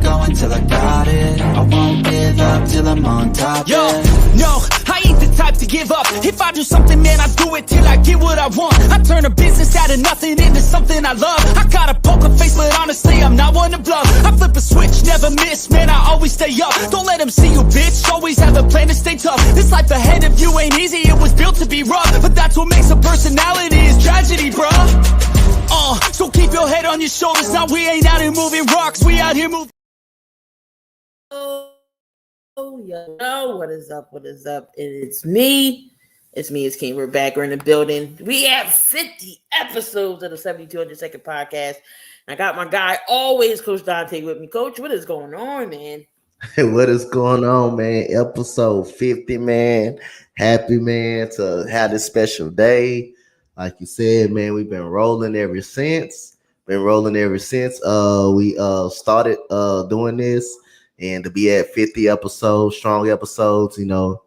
going till I got it. I won't give up till I'm on top. Yo, no, I ain't the type to give up. If I do something, man, I do it till I get what I want. I turn a business out of nothing into something I love. I got a poker face, but honestly, I'm not one to bluff. I flip a switch, never miss, man, I always stay up. Don't let them see you, bitch, always have a plan to stay tough. This life ahead of you ain't easy, it was built to be rough. But that's what makes a personality, is tragedy, bruh. So keep your head on your shoulders. Now we ain't out here moving rocks, we out here moving. Oh, yo, what is up? What is up? It's me, it's King. We're back. We're in the building. We have 50 episodes of the 7200 Second Podcast. I got my guy, always Coach Donte, with me. Coach, what is going on, man? What is going on, man? Episode 50, man. Happy, man, to have this special day. Like you said, man, we've been rolling ever since. We started doing this, and to be at 50 episodes, strong episodes, you know,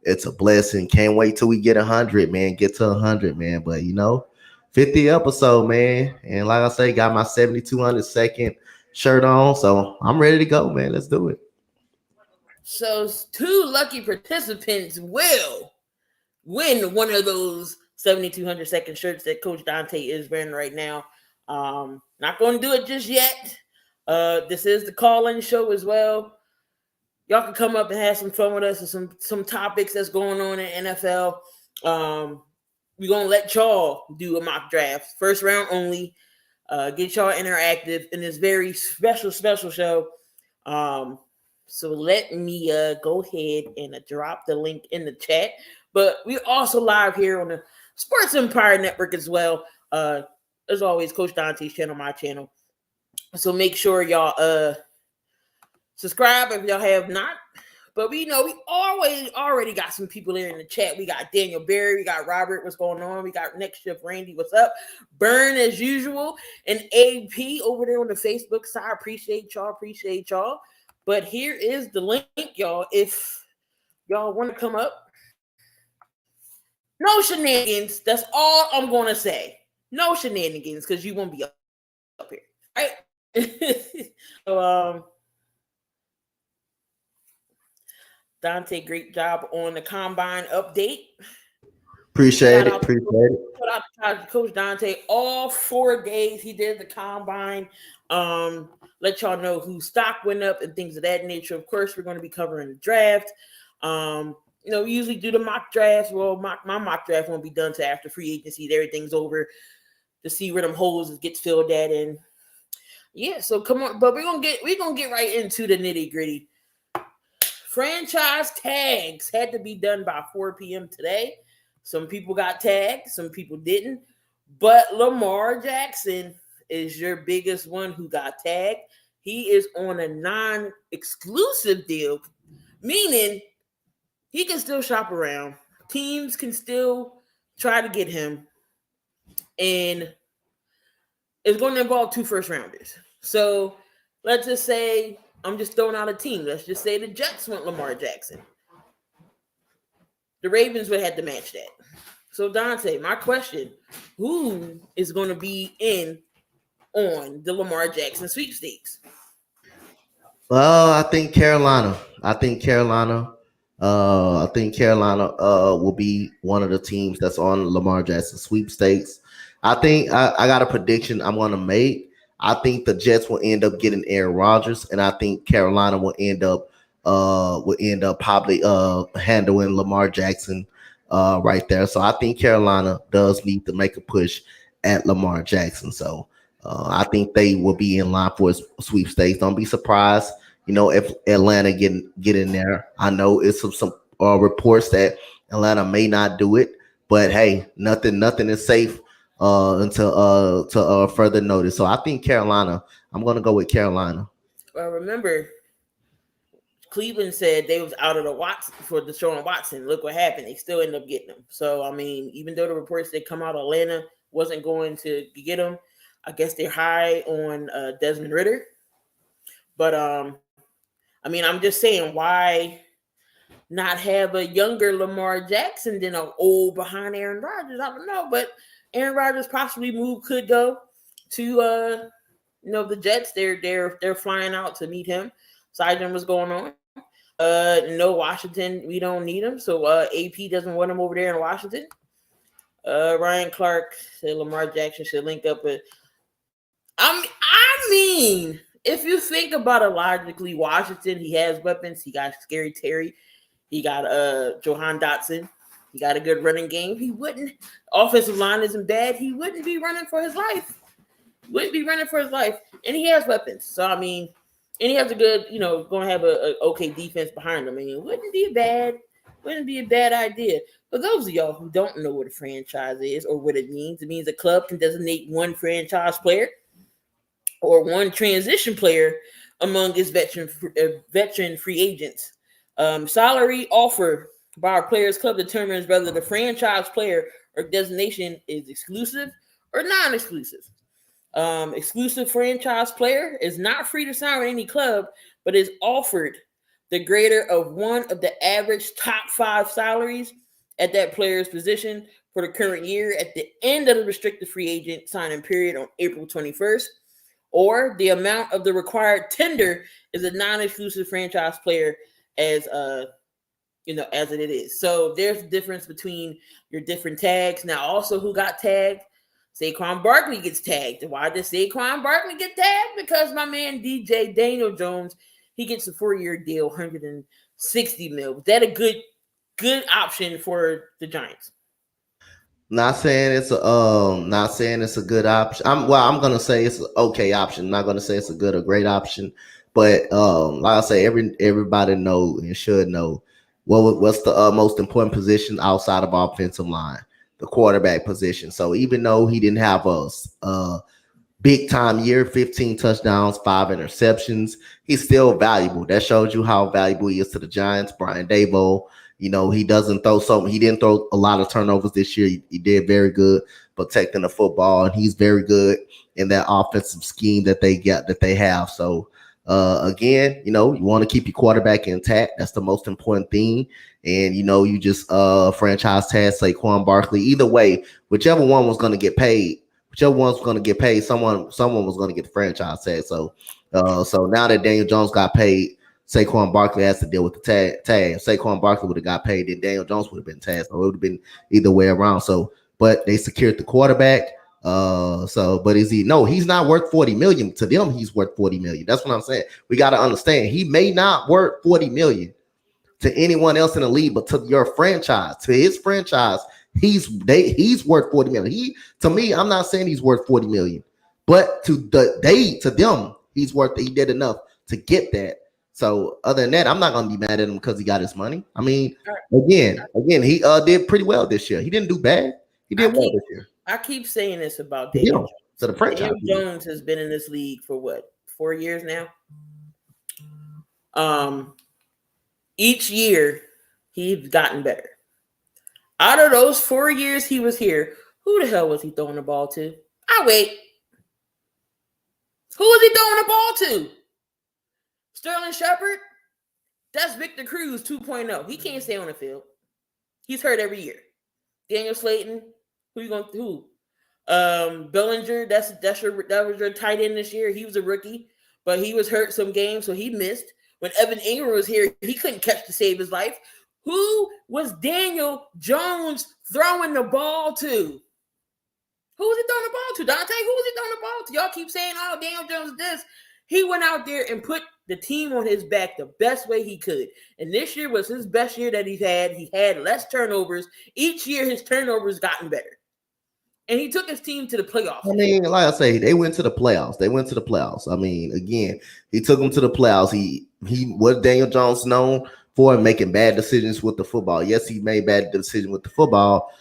it's a blessing. Can't wait till we get 100, man. Get to 100, man. But, you know, 50 episode, man. And like I say, got my 7200 second shirt on. So I'm ready to go, man. Let's do it. So 2 lucky participants will win one of those 7200 second shirts that Coach Donte is wearing right now. Not going to do it just yet. This is the call-in show as well. Y'all can come up and have some fun with us and some topics that's going on in NFL. We're going to let y'all do a mock draft. First round only. Get y'all interactive in this very special show. So let me go ahead and drop the link in the chat. But we're also live here on the Sports Empire Network as well. As always, Coach Donte's channel, my channel. So make sure y'all subscribe if y'all have not. But we know we already got some people there in the chat. We got Daniel Berry, we got Robert, what's going on? We got Next Shift Randy, what's up? Burn as usual, and AP over there on the Facebook side. Appreciate y'all. But here is the link, y'all. If y'all want to come up. No shenanigans. That's all I'm going to say. No shenanigans, because you won't be up here. Right? So, Donte, great job on the combine update. Appreciate it. Put out to Coach Donte all 4 days he did the combine. Let y'all know whose stock went up and things of that nature. Of course, we're going to be covering the draft. You know, we usually do the mock drafts. Well, my mock draft won't be done till after free agency. Everything's over to see where them holes gets filled at. And yeah, so come on. But we're gonna get right into the nitty-gritty. Franchise tags had to be done by 4 p.m. today. Some people got tagged, some people didn't. But Lamar Jackson is your biggest one who got tagged. He is on a non-exclusive deal, meaning he can still shop around. Teams can still try to get him. And it's going to involve 2 first rounders. So let's just say, I'm just throwing out a team. Let's just say the Jets want Lamar Jackson. The Ravens would have to match that. So Donte, my question, who is going to be in on the Lamar Jackson sweepstakes? Well, I think Carolina will be one of the teams that's on Lamar Jackson sweepstakes. I think I got a prediction I'm going to make. I think the Jets will end up getting Aaron Rodgers, and I think Carolina will end up probably handling Lamar Jackson right there. So I think Carolina does need to make a push at Lamar Jackson. So I think they will be in line for sweepstakes. Don't be surprised, you know, if Atlanta get in there. I know it's some reports that Atlanta may not do it, but hey, nothing is safe until further notice. So I think Carolina. I'm going to go with Carolina. Well, remember, Cleveland said they was out of the Watson for Deshaun Watson. Look what happened. They still ended up getting him. So, I mean, even though the reports that come out of Atlanta wasn't going to get him, I guess they're high on Desmond Ridder. But, I mean, I'm just saying, why not have a younger Lamar Jackson than an old behind Aaron Rodgers? I don't know. But Aaron Rodgers' possibly move could go to the Jets, they're flying out to meet him. Sidon, what's going on? No, Washington, we don't need him. So AP doesn't want him over there in Washington. Ryan Clark said Lamar Jackson should link up with. I mean, if you think about it logically, Washington, he has weapons. He got Scary Terry. He got Johan Dotson. He got a good running game. He wouldn't. Offensive line isn't bad. He wouldn't be running for his life. And he has weapons. So I mean, and he has a good, going to have a okay defense behind him. I mean, it wouldn't be a bad idea. For those of y'all who don't know what a franchise is or what it means a club can designate one franchise player or one transition player among its veteran free agents. Salary offer by our players club determines whether the franchise player or designation is exclusive or non-exclusive. Exclusive franchise player is not free to sign with any club, but is offered the greater of one of the average top 5 salaries at that player's position for the current year at the end of the restricted free agent signing period on April 21st, or the amount of the required tender is a non-exclusive franchise player as it is. So there's a difference between your different tags. Now, also who got tagged? Saquon Barkley gets tagged. Why does Saquon Barkley get tagged? Because my man DJ Daniel Jones, he gets a 4-year deal, $160 million. Is that a good option for the Giants? Not saying it's a good option. I'm gonna say it's an okay option. I'm not gonna say it's a good or great option. But like I say, everybody know and should know what's the most important position outside of offensive line, the quarterback position. So even though he didn't have a big time year, 15 touchdowns, 5 interceptions, he's still valuable. That shows you how valuable he is to the Giants. Brian Daboll, he didn't throw a lot of turnovers this year. He did very good protecting the football, and he's very good in that offensive scheme that they have. So again, you want to keep your quarterback intact. That's the most important thing. And you just franchise tag Saquon Barkley. Either way, whichever one was going to get paid, someone was going to get the franchise tag. So now that Daniel Jones got paid, Saquon Barkley has to deal with the tag. If Saquon Barkley would have got paid, then Daniel Jones would have been tagged. So it would have been either way around. So, but they secured the quarterback. But he's not worth 40 million. To them, he's worth 40 million. That's what I'm saying. We got to understand, he may not worth 40 million to anyone else in the league, but to your franchise, to his franchise, he's worth 40 million. To me, I'm not saying he's worth 40 million, but to them, he did enough to get that. So other than that, I'm not going to be mad at him because he got his money. I mean, again, he did pretty well this year. He didn't do bad. He did well this year. I keep saying this about Daniel Jones. So the franchise. Daniel Jones has been in this league for what, 4 years now? Each year he's gotten better. Out of those 4 years he was here, who the hell was he throwing the ball to? Wait. Who was he throwing the ball to? Sterling Shepard? That's Victor Cruz 2.0. He can't stay on the field. He's hurt every year. Daniel Slayton, who? Bellinger, that was your tight end this year. He was a rookie, but he was hurt some games, so he missed. When Evan Ingram was here, he couldn't catch to save his life. Who was Daniel Jones throwing the ball to? Who was he throwing the ball to? Donte? Who was he throwing the ball to? Y'all keep saying, oh, Daniel Jones is this. He went out there and put the team on his back the best way he could. And this year was his best year that he's had. He had less turnovers. Each year, his turnovers gotten better. And he took his team to the playoffs. I mean, like I say, they went to the playoffs. I mean, again, he took them to the playoffs. He was Daniel Jones known for making bad decisions with the football. Yes, he made bad decisions with the football.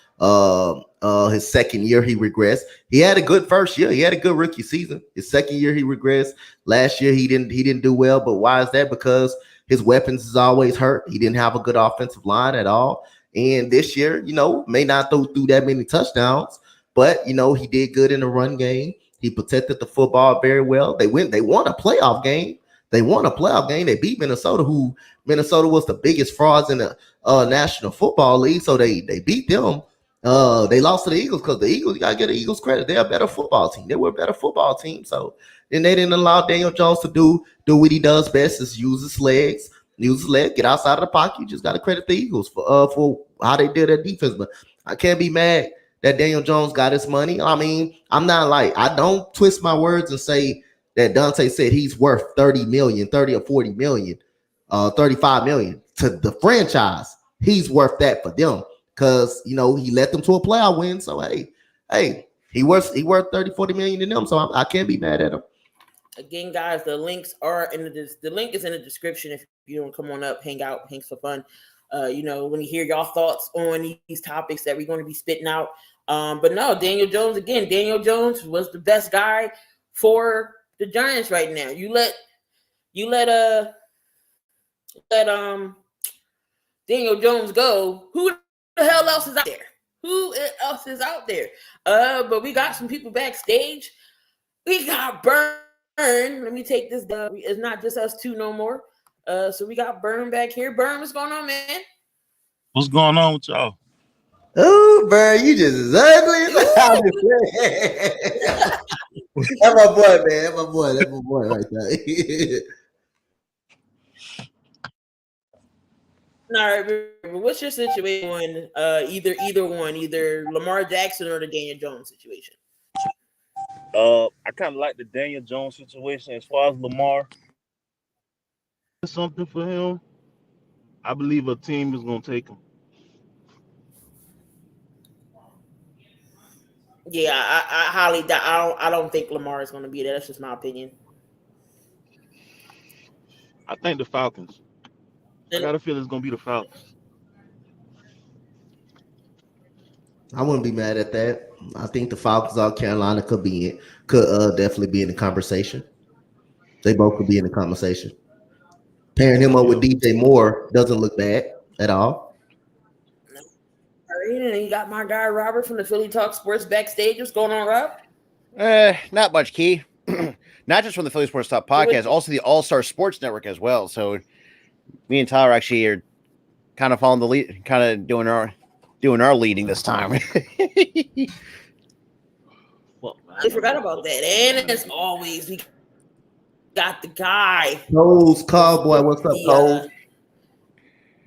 His second year, he regressed. He had a good first year. He had a good rookie season. His second year, he regressed. Last year, he didn't do well. But why is that? Because his weapons is always hurt. He didn't have a good offensive line at all. And this year, may not throw through that many touchdowns, but he did good in the run game. He protected the football very well. They won a playoff game. They beat Minnesota, Minnesota was the biggest frauds in the National Football League. So they beat them. They lost to the Eagles because the Eagles, you gotta get the Eagles credit. They're a better football team. They were a better football team. So and they didn't allow Daniel Jones to do what he does best, is use his legs, get outside of the pocket. You just got to credit the Eagles for how they did their defense. But I can't be mad that Daniel Jones got his money. I mean, I'm not like, I don't twist my words and say that Donte said he's worth 30 or 40 million, 35 million to the franchise. He's worth that for them because, you know, he led them to a playoff win. So, hey, he worth 30, 40 million to them. So I can't be mad at him. Again, guys, the links are the link is in the description. If you don't come on up, hang out, hang for fun. You know, when you hear y'all thoughts on these topics that we're going to be spitting out. But no, Daniel Jones was the best guy for the Giants right now. You let Daniel Jones go. Who the hell else is out there? Who else is out there? But we got some people backstage. We got Burn. Let me take this down. It's not just us two no more. So we got Burn back here. Burn, what's going on, man? What's going on with y'all? Oh, Burn, you just as ugly as That's my boy, man. That's my boy right there. All right, what's your situation? Either Lamar Jackson or the Daniel Jones situation. I kind of like the Daniel Jones situation. As far as Lamar, something for him. I believe a team is gonna take him. Yeah, I highly doubt. I don't think Lamar is going to be there. That's just my opinion. I think the Falcons. I got a feeling it's gonna be the Falcons. I wouldn't be mad at that. I think the Falcons or Carolina could definitely be in the conversation. They both could be in the conversation. Pairing him up with DJ Moore doesn't look bad at all. And you got my guy Robert from the Philly Talk Sports backstage. What's going on, Rob? Not much, Key. Not just from the Philly Sports Talk podcast, also the All-Star Sports Network as well. So me and Tyler actually are kind of following the lead, kind of doing our leading this time. Well, I forgot about that. And as always, we got the guy. Coles Cowboy, what's up, Coles?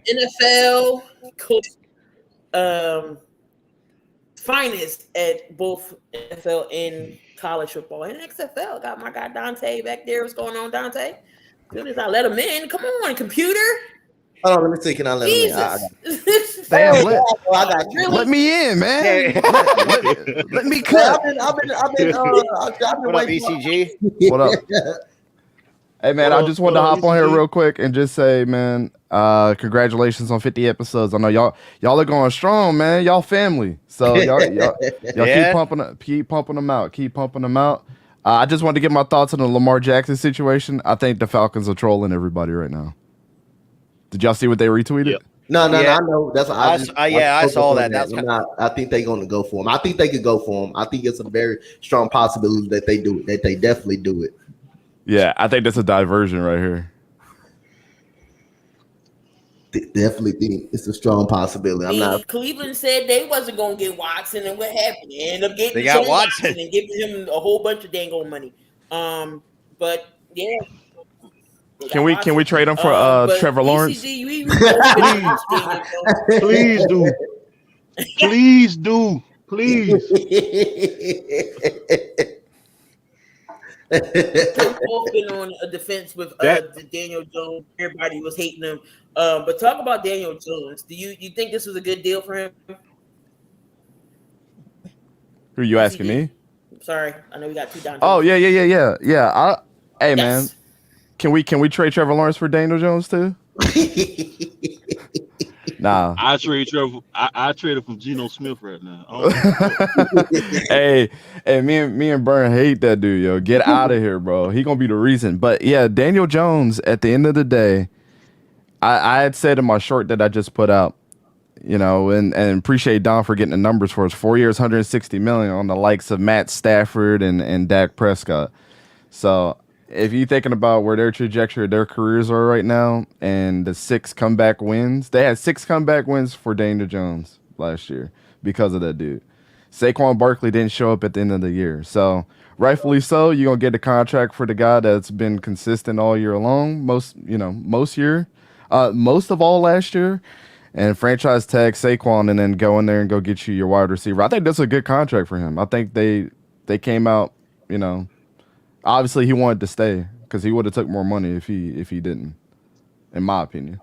NFL coach, finest at both NFL and college football and XFL. Got my guy Donte back there. What's going on, Donte? Good as I let him in. Come on, computer. Hold on, let me see. Can I let him in? Damn, let me in, man. let me cut. I've been What up, ECG? What up? Hey, man, I just wanted to hop on here real quick and just say, man, congratulations on 50 episodes. I know y'all are going strong, man. Y'all family. So y'all Yeah. keep pumping them out. Keep pumping them out. I just wanted to get my thoughts on the Lamar Jackson situation. I think the Falcons are trolling everybody right now. Did y'all see what they retweeted? Yep. No, Yeah. I know. That's what I saw that. I think they're going to go for him. I think they could go for him. I think it's a very strong possibility that they do it. That they definitely do it. Yeah, I think that's a diversion right here. Definitely think it's a strong possibility. Cleveland said they wasn't going to get Watson, and what happened? They ended up getting They got Watson and giving him a whole bunch of dang old money. But yeah. Can we trade him for Trevor Lawrence? Please do. Please do. Please. Both been on a defense with Daniel Jones. Everybody was hating him. But talk about Daniel Jones. Do you think this was a good deal for him? Who are you asking me? Sorry, I know we got two down. Oh yeah. Hey, Yes. man, can we trade Trevor Lawrence for Daniel Jones too? Nah. I trade Trevor. I traded from Geno Smith right now. hey, me and Burn hate that dude, yo. Get out of here, bro. He gonna be the reason. But yeah, Daniel Jones. At the end of the day, I had said in my short that I just put out, you know, and appreciate Don for getting the numbers for us. 4 years, 160 million on the likes of Matt Stafford and Dak Prescott. So if you're thinking about where their trajectory, their careers are right now, and the 6 comeback wins, they had 6 comeback wins for Daniel Jones last year because of that dude. Saquon Barkley didn't show up at the end of the year. So rightfully so. You're gonna get the contract for the guy that's been consistent all year long. Most of all last year, and franchise tag Saquon, and then go in there and go get you your wide receiver. I think that's a good contract for him. I think they came out. Obviously he wanted to stay because he would have took more money if he didn't, in my opinion.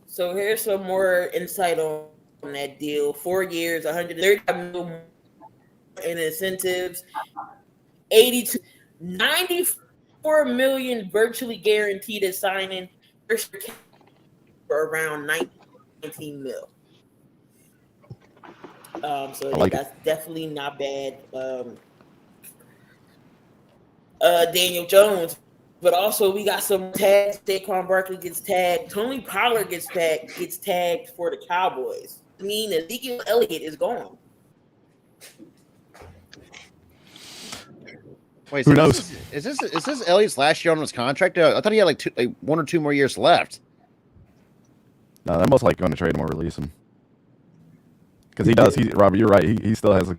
So here's some more insight on that deal. 4 years, $135 million in incentives, 94 million virtually guaranteed at signing, for around 19 mil. So that's definitely not bad. Daniel Jones, but also we got some tags. Saquon Barkley gets tagged. Tony Pollard gets tagged for the Cowboys. I mean, Ezekiel Elliott is gone. Wait, who knows? Is this Elliott's last year on his contract? I thought he had like 1 or 2 more years left. No, they're most likely going to trade him or release him. Because he does. Robert, you're right. He still has a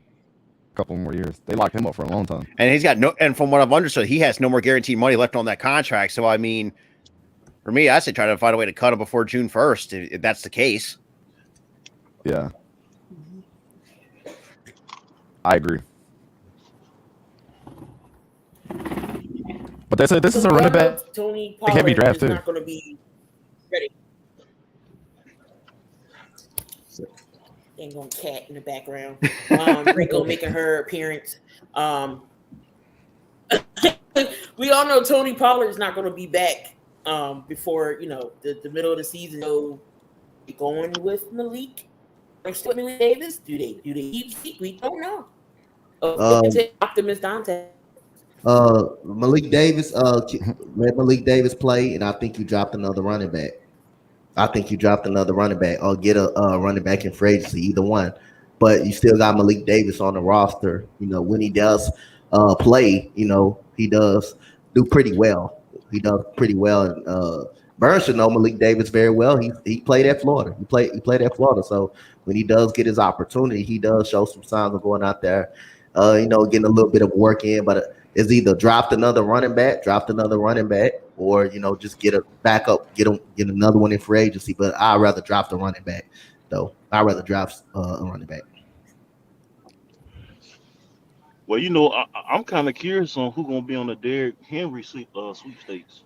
couple more years. They locked him up for a long time. And he's got and from what I've understood, he has no more guaranteed money left on that contract. So, I mean, for me, I say try to find a way to cut him before June 1st, if that's the case. Yeah. I agree. But they said this is a running back. Tony It can't be Pollard draft is too. not going to be ready. Ain't going cat in the background. Rico making her appearance. We all know Tony Pollard is not going to be back before the middle of the season. So going with Malik or Malik Davis? Do they keep? We don't know. Optimist Donte. Malik Davis, let Malik Davis play, and I think you dropped another running back. Or get a running back in free agency, either one. But you still got Malik Davis on the roster. When he does play, he does do pretty well. And Burns should know Malik Davis very well. He played at Florida. He played at Florida. So when he does get his opportunity, he does show some signs of going out there, getting a little bit of work in. But it's either draft another running back, or just get a backup, get another one in free agency. But I'd rather draft a running back, though. I'd rather draft a running back. Well, I'm kind of curious on who's gonna be on the Derrick Henry sweepstakes.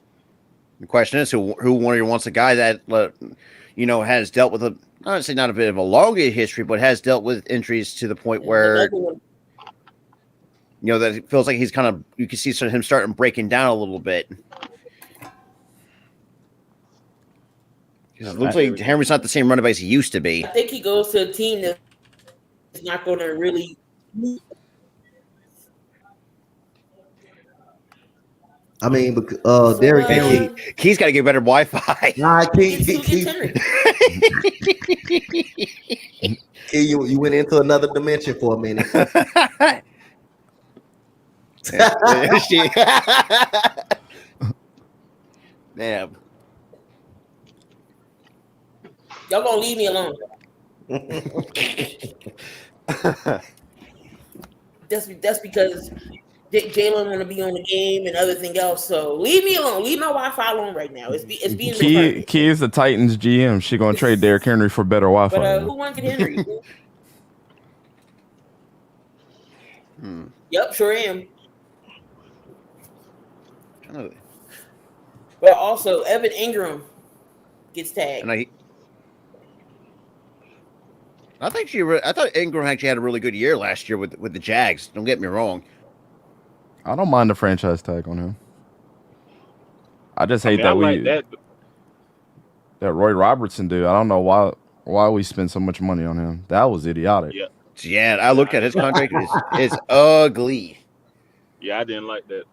The question is, who one of you wants a guy that has dealt with not a bit of a longer history, but has dealt with injuries to the point where that it feels like he's kind of, you can see him starting breaking down a little bit. It looks like Henry's not the same running back as he used to be. I think he goes to a team that's not going to really. I mean, Derrick Henry. He's got to get better Wi-Fi. Nah, you went into another dimension for a minute. Damn. Y'all gonna leave me alone. That's because Jalen want to be on the game and everything else. So leave me alone. Leave my Wi-Fi alone right now. It's being Key is the Titans GM. She gonna trade Derrick Henry for better Wi-Fi. But who wanted Henry? Yep, sure am. But also, Evan Ingram gets tagged. And I thought Ingram actually had a really good year last year with the Jags. Don't get me wrong. I don't mind the franchise tag on him. I just hate that Roy Robertson dude. I don't know why we spend so much money on him. That was idiotic. Yeah, I looked at his contract. It's ugly. Yeah, I didn't like that.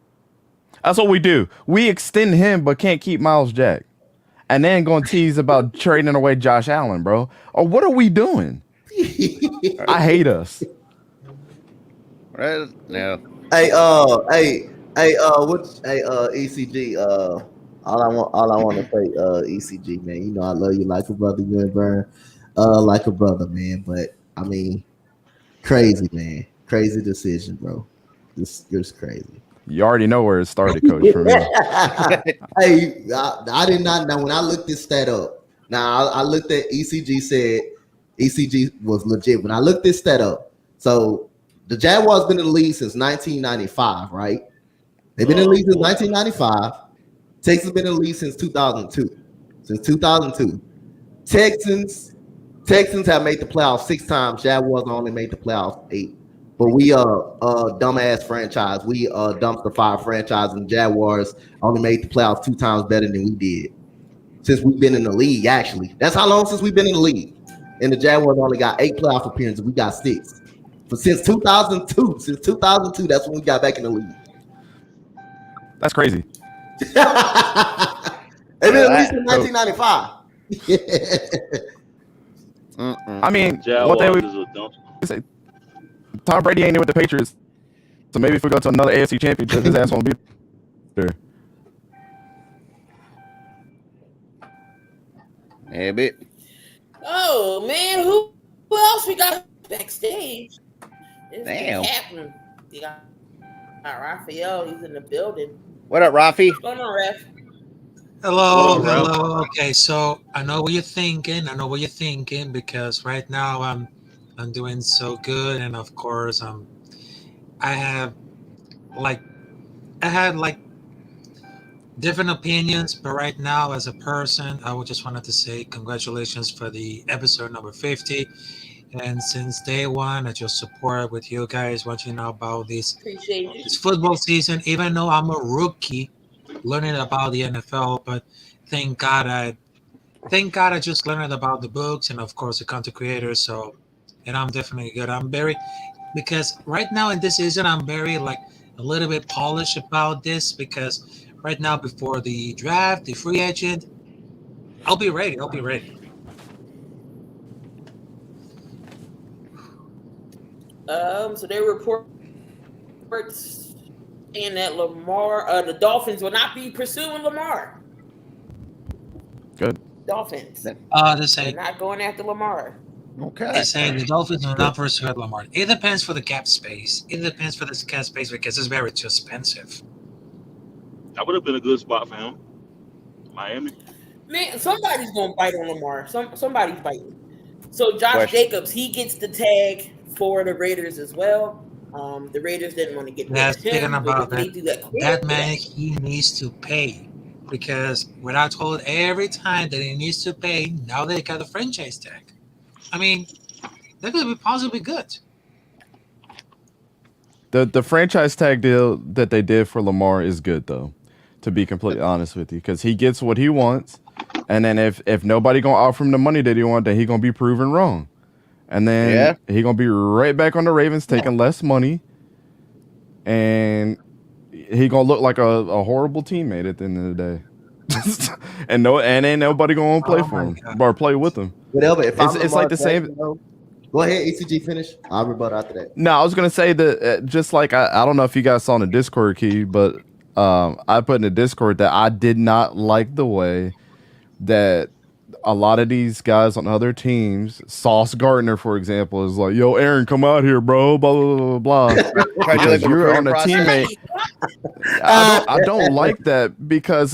That's what we do. We extend him, but can't keep Miles Jack. And then going to tease about trading away Josh Allen, bro. Or what are we doing? I hate us. Right? Yeah. ECG. All I want to say, ECG, man. I love you like a brother. You and Burn, like a brother, man. But I mean, Crazy, man. Crazy decision, bro. This is crazy. You already know where it started, Coach. For me, Hey, I did not know when I looked this stat up. Now I looked at ECG said ECG was legit. When I looked this stat up, so the Jaguars been in the league since 1995, right? They've been in the league since 1995. Texans been in the league since 2002. Since 2002, Texans have made the playoffs 6 times. Jaguars only made the playoffs 8. But we dumbass franchise. We dumpster fire franchise, and Jaguars only made the playoffs 2 times better than we did since we've been in the league. Actually, that's how long since we've been in the league. And the Jaguars only got 8 playoff appearances. We got 6. But since 2002, that's when we got back in the league. that's crazy. And then at least in 1995. I mean, what they Jaguars would is a dump. say, Tom Brady ain't in with the Patriots, so maybe if we go to another AFC championship, his ass won't be there. Maybe. Oh man, who else we got backstage? Damn. Happening. We got Raphael. He's in the building. What up, Rafi? What's going on, Raph? Hello. Okay, so I know what you're thinking. Because right now I'm doing so good, and of course I had different opinions, but right now as a person, I would just wanted to say congratulations for the episode number 50. And since day one, I just support with you guys watching about this football season, even though I'm a rookie learning about the NFL, but thank God I just learned about the books and of course the content creators. So, and I'm definitely good. Because right now in this season, I'm very a little bit polished about this, because right now before the draft, the free agent, I'll be ready. So they report saying that the Dolphins will not be pursuing Lamar. Good. Dolphins. They're They're not going after Lamar. Okay. They're saying the Dolphins will not pursue Lamar. It depends for the cap space. Because it's very too expensive. That would have been a good spot for him. Miami. Man, somebody's going to bite on Lamar. Somebody's biting. So Josh Jacobs, he gets the tag for the Raiders as well. The Raiders didn't want to get speaking about that man, he needs to pay, because when I told every time that he needs to pay, now they got a franchise tag. I mean, that could be possibly good. The franchise tag deal that they did for Lamar is good, though, to be completely honest with you, because he gets what he wants, and then if nobody gonna offer him the money that he wants, then he gonna be proven wrong. And then he gonna be right back on the Ravens taking less money, and he gonna look like a horrible teammate at the end of the day. and ain't nobody gonna play for him or play with him. Whatever. If it's like the same. Go ahead, ECG, finish. I'll rebut after that. No, I was gonna say that just like I don't know if you guys saw in the Discord, Key, but I put in the Discord that I did not like the way that a lot of these guys on other teams, Sauce Gardner, for example, is like, "Yo, Aaron, come out here, bro." Blah blah blah blah. Because you're on a teammate. I don't like that, because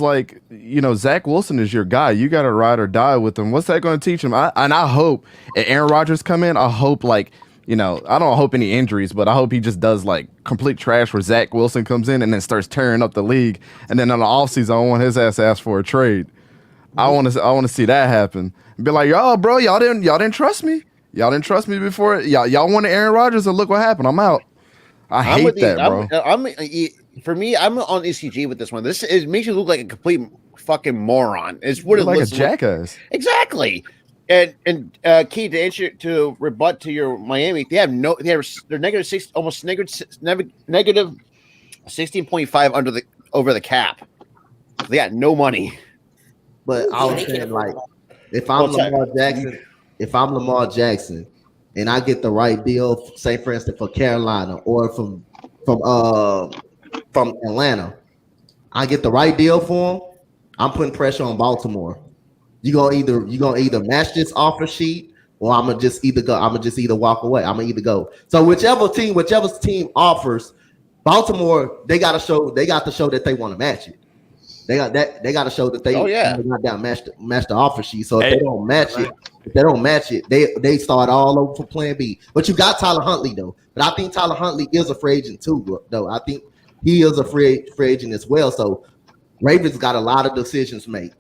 Zach Wilson is your guy. You got to ride or die with him. What's that going to teach him? I hope Aaron Rodgers come in. I hope I don't hope any injuries, but I hope he just does complete trash where Zach Wilson comes in and then starts tearing up the league. And then on the offseason, I want his ass to ask for a trade. I want to see that happen. Be like, "Yo, bro, y'all didn't trust me. Y'all didn't trust me before. Y'all wanted Aaron Rodgers, and look what happened. I'm out." I hate that, bro. For me, I'm on ECG with this one. It makes you look like a complete fucking moron. It's what it looks like. A jackass. Exactly. And Key, to rebut to your Miami, they're negative 6, almost negative 16.5 over the cap. They got no money. But I was saying, if I'm Lamar Jackson, and I get the right deal, say for instance for Carolina or from Atlanta, I get the right deal for him, I'm putting pressure on Baltimore. You're gonna either match this offer sheet or I'm gonna just either go. I'm gonna just either walk away. I'm gonna either go. So whichever team offers, Baltimore, they got to show that they want to match it. They got to show that they got down match the offer sheet. So if they don't match it, they start all over for Plan B. But you got Tyler Huntley though. But I think Tyler Huntley is a free agent too, though. I think he is a free agent as well. So Ravens got a lot of decisions to make.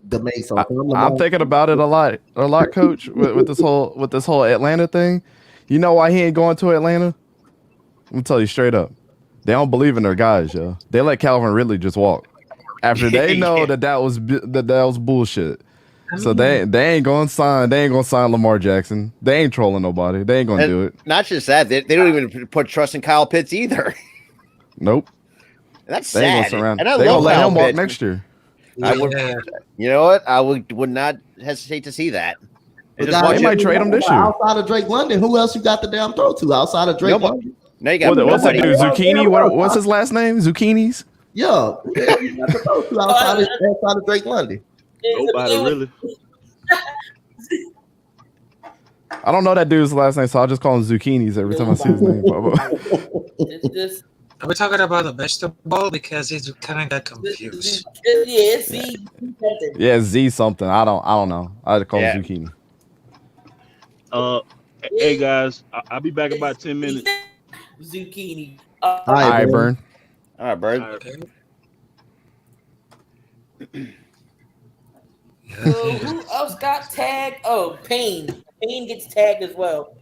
So I'm thinking about it a lot, Coach, with this whole Atlanta thing. You know why he ain't going to Atlanta? I'm gonna tell you straight up. They don't believe in their guys, yo. They let Calvin Ridley just walk after they know that was bullshit. So they ain't gonna sign. They ain't gonna sign Lamar Jackson. They ain't trolling nobody. They ain't gonna do it. Not just that, they don't even put trust in Kyle Pitts either. Nope. That's sad. And I love let him walk next year. I would, you know what? I would not hesitate to see that. They might trade him this year. Outside of Drake London, who else you got the damn throw to outside of Drake London? Now you got what's that dude? Zucchini? What's his last name? Zucchinis? Yeah. You got the throw to outside of Drake London. Nobody really. I don't know that dude's last name, so I'll just call him Zucchinis every time I see his name. Are we talking about the vegetable? Because it kind of got confused. Yeah, Z something. I don't know. I just call him Zucchini. Hey guys, I'll be back in about 10 minutes. Zucchini. All right, Burn. All right, Burn. Okay. Who else got tagged? Oh, Payne. Payne gets tagged as well.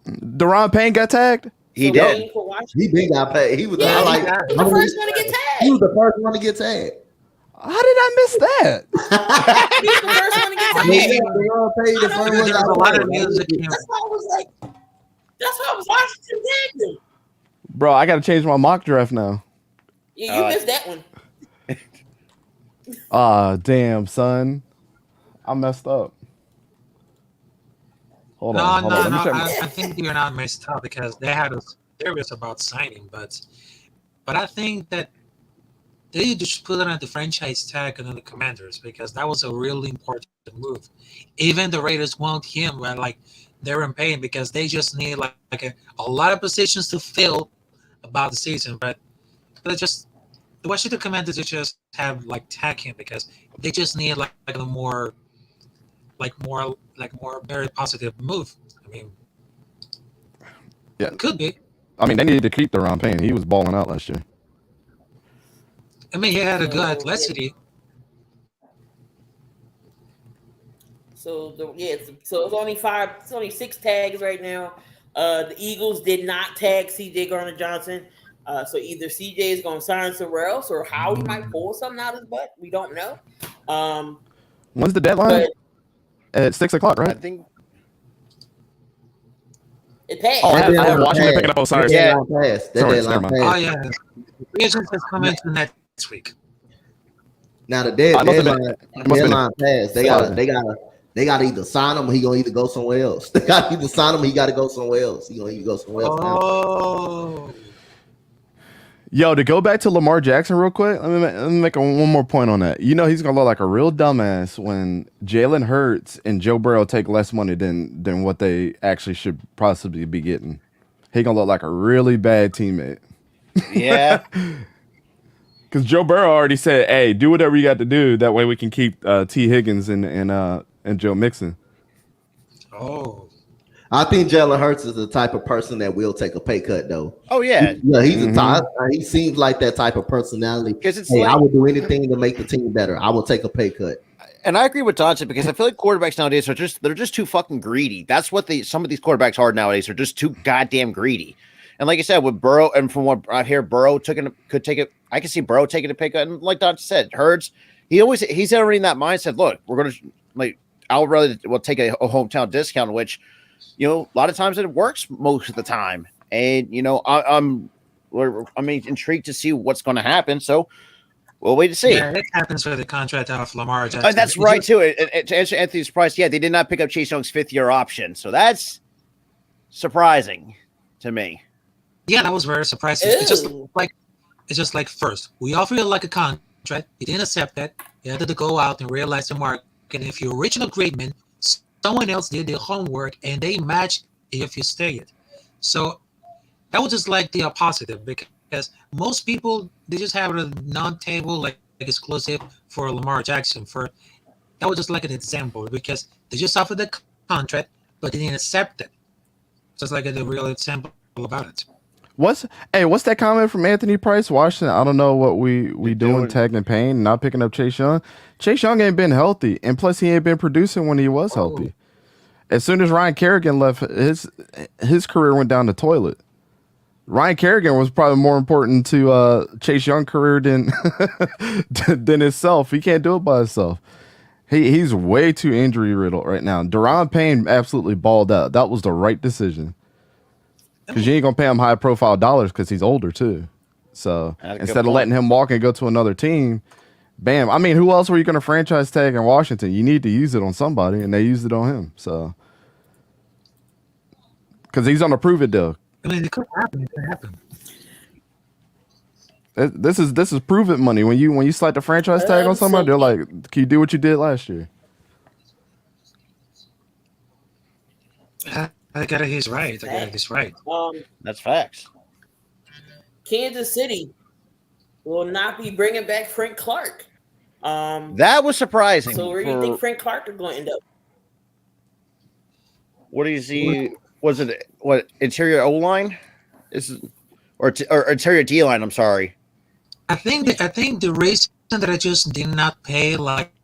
Deron Payne got tagged? He did. He been got paid. He was the first one to get tagged. He was the first one to get tagged. How did I miss that? He's the first one to get tagged. There's a lot of music. That's why I was like, that's why I was watching you. Bro, I got to change my mock draft now. Yeah, you missed that one. Damn, son. I messed up. Hold on. No. I think you're not messed up because they had us serious about signing, but I think that they just put it on the franchise tag and on the Commanders because that was a really important move. Even the Raiders want him, right? Like they're in pain because they just need like a lot of positions to fill about the season, but just the Washington Commanders just have like tag him because they just need like a more very positive move. I mean, yeah, it could be. I mean, they needed to keep Deron Payne. He was balling out last year. I mean, he had a good athleticity. So it's only 6 tags right now. The Eagles did not tag CJ Garner-Johnson. So either CJ is going to sign somewhere else or Howie might pull something out of his butt. We don't know. When's the deadline? At 6 o'clock, right? I think it passed. Oh, I'm watching it picking up. Oh, sorry. Yeah. Oh, yeah. Reasons is coming to next week. Now the deadline passed. They gotta either sign him or he gonna either go somewhere else. They gotta either sign him or he gotta go somewhere else. He gonna either go somewhere else. Oh. Yo, to go back to Lamar Jackson real quick, let me make one more point on that. You know he's gonna look like a real dumbass when Jalen Hurts and Joe Burrow take less money than what they actually should possibly be getting. He gonna look like a really bad teammate. Yeah. Because Joe Burrow already said, "Hey, do whatever you got to do. That way we can keep T. Higgins and Joe Mixon." Oh, I think Jalen Hurts is the type of person that will take a pay cut, though. Oh yeah, he's a type. He seems like that type of personality. Because I would do anything to make the team better. I will take a pay cut. And I agree with Donte because I feel like quarterbacks nowadays they're just too fucking greedy. That's what some of these quarterbacks are nowadays. They're just too goddamn greedy. And like I said, with Burrow, and from what I hear, Burrow could take it. I can see Burrow taking a pay cut. And like Donte said, Hurts, he's already in that mindset. Look, we're gonna I'll rather take a hometown discount, which a lot of times it works most of the time. And I'm intrigued to see what's going to happen. So we'll wait to see. Yeah, it happens for the contract of Lamar Jackson. And that's right too. And to answer Anthony's price, yeah, they did not pick up Chase Young's 5th-year option, so that's surprising to me. Yeah, that was very surprising. It's just like first we offer you like a contract. You didn't accept that. You had to go out and realize the market. And if your original agreement someone else did the homework and they matched if you stay it. So that was just like the positive, because most people they just have a non-table like exclusive for Lamar Jackson. For that was just like an example because they just offered the contract but they didn't accept it. Just like the real example about it. What's that comment from Anthony Price, Washington? I don't know what we doing tagging Payne, not picking up Chase Young. Chase Young ain't been healthy, and plus he ain't been producing when he was healthy. As soon as Ryan Kerrigan left, his career went down the toilet. Ryan Kerrigan was probably more important to Chase Young's career than than himself. He can't do it by himself. He's way too injury riddled right now. Deron Payne absolutely balled out. That was the right decision. Because you ain't gonna pay him high profile dollars because he's older too. So instead of letting him walk and go to another team, bam. I mean, who else were you gonna franchise tag in Washington? You need to use it on somebody, and they used it on him. So because he's on a prove it deal. I mean, it could happen. It could happen. This is prove it money. When you slide the franchise tag on somebody, they're like, "Can you do what you did last year?" I got it. He's right. He's right. That's facts. Kansas City will not be bringing back Frank Clark. That was surprising. So where do you think Frank Clark is going to end up? What do you see? Was it interior O line? Or interior D line? I'm sorry. I think the reason that I just did not pay like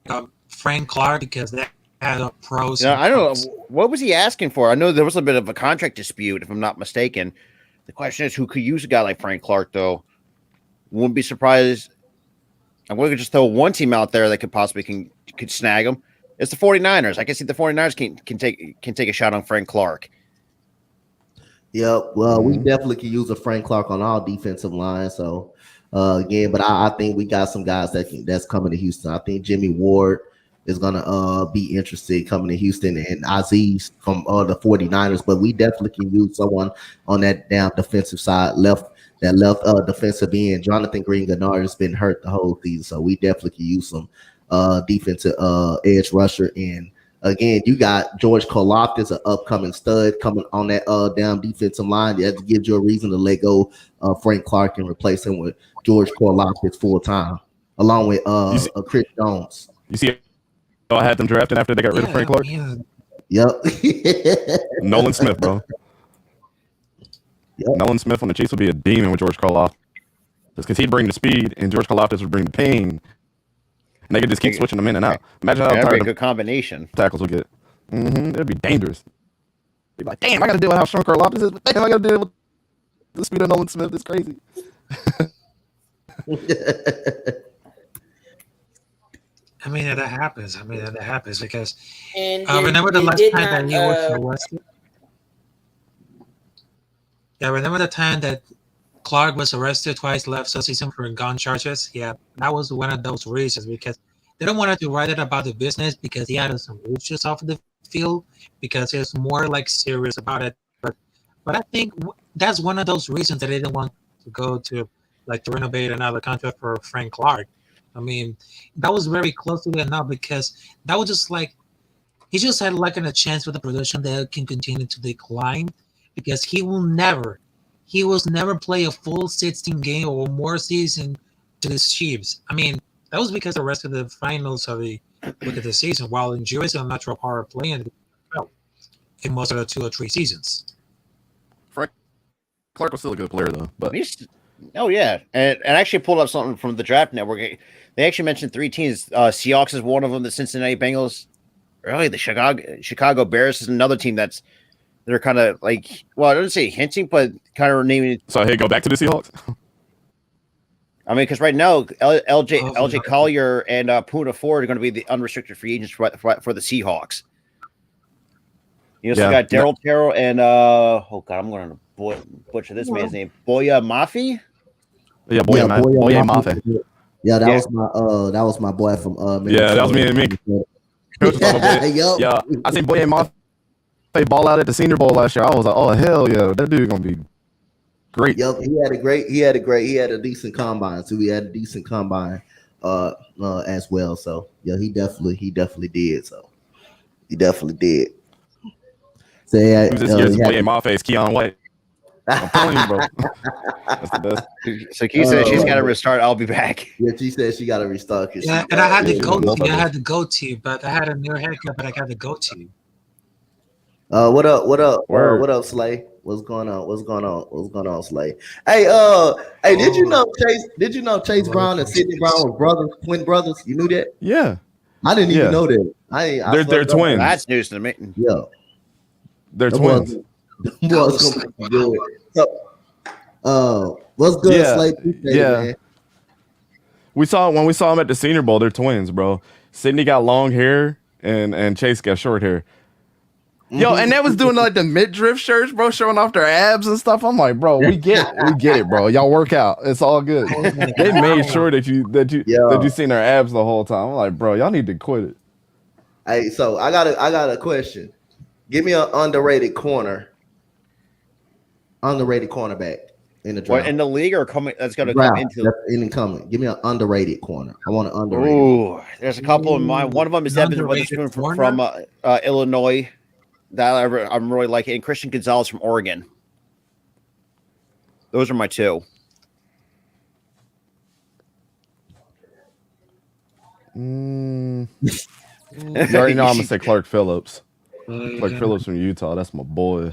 Frank Clark because they had a pros. Yeah, I don't know. What was he asking for? I know there was a bit of a contract dispute, if I'm not mistaken. The question is, who could use a guy like Frank Clark, though? Wouldn't be surprised. I'm going to just throw one team out there that could possibly could snag him. It's the 49ers. I can see the 49ers can take a shot on Frank Clark. Yeah, well, we definitely can use a Frank Clark on our defensive line. So again, but I think we got some guys that's coming to Houston. I think Jimmy Ward is gonna be interested coming to Houston, and Aziz from the 49ers. But we definitely can use someone on that damn defensive side, left defensive end. Jonathan Green-Gennard has been hurt the whole season, so we definitely can use some defensive edge rusher. And again, you got George Karlaftis, an upcoming stud coming on that damn defensive line. That gives you a reason to let go Frank Clark and replace him with George Karlaftis full time, along with Chris Jones. You see, I had them drafted after they got rid of Frank Clark. Yeah. Yep. Nolan Smith, bro. Yep. Nolan Smith on the Chiefs would be a demon with George Karlaftis because he'd bring the speed and George Karlaftis would bring the pain, and they could just keep switching them in and out. Imagine how tired a good combination tackles would get. It'd be dangerous. Be like, damn, I got to deal with how strong Karlaftis is, but damn, I got to deal with the speed of Nolan Smith. It's crazy. I mean, that happens. Because remember the last time that he was arrested? Yeah, remember the time that Clark was arrested twice last season for gun charges? Yeah, that was one of those reasons because they don't want to write it about the business because he had some issues off the field because he was more like serious about it. But I think that's one of those reasons that they didn't want to go to like to renovate another contract for Frank Clark. I mean, that was very close to it now because that was just like he just had like a chance with the production that can continue to decline because he will never play a full 16 game or more season to the Chiefs. I mean, that was because the rest of the finals of the season, while injuries and natural power play in most of the 2 or 3 seasons. Frank Clark was still a good player though, but oh yeah, and I actually pulled up something from the Draft Network. They actually mentioned 3 teams. Seahawks is one of them. The Cincinnati Bengals, really the Chicago Bears is another team they're kind of like. Well, I don't say hinting, but kind of naming it. So hey, go back to the Seahawks. I mean, because right now LJ Collier and Poona Ford are going to be the unrestricted free agents for the Seahawks. You also got Daryl Terrell and oh god, I'm going to butcher this man's name. Boya Mafi. Yeah, Boya Mafi. Yeah, that was my boy from yeah, that was me and me. Yeah, I seen Boya Mafi ball out at the Senior Bowl last year. I was like, oh hell yeah, that dude gonna be great. Yep, he had a decent combine. So he had a decent combine as well. So yeah, he definitely did. So He definitely did. So yeah, This year's boy in my face, Keon White. I'm telling you, bro. That's the best. So Key said she's got to restart. I'll be back. Yeah, she said she got to restart. Yeah, and I had the goatee. I had the goatee, but I had a new haircut, but I got the goatee. What up? What up? Word. What up, Slay? What's going on? What's going on? What's going on, Slay? Hey, did you know Chase? Did you know Chase Brown and Sidney Brown were brothers, twin brothers? You knew that? Yeah. I didn't even know that. They're twins. That's news to me. Yeah, They're twins. What's gonna be good? So, what's good, Slay? Yeah. Man. When we saw them at the Senior Bowl, they're twins, bro. Sydney got long hair and Chase got short hair. Yo, and they was doing like the midriff shirts, bro, showing off their abs and stuff. I'm like, bro, we get it, bro. Y'all work out. It's all good. They made sure that you seen their abs the whole time. I'm like, bro, y'all need to quit it. Hey, so I got a question. Give me an underrated cornerback in the draft. What, in the league or coming? That's going to come into incoming. Give me an underrated corner. I want an underrated. Ooh, there's a couple in mind. One of them is Evan Witherspoon from Illinois. That I'm really liking, and Christian Gonzalez from Oregon. Those are my two. You already know I'm gonna say Clark Phillips. Clark Phillips from Utah. That's my boy.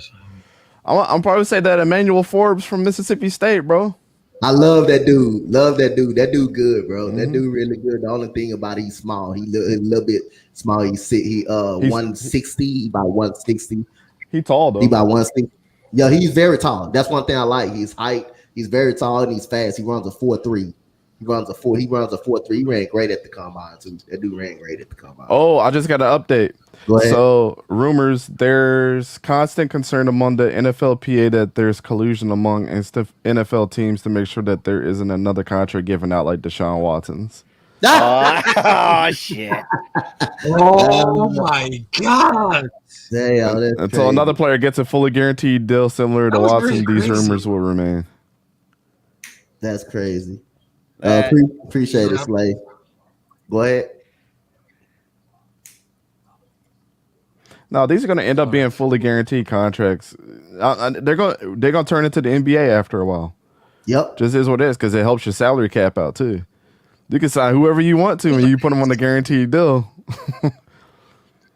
I'm probably say that Emmanuel Forbes from Mississippi State, bro. I love that dude. That dude good, bro. That dude really good. The only thing about it, he's small. He a little bit small. He's 160 by 160. He tall though. He by 160. Yeah, he's very tall. That's one thing I like. His height. He's very tall and he's fast. He runs a 4.3. He runs a 4.3. He ran great at the combine too. That dude ran great at the combine. Oh, I just got an update. Go ahead. So rumors, there's constant concern among the NFLPA that there's collusion among NFL teams to make sure that there isn't another contract given out like Deshaun Watson's. Oh shit! Oh my god! Damn, Until another player gets a fully guaranteed deal similar to Watson, these rumors will remain. That's crazy. Appreciate it, Slay. Go ahead. No, these are going to end up being fully guaranteed contracts. They're going to turn into the NBA after a while. Yep. Just is what it is because it helps your salary cap out too. You can sign whoever you want to and you put them on the guaranteed deal.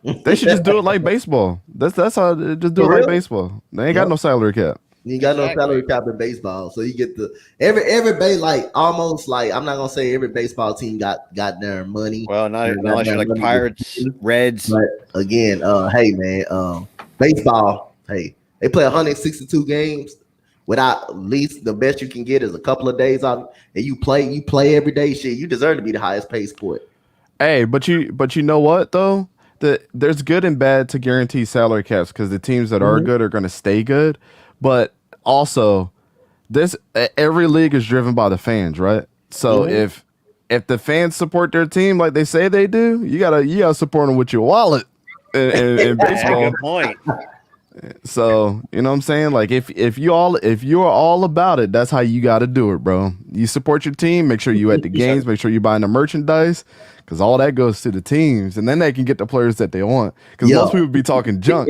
They should just do it like baseball. That's how they just do it like baseball. They ain't got no salary cap. You got no salary cap in baseball, so you get the every like almost like I'm not gonna say every baseball team got their money. Well, not unless you're like Pirates, Reds. But again, hey man, baseball. Hey, they play 162 games. Without at least the best you can get is a couple of days out, and you play every day. Shit, you deserve to be the highest paid sport. Hey, but you know what though? There's good and bad to guarantee salary caps because the teams that are good are going to stay good. But also, every league is driven by the fans, right? So if the fans support their team like they say they do, you gotta support them with your wallet in baseball. Good point. So you know what I'm saying? Like if you are all about it, that's how you got to do it, bro. You support your team. Make sure you at the games. Make sure you buying the merchandise because all that goes to the teams, and then they can get the players that they want. Because most people be talking junk.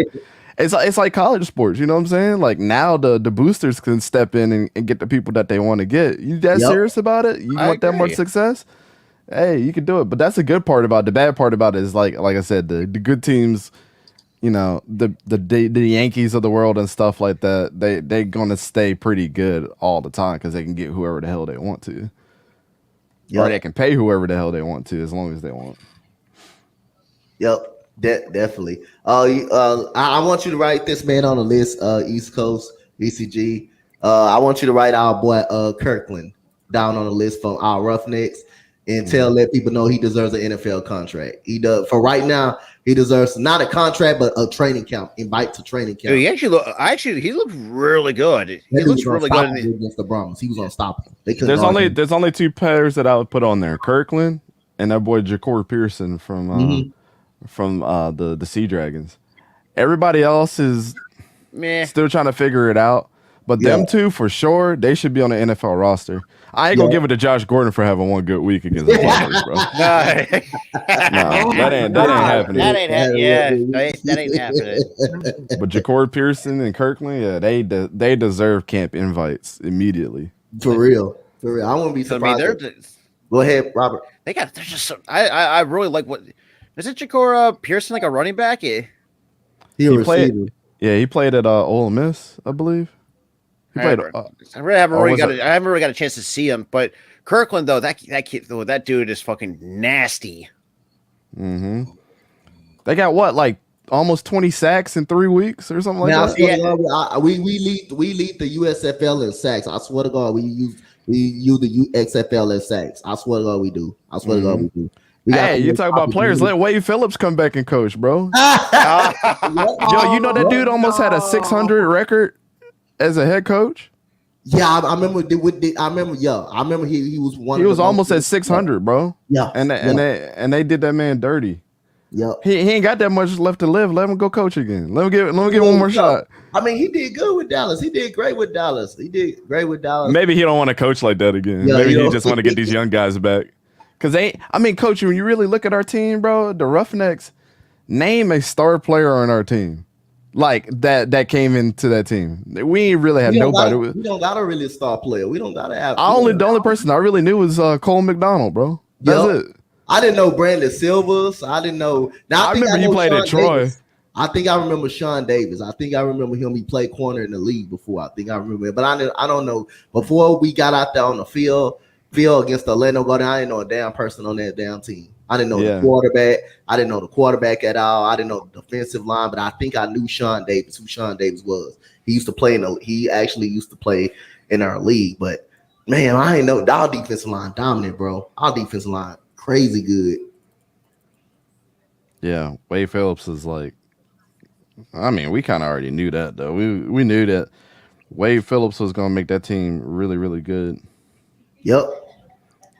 It's like college sports, you know what I'm saying? Like now the boosters can step in and get the people that they want to get. You that serious about it? You want that much success? Hey, you can do it. But that's the good part about it. The bad part about it is like I said, the good teams, you know, the Yankees of the world and stuff like that, they're gonna stay pretty good all the time because they can get whoever the hell they want to. Or they can pay whoever the hell they want to as long as they want. Yep. Definitely. I want you to write this man on the list, East Coast, ECG. I want you to write our boy Kirkland down on the list from our Roughnecks and let people know he deserves an NFL contract. He does. For right now, he deserves not a contract, but a training camp. Invite to training camp. Dude, he looked really good. He looks really good against the Broncos. He was unstoppable. There's only two players that I would put on there: Kirkland and that boy Ja'Cory Pearson from the Sea Dragons. Everybody else is still trying to figure it out. But them two for sure, they should be on the NFL roster. I ain't gonna give it to Josh Gordon for having one good week against the Vikings, bro. No, that ain't happening. That ain't happening. But Ja'Cory Pearson and Kirkland, yeah, they deserve camp invites immediately. For real. I wouldn't be surprised. Go ahead, Robert. They're just so, I really like what isn't Ja'Cory Pearson like a running back? He played. Yeah, he played at Ole Miss, I believe. He played. I haven't really got a chance to see him, but Kirkland though, that kid though, that dude is fucking nasty. Mm-hmm. They got what, like almost 20 sacks in 3 weeks or something like that. We lead the USFL in sacks. I swear to God, we use the XFL in sacks. I swear to God, we do. Hey, you talk about players. Let Wade Phillips come back and coach, bro. Yo, you know that dude almost had a 600 record as a head coach. Yeah, I remember. He was one. He was almost at 600, bro. Yeah, and they did that man dirty. Yeah, he ain't got that much left to live. Let him go coach again. Let him get one more shot. I mean, he did good with Dallas. He did great with Dallas. Maybe he don't want to coach like that again. Yeah, maybe he just want to get these young guys back. Because coach, when you really look at our team, bro, the Roughnecks, name a star player on our team. Like that came into that team. We ain't really had nobody. We don't got a really star player. We don't gotta have. The only person I really knew was Cole McDonald, bro. That's it. I didn't know Brandon Silvers. I didn't know. Now I remember he played at Troy. I think I remember Sean Davis. I think I remember him. He played corner in the league before. I think I remember it, but I don't know. Before we got out there on the field against Orlando Garden, I didn't know a damn person on that damn team. I didn't know the quarterback. I didn't know the quarterback at all. I didn't know the defensive line, but I think I knew Sean Davis, who Sean Davis was. He actually used to play in our league. But man, I didn't know our defensive line dominant, bro. Our defensive line crazy good. Yeah, Wade Phillips is like. I mean, we kind of already knew that though. We knew that Wade Phillips was gonna make that team really, really good. Yep.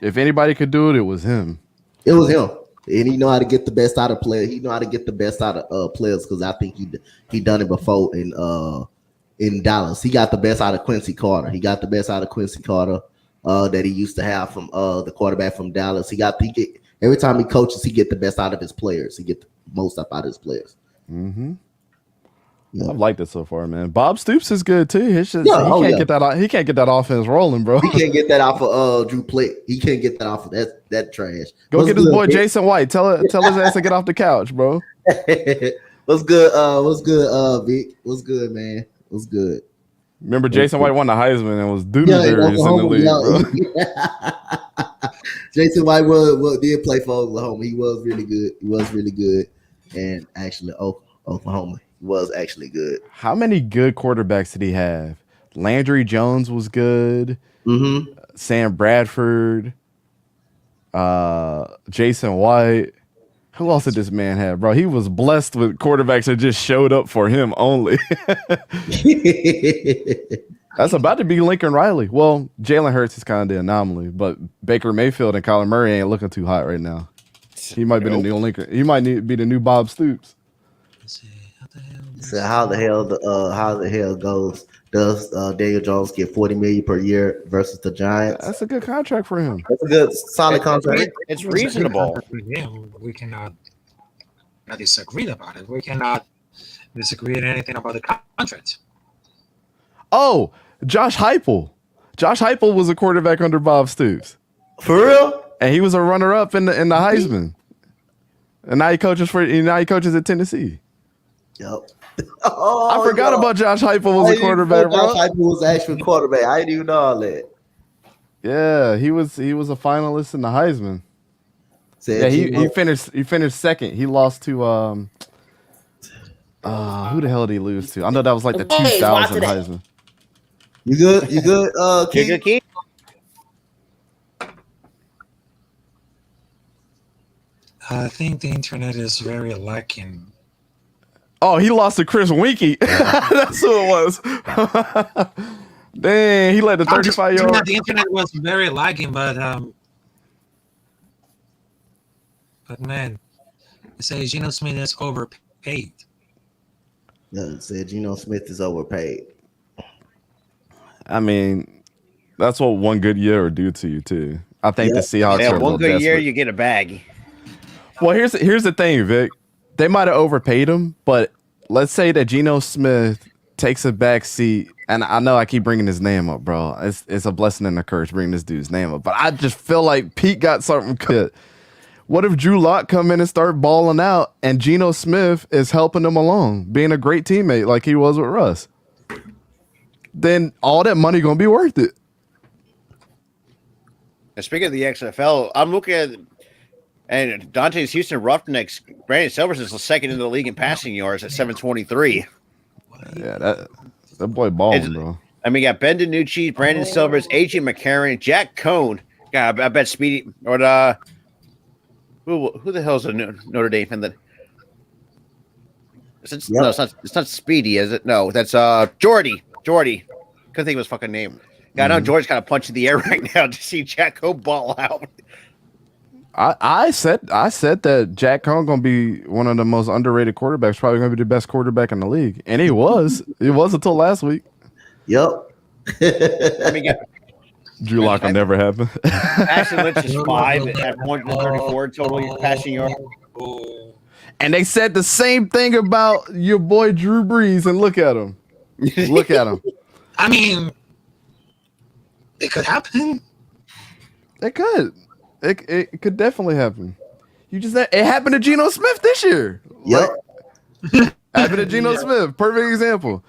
If anybody could do it, it was him. It was him, and he know how to get the best out of players. He know how to get the best out of players because I think he done it before in Dallas. He got the best out of Quincy Carter. That he used to have from the quarterback from Dallas. Every time he coaches, he get the best out of his players. He get the most out of his players. Mm-hmm. Yeah. I've liked it so far, man. Bob Stoops is good too. He can't get that offense rolling, bro. He can't get that off of Drew Plitt. He can't get that off of that trash. Go get his boy Jason White. Tell his ass to get off the couch, bro. What's good, Vic? What's good, man? What's good? Remember Jason White won the Heisman and was doo-doo-berries in the league, bro. Jason White did play for Oklahoma. He was really good. And actually, Oklahoma was actually good. How many good quarterbacks did he have? Landry Jones was good. Mm-hmm. Sam Bradford, Jason White. Who else did this man have, bro? He was blessed with quarterbacks that just showed up for him only. That's about to be Lincoln Riley. Well, Jalen Hurts is kind of the anomaly, but Baker Mayfield and Kyler Murray ain't looking too hot right now. He might be the new Lincoln. He might be the new Bob Stoops. So how the hell does Daniel Jones get $40 million per year versus the Giants? That's a good contract for him. That's a good solid contract. It's reasonable. We cannot disagree about it. We cannot disagree on anything about the contract. Oh, Josh Heupel. Josh Heupel was a quarterback under Bob Stoops. For real? And he was a runner-up in the Heisman. And now he coaches at Tennessee. Yep. I forgot about Josh Heupel was a quarterback, bro. Josh Heupel was actually quarterback. I didn't even know all that. Yeah, he was a finalist in the Heisman. He finished second. He lost to who the hell did he lose to? I know that was like the 2000 Heisman. You good? Key? I think the internet is very lacking. Oh, he lost to Chris Winkie. That's who it was. Dang, he led the 35-yard. The internet was very lagging, but man, it says Geno Smith is overpaid. Yeah, it said Geno Smith is overpaid. I mean, that's what one good year would do to you too. I think the Seahawks are a one little good year, desperate. you get a bag. Well, here's the thing, Vic. They might have overpaid him, but let's say that Geno Smith takes a back seat, and I know I keep bringing his name up, bro. It's a blessing and a curse bringing this dude's name up, but I just feel like Pete got something good. What if Drew Lock come in and start balling out, and Geno Smith is helping him along, being a great teammate like he was with Russ? Then all that money gonna be worth it. And speaking of the XFL, I'm looking at and Donte's Houston Roughnecks. Brandon Silvers is the second in the league in passing yards at 723. Yeah, that boy balling, bro. I mean, you got Ben DiNucci, Brandon Silvers, AJ McCarron, Jack Cohn. God, I bet Speedy or who the hell's a Notre Dame fan that? No, it's not Speedy, is it? No, that's Jordy. Couldn't think of his fucking name. Yeah, I know George's kind of punching the air right now to see Jack Cohn ball out. I said that Jack Cohn gonna be one of the most underrated quarterbacks, probably gonna be the best quarterback in the league, and he was. He was until last week. Yep. I mean, Drew Lock will never happen. Ashton Lynch is 5 at 134 total passing yards. And they said the same thing about your boy Drew Brees, and look at him. Look at him. I mean, it could happen. It could. It could definitely happen. It happened to Geno Smith this year. Yep. Happened to Geno Smith. Perfect example.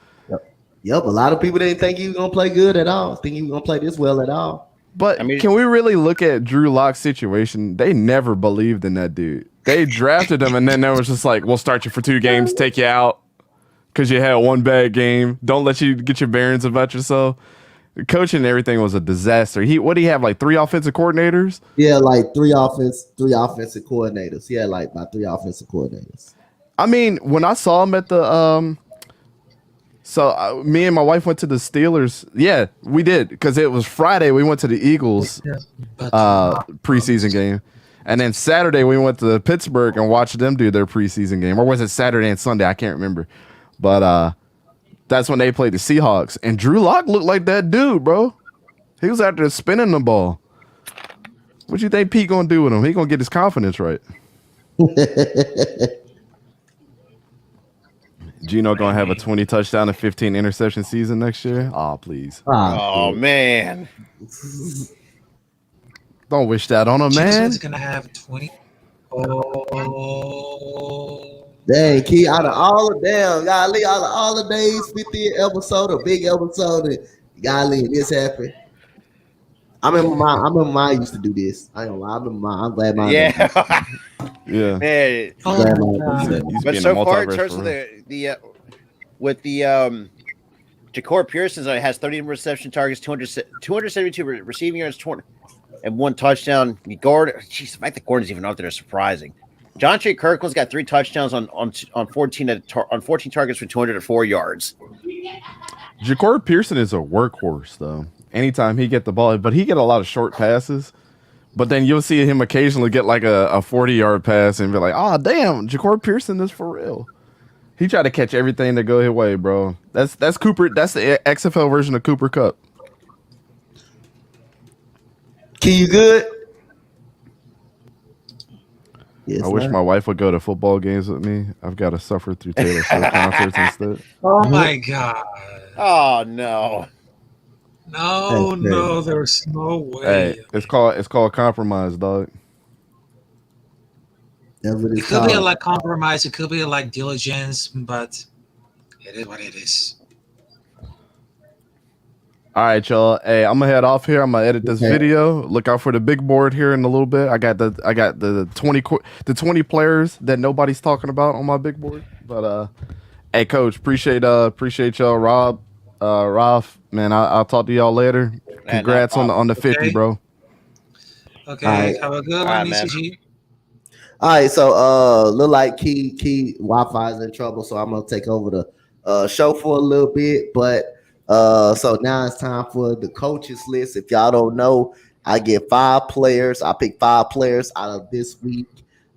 Yep. A lot of people didn't think he was gonna play good at all. Think he was gonna play this well at all. But can we really look at Drew Lock's situation? They never believed in that dude. They drafted him, and then they was just like, "We'll start you for 2 games, take you out because you had one bad game. Don't let you get your bearings about yourself." Coaching and everything was a disaster. What do you have, like 3 offensive coordinators? Yeah, like 3 offensive coordinators. He had like about 3 offensive coordinators. I mean, when I saw him at the me and my wife went to the Steelers. Yeah, we did because it was Friday. We went to the Eagles preseason game, and then Saturday we went to Pittsburgh and watched them do their preseason game. Or was it Saturday and Sunday? I can't remember, but that's when they played the Seahawks, and Drew Lock looked like that dude, bro. He was out there spinning the ball. What you think Pete gonna do with him? He gonna get his confidence right. Geno gonna have a 20 touchdown and 15 interception season next year. Oh, please. Oh man. Don't wish that on him, man. Geno's gonna have 20. Oh. Dang, Key, out of all the golly, out of all the days, 50th episode, a big episode, and golly, this happened. I remember mine used to do this. I ain't gonna lie. I'm glad mine. Yeah. Yeah. Man. But so far, in terms of with the Ja'Cory Pearson has 30 reception targets, 272 receiving yards, 20 and 1 touchdown. Gordon, jeez, the fact that Gordon's even out there is surprising. Jontre Kirkland's got 3 touchdowns on 14 targets for 204 yards. Ja'Cory Pearson is a workhorse, though. Anytime he get the ball, but he get a lot of short passes. But then you'll see him occasionally get like a 40-yard pass and be like, "Oh, damn, Ja'Cory Pearson is for real." He tried to catch everything that go his way, bro. That's Cooper. That's the XFL version of Cooper Kupp. Key, you good? Yes, I wish my wife would go to football games with me. I've got to suffer through Taylor Swift concerts instead. Oh my God. Oh no. No, there's no way. Hey, it's called compromise, dog. It could be like compromise. It could be like diligence, but it is what it is. All right, y'all. Hey, I'm gonna head off here. I'm gonna edit this video. Look out for the big board here in a little bit. I got the 20 players that nobody's talking about on my big board. But hey, Coach, appreciate y'all, Rob, Ralph. Man, I'll talk to y'all later. Congrats on the 50, bro. Okay, right. Have a good one, ECG. All right, so look like Key Wi-Fi is in trouble, so I'm gonna take over the show for a little bit. But so now it's time for the coaches list. If y'all don't know, I get 5 players. I pick 5 players out of this week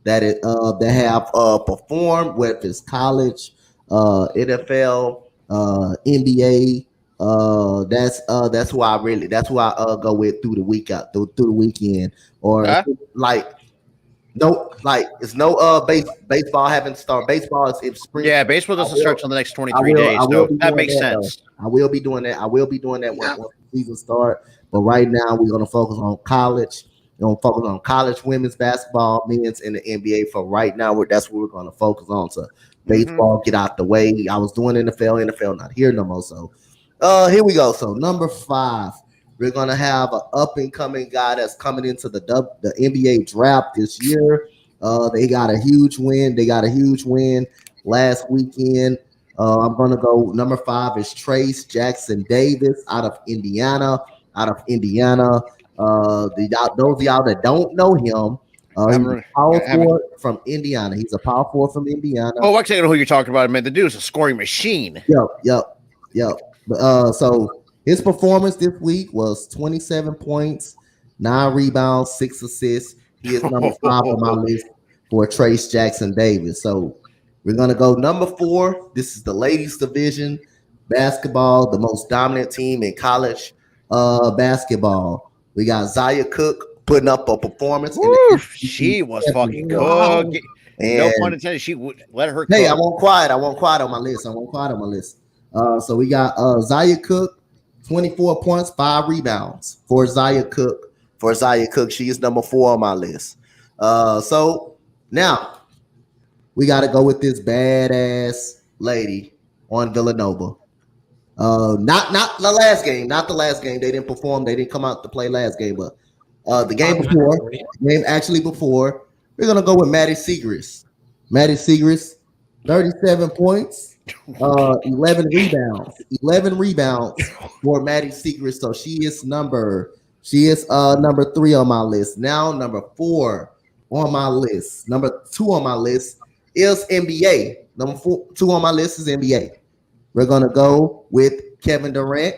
that have performed, whether it's college, NFL, NBA, That's who I go with through the week out through the weekend. Or like it's no baseball haven't started. Baseball is in spring. Yeah, baseball doesn't start till the next 23 days. So that makes sense. I will be doing that. Once the season starts. But right now we're gonna focus on college. We're gonna focus on college women's basketball, men's, and the NBA for right now. That's what we're gonna focus on. So baseball get out the way. I was doing NFL not here no more. So here we go. So number 5. We're gonna have an up and coming guy that's coming into the NBA draft this year. They got a huge win. Last weekend. I'm gonna go number 5 is Trace Jackson Davis out of Indiana. Those of y'all that don't know him, he's a power forward from Indiana. Oh, actually, I know who you're talking about, man. The dude's a scoring machine. Yep. So his performance this week was 27 points, 9 rebounds, 6 assists. He is number 5 on my list for Trace Jackson Davis. So we're going to go number 4. This is the ladies division basketball, the most dominant team in college basketball. We got Zaya Cook putting up a performance. She was fucking good. No pun intended. She would let her. Hey, I won't quiet on my list. So we got Zaya Cook, 24 points, 5 rebounds for Zaya Cook. She is number 4 on my list. So now we got to go with this badass lady on Villanova. Not the last game. They didn't perform. They didn't come out to play last game, but the game before. We're gonna go with Maddie Siegrist. 37 points, 11 rebounds for Maddie Siegrist. So she is number 3 on my list. Now number 4 on my list. Number 2 on my list is NBA. Number 2 on my list is NBA. We're gonna go with Kevin Durant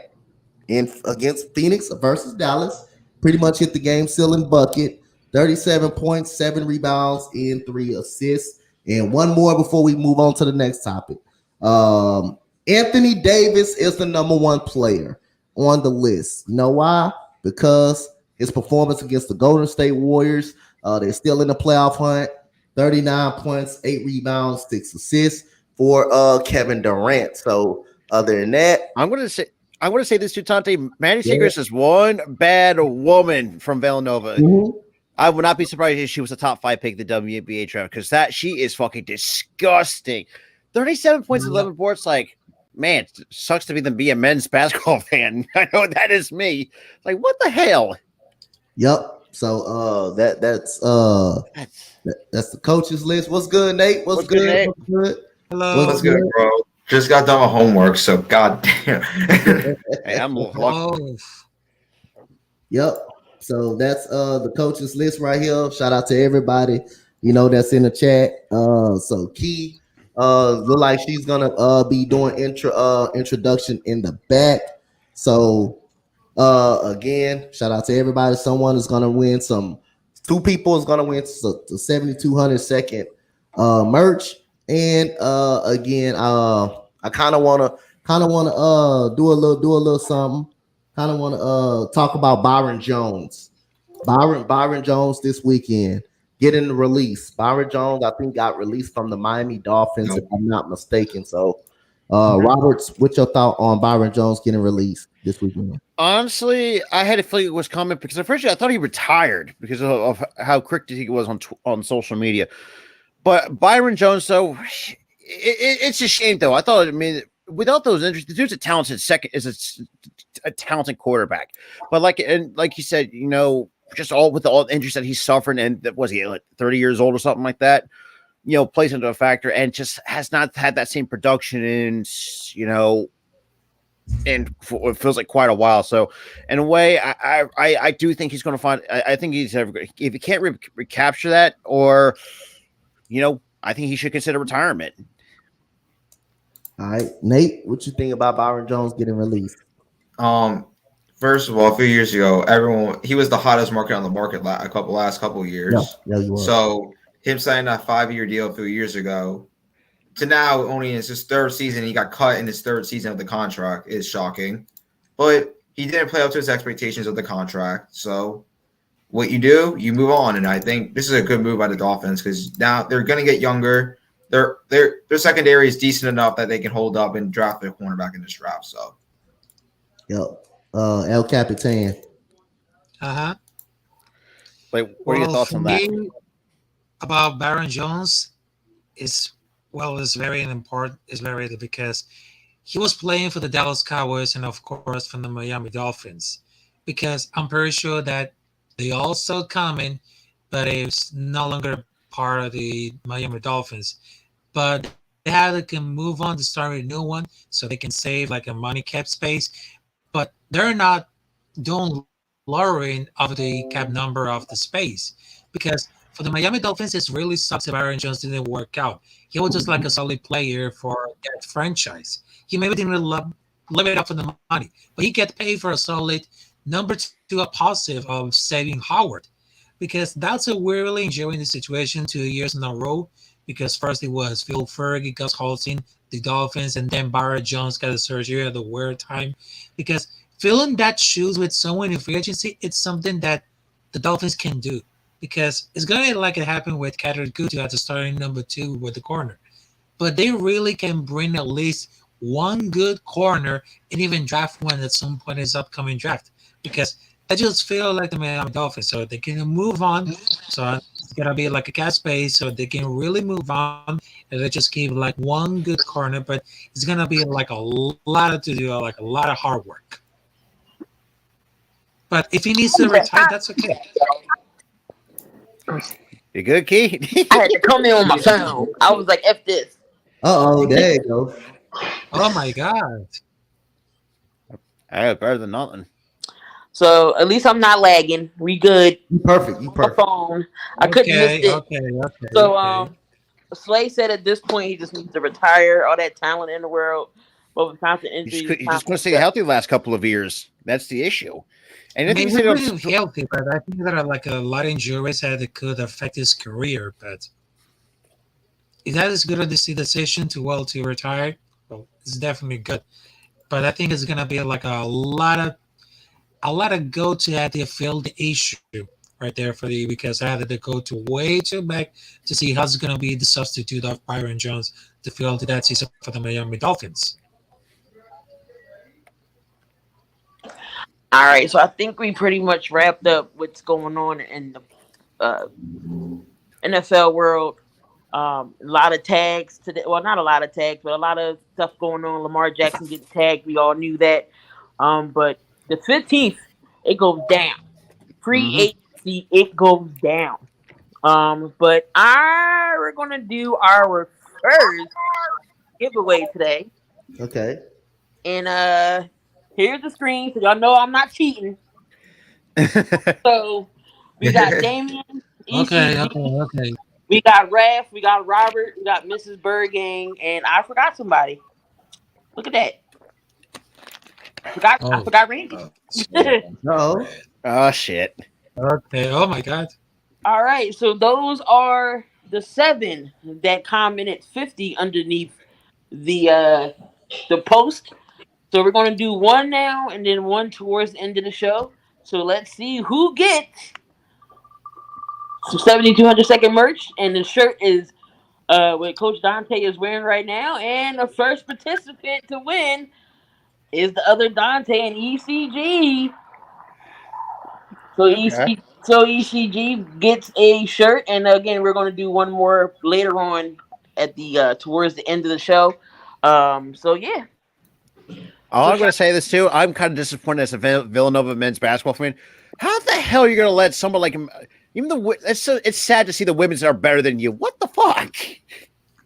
against Phoenix versus Dallas. Pretty much hit the game sealing bucket. 37 points, 7 rebounds, and 3 assists. And one more before we move on to the next topic. Anthony Davis is the number 1 player on the list. You know why? Because his performance against the Golden State Warriors, they're still in the playoff hunt. 39 points, 8 rebounds, 6 assists for Kevin Durant. So other than that, I'm gonna say this to Donte. Maddie Siegrist is one bad woman from Villanova. Mm-hmm. I would not be surprised if she was a top 5 pick in the WNBA draft because she is fucking disgusting. 37 points, 11 boards. Like, man, it sucks to be a men's basketball fan. I know that is me. Like, what the hell? Yep. So that's the coach's list. What's good, Nate? What's good, Nate? What's good? Hello. What's good, bro? Just got done with homework, so goddamn. Hey, I'm lucky. Yep. So that's the coach's list right here. Shout out to everybody, that's in the chat. So Key look like she's gonna be doing introduction in the back. So again, shout out to everybody. Someone is gonna win 2 people is gonna win the 7,200 second merch. And again, I kind of wanna do a little something. Kind of want to talk about Byron Jones. Byron Jones this weekend getting the release. Byron Jones, I think, got released from the Miami Dolphins, if I'm not mistaken. So, Roberts, what's your thought on Byron Jones getting released this weekend? Honestly, I had a feeling it was coming because at first I thought he retired because of how cryptic he was on social media. But Byron Jones, though, it's a shame, though. Without those injuries, the dude's a talented a talented quarterback. But like you said, just with all the injuries that he's suffering, and that was he like 30 years old or something like that, plays into a factor and just has not had that same production and it feels like quite a while. So in a way, I do think he's going to find. I think if he can't recapture that, or I think he should consider retirement. All right, Nate, what you think about Byron Jones getting released? First of all, a few years ago, he was the hottest market on the market last couple of years. Yeah, you were. So him signing that 5-year deal a few years ago, to now only in his third season, he got cut in his third season of the contract is shocking. But he didn't play up to his expectations of the contract. So what you do, you move on. And I think this is a good move by the Dolphins because now they're going to get younger. Their secondary is decent enough that they can hold up and draft their cornerback in this draft. So, Yep. El Capitan. Like, what are your thoughts for on that? me, about Baron Jones is very important. Is very because he was playing for the Dallas Cowboys and of course from the Miami Dolphins. Because I'm pretty sure that they also coming, but it's no longer part of the Miami Dolphins. But they had to move on to start a new one so they can save like a money cap space. But they're not doing lowering of the cap number of the space because for the Miami Dolphins, it really sucks that Aaron Jones didn't work out. He was just like a solid player for that franchise. He maybe didn't live it up for the money, but he get paid for a solid number two, a positive of saving Howard because that's a we're really enjoying the situation 2 years in a row because first it was Phil Fergie, Gus Holstein, the Dolphins, and then Barrett Jones got a surgery at the weird time because filling that shoes with someone in free agency, it's something that the Dolphins can do because it's going to be like it happened with Kader Gutu at the starting number 2 with the corner. But they really can bring at least one good corner and even draft one at some point in this upcoming draft because I just feel like the Miami Dolphins, so they can move on. So it's going to be like a cat space so they can really move on and they just keep like one good corner, but it's going to be like a lot to do, like a lot of hard work. But if he needs to retire, that's okay. You good, Key? I had to come in on my phone. I was like, F this. There you go. Oh my God. Hey, better than nothing. So at least I'm not lagging. We good. You perfect. My phone. I couldn't miss it. Okay. So Slay said at this point he just needs to retire. All that talent in the world, but with constant injuries, You just couldn't stay healthy the last couple of years. That's the issue. And I think he's really healthy, but I think there are like a lot of injuries that could affect his career. But is that as good a decision to retire? Well, it's definitely good. But I think it's gonna be like a lot of go to have to fill the issue right there for the because I had to go to way too back to see how's gonna be the substitute of Byron Jones to fill to that season for the Miami Dolphins. All right, so I think we pretty much wrapped up what's going on in the NFL world. A lot of tags today. Well, not a lot of tags, but a lot of stuff going on. Lamar Jackson getting tagged. We all knew that. But the 15th, it goes down. Free agency, it goes down. But we're gonna do our first giveaway today. Okay. And here's the screen, so y'all know I'm not cheating. So we got Damien. Okay. We got Raph, we got Robert, we got Mrs. Bergang, and I forgot somebody. Look at that. I forgot Randy. No. Oh shit. Okay. Oh my God. All right, so those are the 7 that commented 50 underneath the post. So we're gonna do one now and then one towards the end of the show. So let's see who gets some 7,200-second merch, and the shirt is what Coach Donte is wearing right now. And the first participant to win is the other Donte and ECG. So ECG gets a shirt, and again we're going to do one more later on at the towards the end of the show. So yeah. I'm going to say this too. I'm kind of disappointed as a Villanova men's basketball fan. How the hell are you going to let someone like him? Even it's sad to see the women's are better than you. What the fuck?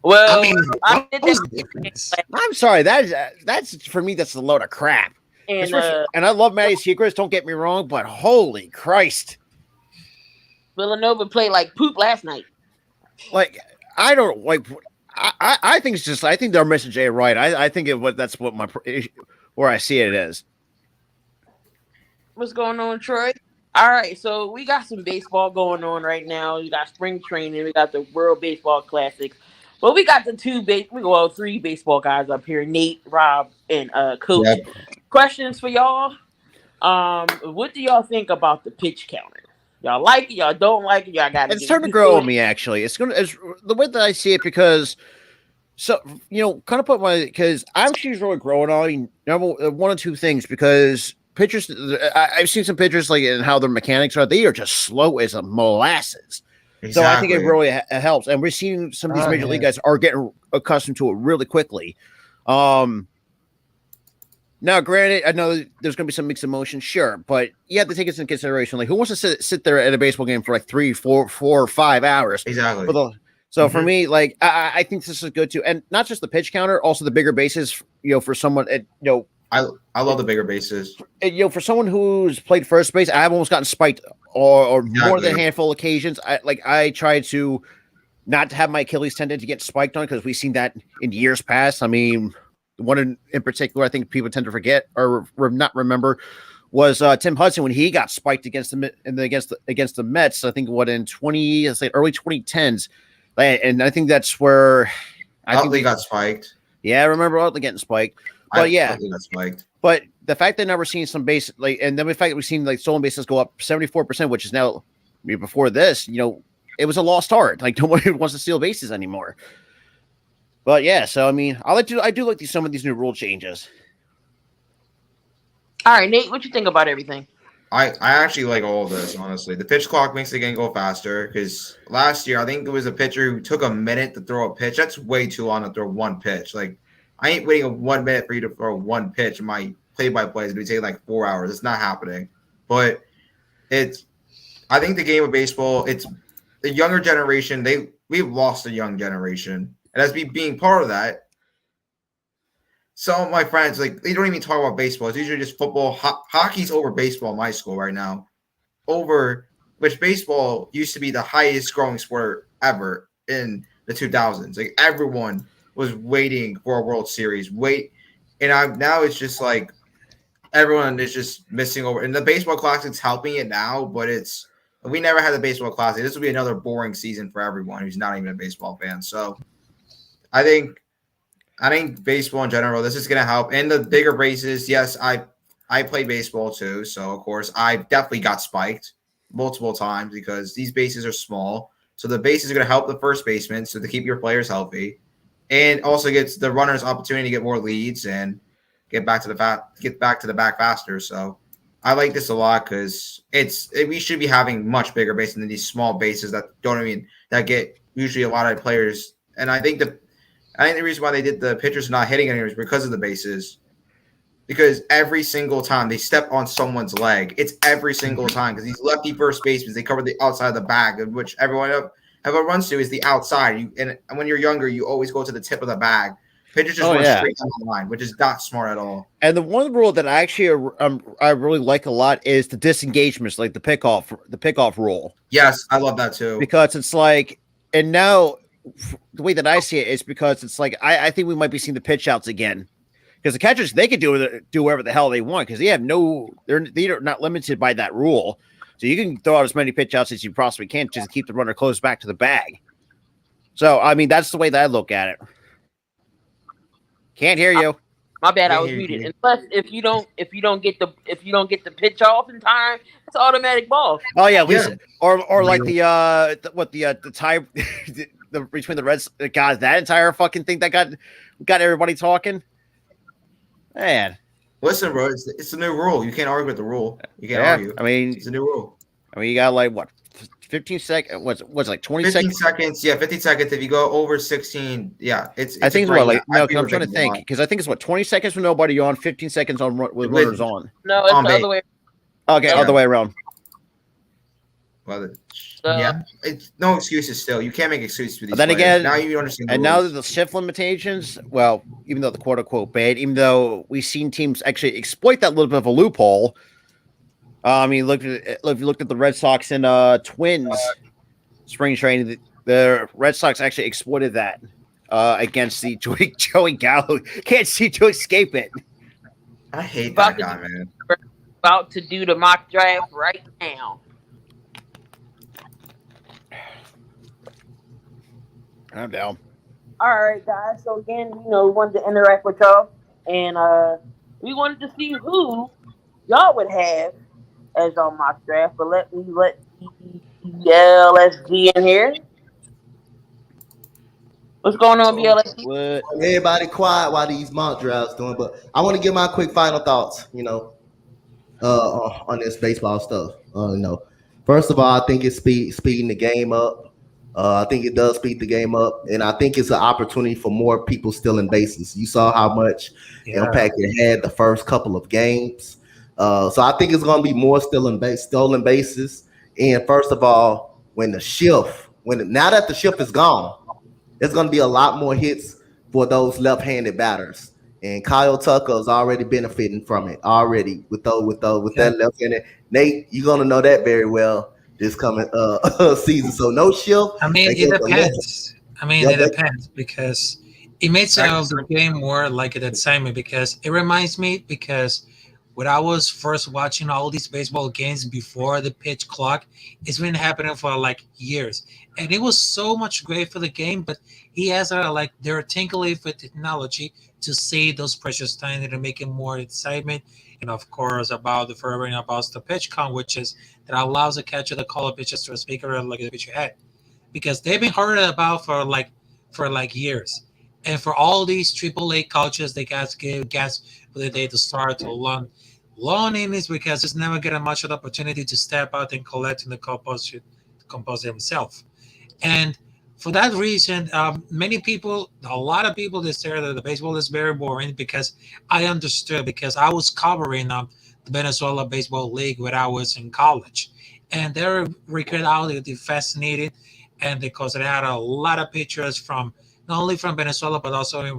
Well, I'm sorry. That's for me. That's a load of crap. And I love Maddie Secrets. Don't get me wrong, but holy Christ, Villanova played like poop last night. Like I don't like. I think it's just. I think they're missing Jay Wright. I think that's what where I see it is. What's going on, Troy? All right, so we got some baseball going on right now. We got spring training. We got the World Baseball Classic. Well, we got the three baseball guys up here: Nate, Rob, and Coach. Yep. Questions for y'all. What do y'all think about the pitch counter? Y'all like it? Y'all don't like it? Y'all got to It's get starting to used grow to on me. Actually, it's the way that I see it because. So, kind of because I'm actually really growing on one or two things because pitchers, I've seen some pitchers like and how their mechanics are, they are just slow as a molasses. Exactly. So I think it really helps. And we're seeing some of these major league guys are getting accustomed to it really quickly. Now, granted, I know there's going to be some mixed emotions, sure, but you have to take it into consideration. Like, who wants to sit there at a baseball game for like 3, 4, 4 or 5 hours? Exactly. So for me, like I think this is good too, and not just the pitch counter, also the bigger bases. For someone, I love the bigger bases. For someone who's played first base, I've almost gotten spiked or more than a handful of occasions. I try to not have my Achilles tendon to get spiked on because we've seen that in years past. I mean, one in particular, I think people tend to forget or not remember was Tim Hudson when he got spiked against the Mets. I think in early 2010s. And I think that's where Utley got spiked. Yeah, I remember Utley getting spiked. But Utley got spiked. But the fact that now we're seeing some base and then the fact that we've seen stolen bases go up 74%, which is now before this, it was a lost art. Like nobody wants to steal bases anymore. But yeah, so I mean, I do like some of these new rule changes. All right, Nate, what you think about everything? I actually like all of this, honestly. The pitch clock makes the game go faster because last year, I think it was a pitcher who took a minute to throw a pitch. That's way too long to throw one pitch. Like, I ain't waiting 1 minute for you to throw one pitch in my play-by-play. It's going to take like 4 hours. It's not happening. But I think the game of baseball, it's the younger generation. We've lost a young generation. And as me being part of that, some of my friends, like, they don't even talk about baseball. It's usually just football. Hockey's over baseball in my school right now. Which baseball used to be the highest growing sport ever in the 2000s. Like, everyone was waiting for a World Series. Now it's just like everyone is just missing over. And the Baseball Classic's helping it now, but we never had the Baseball Classic. This will be another boring season for everyone who's not even a baseball fan. So I think baseball in general, this is going to help. And the bigger bases, yes, I play baseball too. So, of course, I definitely got spiked multiple times because these bases are small. So the bases are going to help the first baseman to keep your players healthy. And also gets the runners opportunity to get more leads and get back to the back faster. So I like this a lot because we should be having much bigger bases than these small bases that get usually a lot of players. And I think the reason why they did the pitchers not hitting anyone is because of the bases. Because every single time they step on someone's leg, it's every single time. Because these lefty first basemen, they cover the outside of the bag, which everyone runs to is the outside. And when you're younger, you always go to the tip of the bag. Pitchers just run straight down the line, which is not smart at all. And the one rule that I actually I really like a lot is the disengagements, like the pickoff rule. Yes, I love that too. Because it's like, and now the way that I see it is because it's like I think we might be seeing the pitch outs again. Because the catchers, they can do whatever the hell they want because they're not limited by that rule. So you can throw out as many pitch outs as you possibly can just to keep the runner close back to the bag. So I mean that's the way that I look at it. Can't hear you. My bad, I was muted. And plus, if you don't get the pitch off in time, it's automatic ball. Oh yeah, or like the tie between the Reds. God, that entire fucking thing that got everybody talking. Man, listen, bro, it's a new rule. You can't argue with the rule. You can't argue. I mean, it's a new rule. I mean, you got like what, 15 seconds? What's like 20 15 seconds? 15 seconds. Yeah, 15 seconds. If you go over 16, yeah, it's I think it's what like no. I'm trying to think because I think it's what 20 seconds with nobody on, 15 seconds on with runners on. No, it's the other way. Okay, other way around. Well, yeah, it's no excuses. Still, you can't make excuses for these. But then players. again, now you understand. And now that the shift limitations, well, even though the quote unquote bad, even though we've seen teams actually exploit that little bit of a loophole. I mean, if you looked at the Red Sox and Twins spring training, the Red Sox actually exploited that against the Joey Gallo. Can't seem to escape it. I hate that guy, man. About to do the mock draft right now. I'm down. All right, guys. So again, we wanted to interact with y'all, and we wanted to see who y'all would have as y'all mock draft. But let the BLSG in here. What's going on, BLSG? What? Everybody quiet while these mock drafts doing, but I want to give my quick final thoughts. On this baseball stuff. First of all, I think it's speeding the game up. I think it does speed the game up, and I think it's an opportunity for more people stealing bases. You saw how much impact it had the first couple of games. So I think it's going to be more stolen bases. And first of all, now that the shift is gone, there's going to be a lot more hits for those left-handed batters. And Kyle Tucker is already benefiting from it already with that left-handed. Nate, you're gonna know that very well this coming season. So no shift. I mean, it depends. It depends because it makes the game more like an excitement because it reminds me because when I was first watching all these baseball games before the pitch clock, it's been happening for like years, and it was so much great for the game. But he has they're tinkling with technology to save those precious time and to make it more excitement. And of course, about the furthering about the pitch count, which is that allows the catcher to call a pitches to a speaker like the pitcher had, because they've been heard about for years. And for all these AAA coaches, they guys give gas for the day to start to long innings because it's never getting much of the opportunity to step out and collect in the compose himself. And for that reason, a lot of people, they say that the baseball is very boring because I understood because I was covering the Venezuela Baseball League when I was in college. And their reality fascinated, and because it had a lot of pitchers from not only from Venezuela, but also in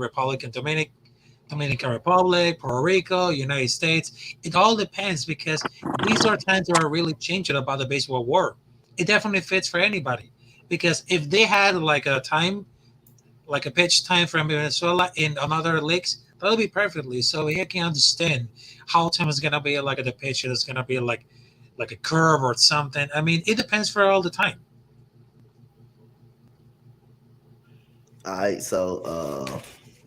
Dominican Republic, Puerto Rico, United States. It all depends because these are times that are really changing about the baseball world. It definitely fits for anybody. Because if they had like a pitch time from Venezuela in another leagues, that'll be perfectly. So you can understand how time is gonna be like the pitch is gonna be like a curve or something. I mean, it depends for all the time. All right, so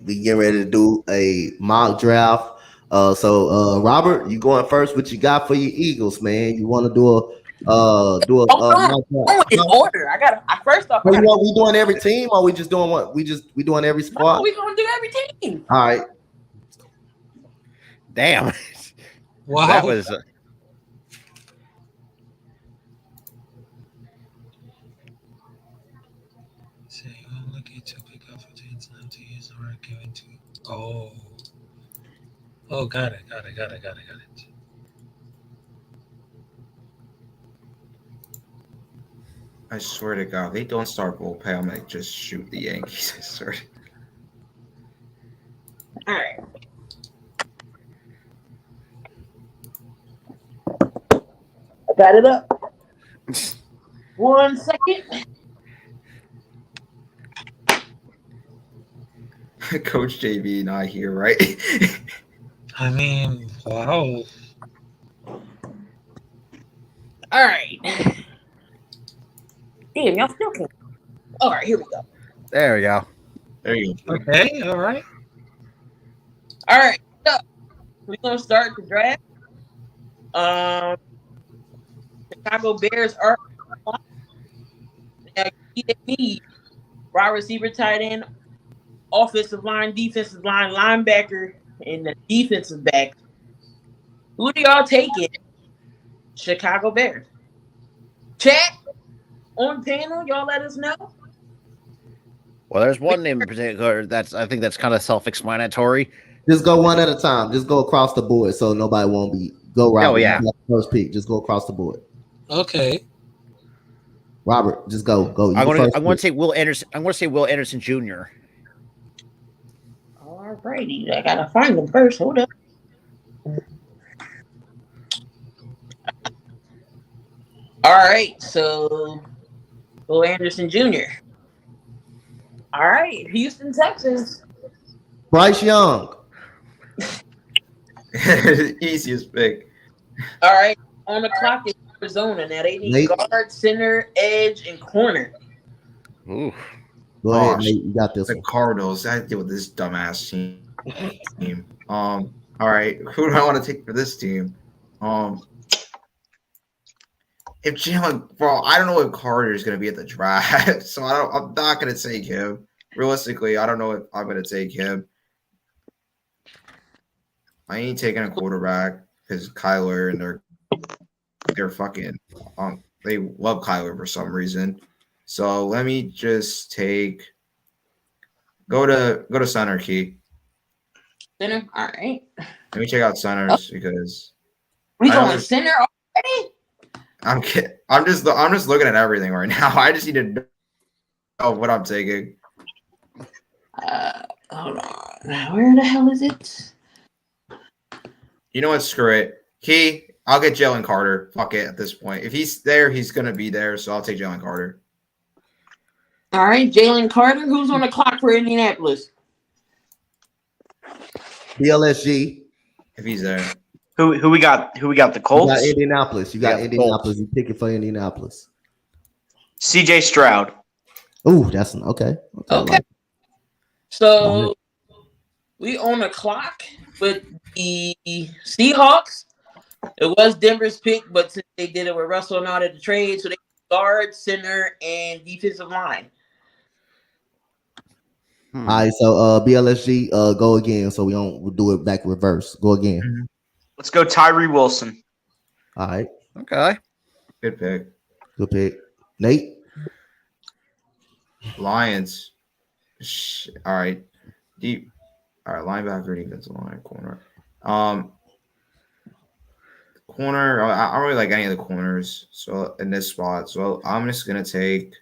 we getting ready to do a mock draft. So Robert, you going first? What you got for your Eagles, man? You want to do a mock draft? In order. First off. We doing every team, or we just doing what? We doing every squad? No, we gonna do every team. All right. Damn. Wow. That was. Oh, got it. I swear to God, they don't start bullpen. I'm gonna just shoot the Yankees. I swear. All right. I got it up. 1 second. Coach JB and I here, right? I mean, wow. All right. Damn, y'all still can't. All right, here we go. There we go. There you go. Okay, all right. All right, so we're gonna start the draft. Chicago Bears are now they need wide receiver, tight end, offensive line, defensive line, linebacker, and the defensive back. Who do y'all take it? Chicago Bears. Chat on panel, y'all let us know. Well, there's one name in particular I think that's kind of self-explanatory. Just go one at a time. Just go across the board, so nobody won't be go right. Oh yeah. First pick. Just go across the board. Okay. Robert, just go. I'm going to say Will Anderson. I'm going to say Will Anderson Jr. All righty, I gotta find them first. Hold up. All right, so Will Anderson Jr. All right, Houston Texans. Bryce Young. Easiest pick. All right, on the clock is Arizona. Now they need guard, center, edge, and corner. Ooh. Go ahead, Nate. You got this The one. Cardinals. I deal with this dumbass team. All right. Who do I want to take for this team? If Jalen, bro, I don't know if Carter is going to be at the draft, so I'm not going to take him. Realistically, I don't know if I'm going to take him. I ain't taking a quarterback because Kyler and they're fucking they love Kyler for some reason. So let me just go to center, Key. Center. All right. Let me check out centers because We I know going there's- center already? I'm kidding. I'm just looking at everything right now. I just need to know what I'm taking. Hold on. Where the hell is it? You know what? Screw it. Key, I'll get Jalen Carter. Fuck it at this point. If he's there, he's gonna be there. So I'll take Jalen Carter. All right, Jalen Carter. Who's on the clock for Indianapolis? BLSG. If he's there. Who we got? Who we got? The You Colts. got Indianapolis. You got Yeah, Indianapolis. You pick it for Indianapolis. C.J. Stroud. Ooh, that's okay. Okay. So we on the clock with the Seahawks. It was Denver's pick, but since they did it with Russell and out of the trade, so they guard, center, and defensive line. All right, so BLSG, go again. So we'll do it back reverse. Go again. Let's go Tyree Wilson. All right, Okay. Good pick. good pick. Nate. Lions. All right. Deep. All right. Linebacker, defensive line, corner. Corner. I don't really like any of the corners. So in this spot, so I'm just gonna take.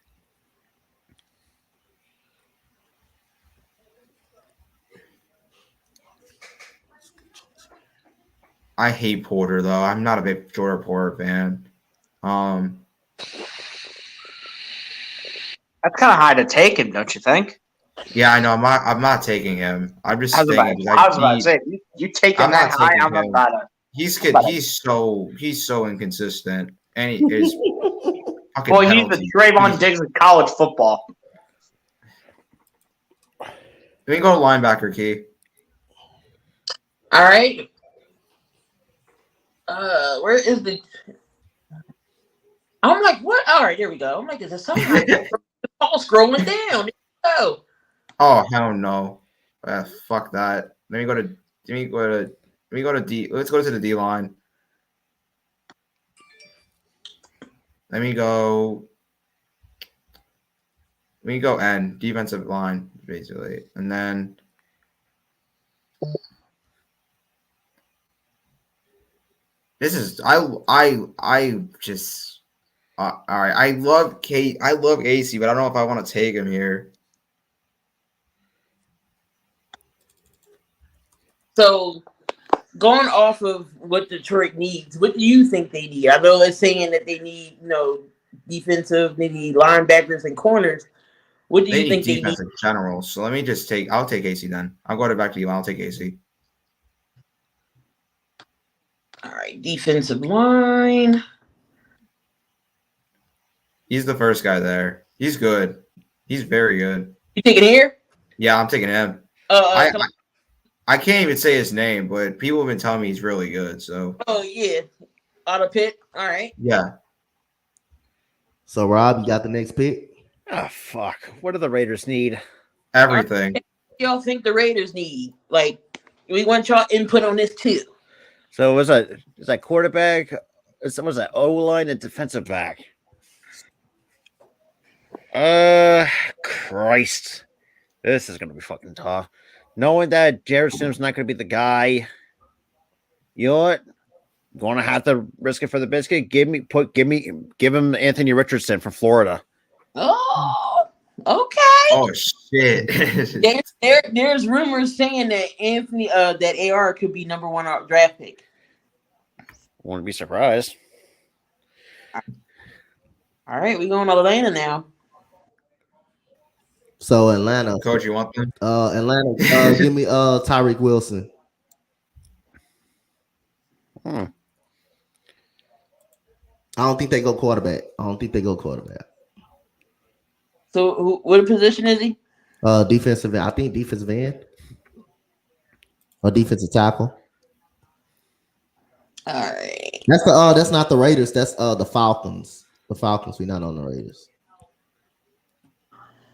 I hate Porter though. I'm not a big Jordan Porter fan. That's kind of high to take him, don't you think? Yeah, I know. I'm not taking him. I'm just I was about, thinking. I was about to say, you take him I'm that not high. taking I'm him. about to. He's so inconsistent, and he is. Well, he's the Trayvon Diggs of college football. Let me go linebacker, Key. All right. Where is the? I'm like, what? All right, there we go. I'm like, is there something? All scrolling down. Oh. Oh hell no! Fuck that. Let me go to D. Let's go to the D line. Let me go N, defensive line, basically, and then this is I just all right. I love AC, but I don't know if I want to take him here. So, going off of what Detroit needs, what do you think they need? I know it's saying that they need, defensive, maybe linebackers and corners. What do you think they need? Defense in general. So let me just I'll take AC then. I'll go back to you. I'll take AC. All right, defensive line. He's the first guy there. He's good. He's very good. You taking here? Yeah, I'm taking him. I can't even say his name, but people have been telling me he's really good. So. Oh yeah, auto pick. All right. Yeah. So Rob, you got the next pick. Oh fuck! What do the Raiders need? Everything. What do y'all think the Raiders need? Like, we want y'all input on this too. So was that quarterback? Was that O line and defensive back? Christ, this is gonna be fucking tough. Knowing that Jared Sims not gonna be the guy, you know what? Gonna have to risk it for the biscuit. Give him Anthony Richardson from Florida. Oh, okay. Oh shit. There's rumors saying that that AR could be number 1 draft pick. Wouldn't be surprised. All right, we going to Atlanta now. So Atlanta, Coach, you want them? Atlanta, give me Tyreek Wilson. I don't think they go quarterback. So what position is he? Defensive end. I think defensive end or defensive tackle. All right. That's not the Raiders. That's the Falcons. The Falcons. We're not on the Raiders.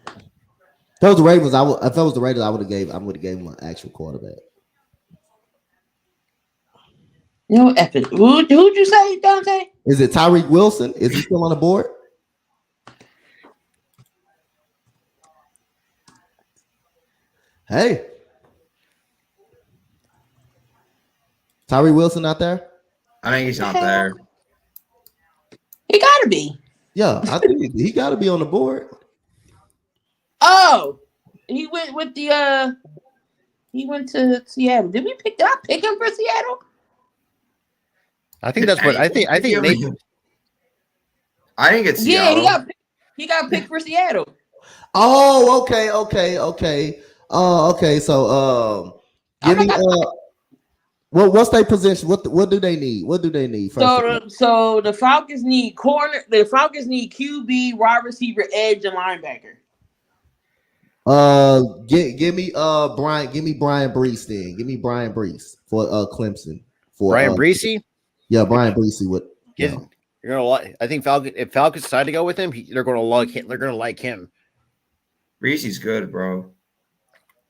If it was the Ravens, if it was the Raiders, I would have gave him an actual quarterback. No effort. Who'd you say, Donte? Is it Tyreek Wilson? Is he still on the board? Hey. Tyreek Wilson out there? I think he's not there. He gotta be. Yeah, I think he gotta be on the board. Oh, he went with the he went to Seattle. Did I pick him for Seattle? I think that's what I think. I think Nathan. I think it's Seattle. Yeah, he got picked for Seattle. Oh, okay. Okay. So, give me what's their position? What do they need? What do they need? So the Falcons need corner. The Falcons need QB, wide receiver, edge, and linebacker. Give me Brian. Give me Brian Brees then. Give me Brian Brees for Clemson. For Brian Breesy. Yeah, Brian Breesy would. You're gonna like. I think if Falcons decide to go with him, they're gonna like him. They're gonna like him. Breezy's good, bro.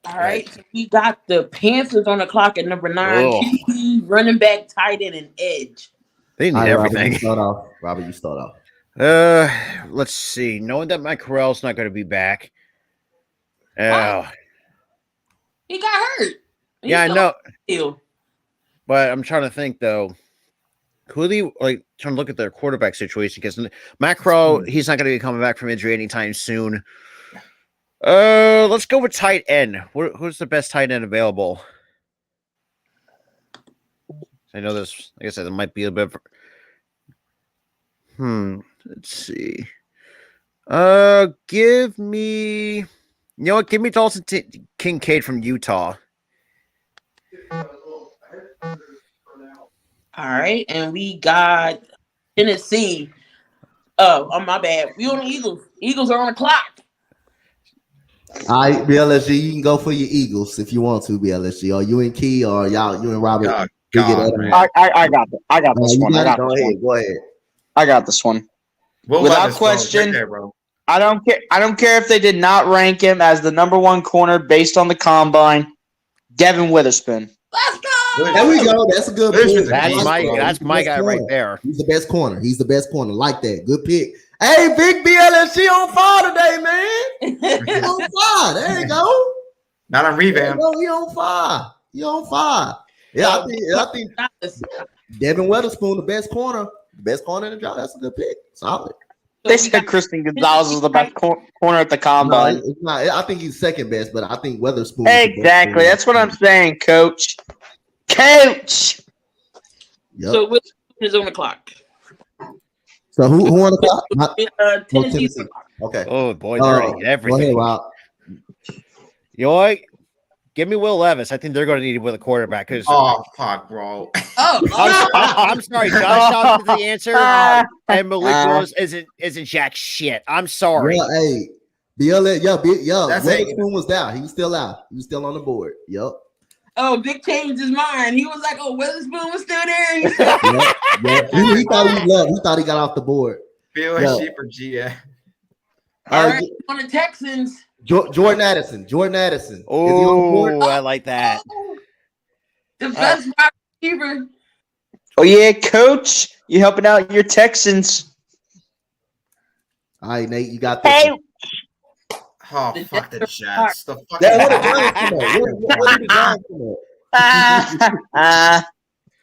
All right, so we got the Panthers on the clock at number 9. QB, running back, tight end, and edge. They need everything. Robert, you start off. Let's see. Knowing that Mike Corral's not going to be back. Oh, he got hurt. I know. But I'm trying to think though. Who do you like? Trying to look at their quarterback situation because Matt Corral, he's not going to be coming back from injury anytime soon. Let's go with tight end. Who's the best tight end available? I know this. Like I said, it might be a bit. Let's see. Give me. You know what? Give me Dalton Kincaid from Utah. All right, and we got Tennessee. Oh, my bad. We on the Eagles. Eagles are on the clock. All right, BLSG, you can go for your Eagles if you want to, BLSG. Or you and Key, or you and Robert. I got this one. Go ahead. I got this one. Without question, I don't care. I don't care if they did not rank him as the number 1 corner based on the combine. Devin Witherspoon. Let's go. There we go. That's a good pick. That's my guy right there. He's the best corner. Like that. Good pick. Hey, big BLSG on fire today, man. He's on fire. There you go. Not on revamp. He on fire. Yeah, I think Devin Witherspoon, the best corner in the draft. That's a good pick. Solid. They said Christian Gonzalez was the best corner at the combine. No, it's not. I think he's second best, but I think Witherspoon. Exactly. That's what I'm saying, Coach. Coach. Yep. So Witherspoon is on the clock. So who on the clock? Tennessee. Okay. Oh boy, they're everything. Go ahead, Rob. You know what? Give me Will Levis. I think they're going to need him with a quarterback. Because fuck, bro. I'm sorry. Josh Dobbs is the answer, and Malik Rose isn't jack shit. I'm sorry. Yeah, hey, Witherspoon was down. He was still out. He was still on the board. Yep. Oh, Vic changed his mind. He was like, "Oh, Witherspoon was still there." He thought he left. He thought he got off the board. BLSG for GA. All right, on the Texans. Jordan Addison. Oh, I like that. The best wide receiver. Oh yeah, Coach, you helping out your Texans. All right, Nate, you got this. Hey. Oh, fuck the Jets. The fuck.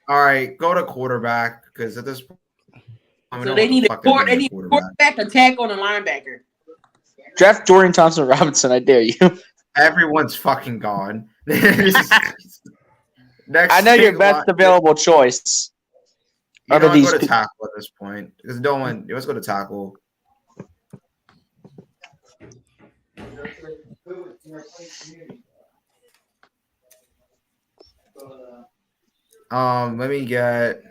All right, go to quarterback because at this point, so they need a quarterback, a tackle, and a linebacker. Draft Dorian Thompson-Robinson, I dare you. Everyone's fucking gone. Next, I know your best available choice. You don't go to tackle at this point because let's go to tackle. Let me get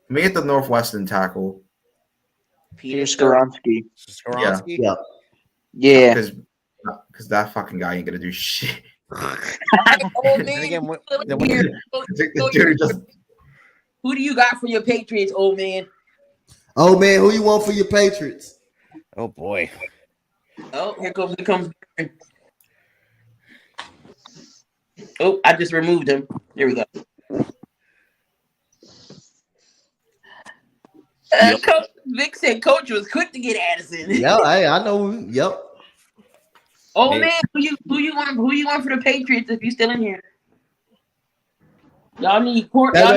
the Northwestern tackle. Peter Skoronski. Skoronski? Yeah. Because that fucking guy ain't gonna do shit. Old man, who do you got for your Patriots, old man? Oh man, who you want for your Patriots? Oh boy. Oh, here comes. Oh, I just removed him. There we go. Coach Vic said Coach was quick to get Addison. Yeah, I know. Yep. Oh man, who you want for the Patriots if you still in here? Y'all need court. That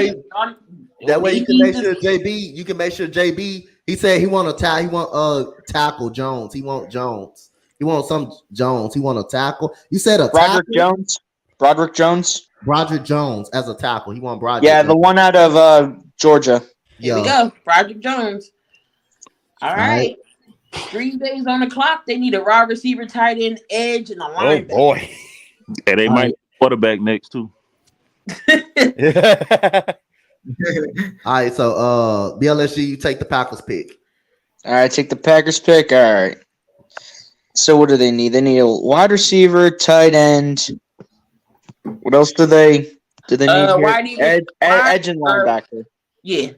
way you can make sure JB. You can make sure JB. He said he want to tackle. He want tackle Jones. He want Jones. He want some Jones. He want a tackle. You said a Broderick tackle? Jones. Broderick Jones. Broderick Jones as a tackle. He want Broderick. Yeah, the one out of Georgia. Here we go. Broderick Jones. All right. 3 days on the clock. They need a wide receiver, tight end, edge, and a linebacker. Oh boy. Yeah, they might quarterback next too. All right, so BLSG, you take the Packers pick. All right, take the Packers pick. All right. So what do they need? They need a wide receiver, tight end. What else do they need? Here? Edge and linebacker. Yeah.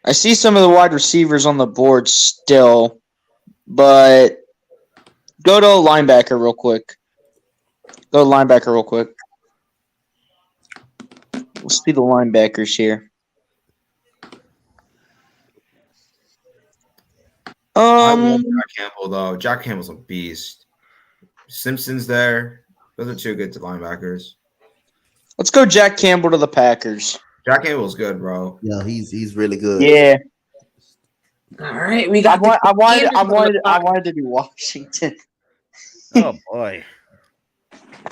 I see some of the wide receivers on the board still, but go to linebacker real quick. We'll see the linebackers here. I love Jack Campbell though. Jack Campbell's a beast. Simpson's there. Those are two good linebackers. Let's go Jack Campbell to the Packers. Jack Campbell's good, bro. Yeah, he's really good. Yeah. All right, we got. I wanted to do Washington. Oh boy.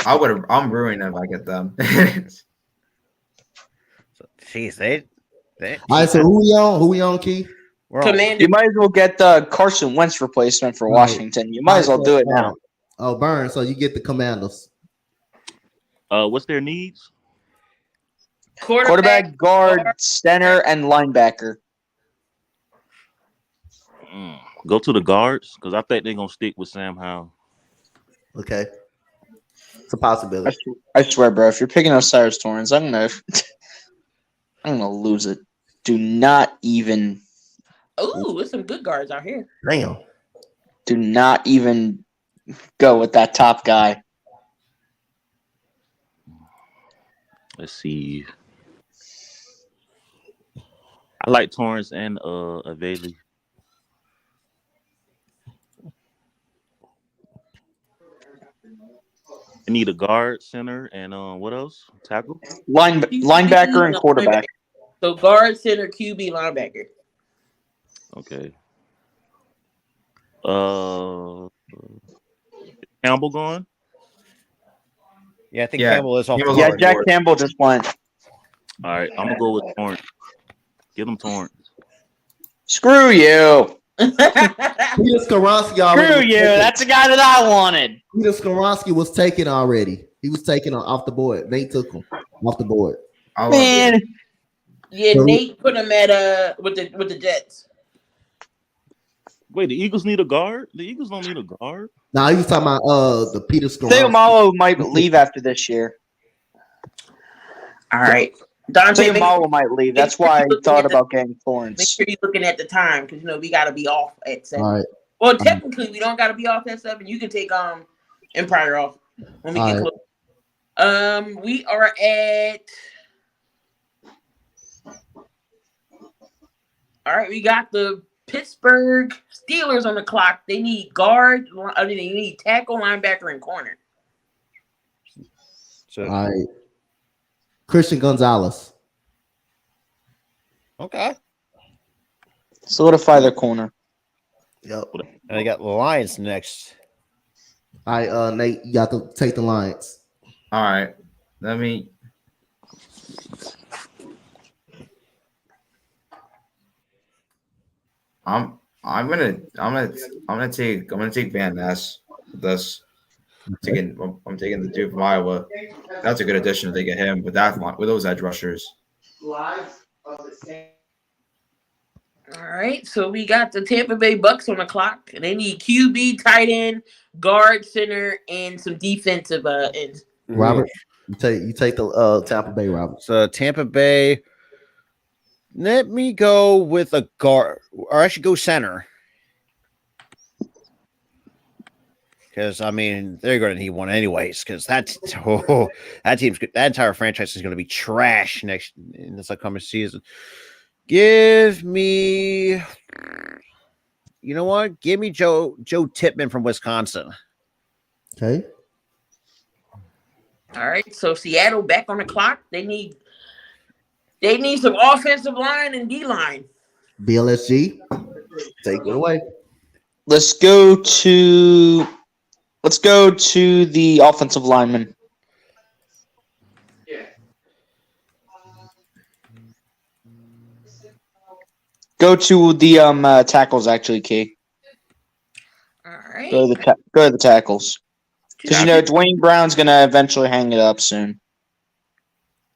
I'm ruining them if I get them. Jeez, they All right, so who we on, Key? Commander. You might as well get the Carson Wentz replacement for Washington. You might as well do it now. Oh, Burn. So you get the Commanders. What's their needs? Quarterback, guard, center, and linebacker. Go to the guards because I think they're gonna stick with Sam Howell. Okay, it's a possibility. I swear, bro. If you're picking up Cyrus Torrance, I'm gonna lose it. Do not even. Ooh, there's some good guards out here. Damn. Do not even go with that top guy. Let's see. I like Torrance and Aveli. I need a guard, center, and what else? Tackle? Linebacker and quarterback. So guard, center, QB, linebacker. Okay. Campbell going? Yeah, I think Campbell is off. Yeah, Jack Campbell just went. All right, I'm gonna go with Torrance. Get him Torrance. Screw you. Peter Skoronski already. Screw you. That's the guy that I wanted. Peter Skoronski was taken already. He was taken off the board. They took him off the board. Man. Yeah, so Nate put him at with the Jets. Wait, the Eagles need a guard? The Eagles don't need a guard. No, he was talking about the Peter Skoronski. Sayamalo might leave after this year. All right. Donte Sayamalo might leave. That's why I thought about getting Florence. Make sure you're looking at the time because we got to be off at 7. All right. Well, technically, we don't got to be off at 7. You can take Empire off when we get close. We are at. All right, we got the Pittsburgh Steelers on the clock. They need guard. They need tackle, linebacker, and corner. All right. Christian Gonzalez. Okay. Solidify their corner. Yep. And I got the Lions next. All right, Nate, you got to take the Lions. All right. Let me. I'm gonna take Van Ness with this. I'm taking the dude from Iowa. That's a good addition if they get him with those edge rushers. All right, so we got the Tampa Bay Bucks on the clock. They need QB, tight end, guard, center, and some defensive ends. Robert, you take the Tampa Bay, Robert. So Tampa Bay. Let me go with a guard, or I should go center. Because I mean they're going to need one anyways. Because that team's good. That entire franchise is going to be trash in this upcoming season. Give me, you know what? Give me Joe Tippmann from Wisconsin. Okay. All right, so Seattle back on the clock. They need some offensive line and D line. BLSG, take it away. Let's go to the offensive lineman. Go to the tackles, actually, Key. All right. Go to the tackles. Because Dwayne Brown's gonna eventually hang it up soon.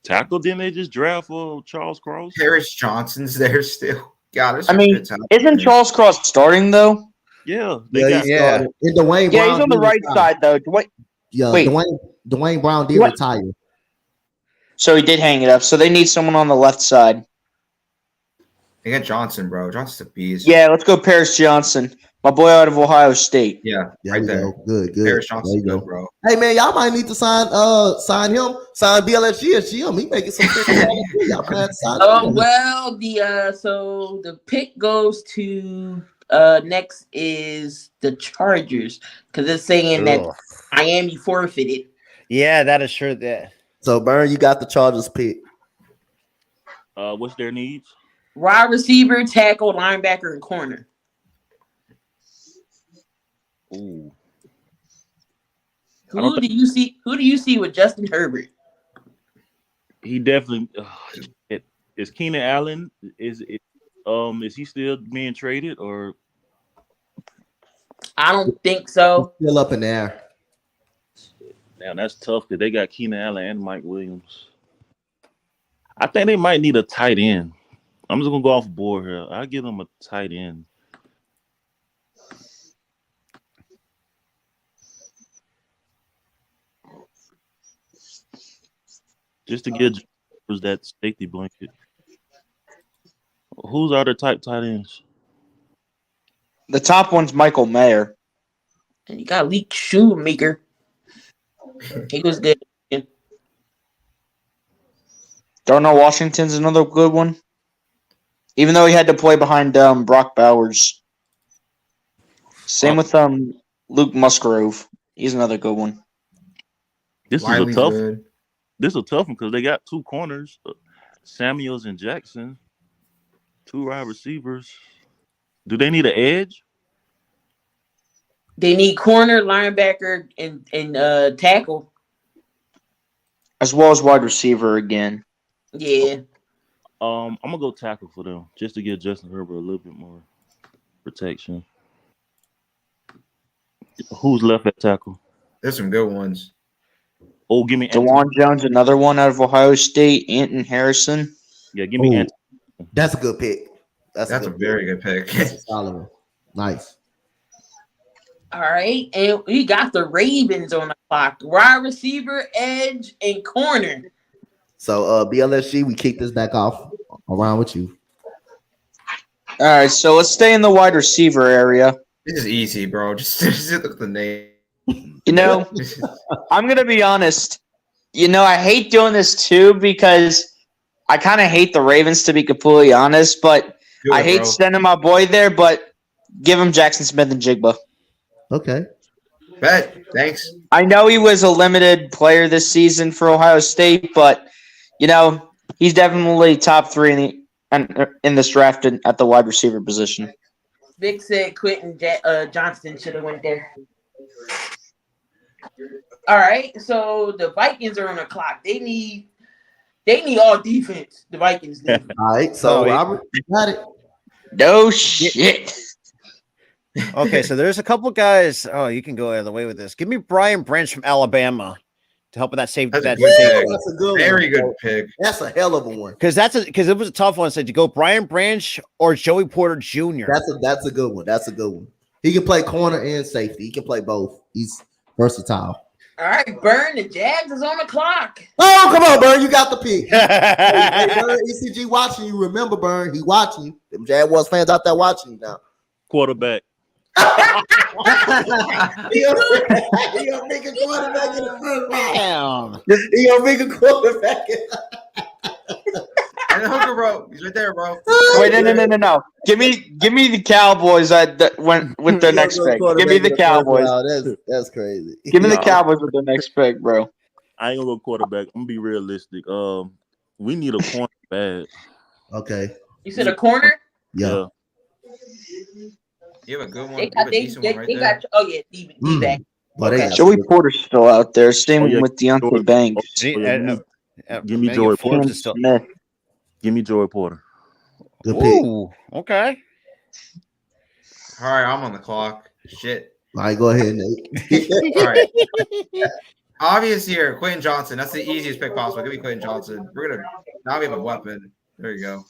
Tackle? Didn't they just draft for Charles Cross? Paris Johnson's there still. God, I mean, isn't Charles Cross starting though? Yeah, And Dwayne Brown, he's on the right side though. Dwayne Brown did retire. So he did hang it up. So they need someone on the left side. They got Johnson, bro. Johnson's a beast. Yeah, let's go Paris Johnson. My boy out of Ohio State. Yeah, right there. Good. Paris Johnson, good, bro. Hey man, y'all might need to sign him. Sign BLSG and him. He making some y'all plan to sign him. Well, the pick goes to next is the Chargers because it's saying that Miami forfeited. Yeah, that is sure that. So Burn, you got the Chargers pick. What's their needs? Wide receiver, tackle, linebacker, and corner. Ooh. Who do you see with Justin Herbert? He definitely is Keenan Allen. Is he still being traded or? I don't think so. Still up in the air. Now that's tough because they got Keenan Allen and Mike Williams. I think they might need a tight end. I'm just gonna go off board here. I'll give them a tight end. Just to get that safety blanket. Who's other type tight ends? The top one's Michael Mayer. And you got Leak Shoemaker. He was good. Darnell Washington's another good one. Even though he had to play behind Brock Bowers. Same with Luke Musgrove. He's another good one. This is a tough one because they got two corners, Samuels and Jackson, two wide receivers. Do they need an edge? They need corner, linebacker, and tackle. As well as wide receiver again. Yeah. I'm gonna go tackle for them just to give Justin Herbert a little bit more protection. Who's left at tackle? There's some good ones. Oh, give me DeJuan Jones, another one out of Ohio State. Anton Harrison. Yeah, give me Anton. That's a good pick. That's a very good pick. That's a solid one. Nice. All right, and we got the Ravens on the clock. Wide receiver, edge, and corner. So BLSG, we kick this back off around with you. All right, so let's stay in the wide receiver area. This is easy, bro. Just look at the name. You know, I'm going to be honest. You know, I hate doing this too because I kind of hate the Ravens, to be completely honest. But I hate sending my boy there, but give him Jackson Smith and Jigba. Okay. Bet. Thanks. I know he was a limited player this season for Ohio State, but, you know, he's definitely top three in this draft at the wide receiver position. Vic said Quentin Johnston should have went there. All right, so the Vikings are on the clock. They need all defense. The Vikings need. All right, so Robert, you got it. No shit. Okay, so there's a couple guys. Oh, you can go out of the way with this. Give me Brian Branch from Alabama. to help with that save. That's a That good save. pick. That's a good Very one. good pick. That's a hell of a one. Because it was a tough one. So to go Brian Branch or Joey Porter Jr. That's a good one. That's a good one. He can play corner and safety. He can play both. He's versatile. All right, Burn. The Jags is on the clock. Oh, come on, Burn. You got the pick. Hey, Burn, ECG watching you. Remember, Burn. He watching you. Them Jaguars fans out there watching you now. Quarterback. He gonna make a quarterback in the first round. He gonna make a quarterback. And Hooker, bro. He's right there, bro. Wait, no. Give me the Cowboys with their next pick. Give me the Cowboys. That's crazy. Give me the Cowboys with their next pick, bro. I ain't gonna go quarterback. I'm gonna be realistic. We need a corner bad. Okay. You said a corner? Yeah. You have a good one. They got D-back. Okay. Joey Porter's still out there. Same with Deontay Banks. Give me Joey Porter. Give me Joey Porter. Good pick. Ooh, okay. All right, I'm on the clock. Shit. All right, go ahead, Nate. All right. Obvious here, Quentin Johnson. That's the easiest pick possible. Give me Quentin Johnson. Now we have a weapon. There you go.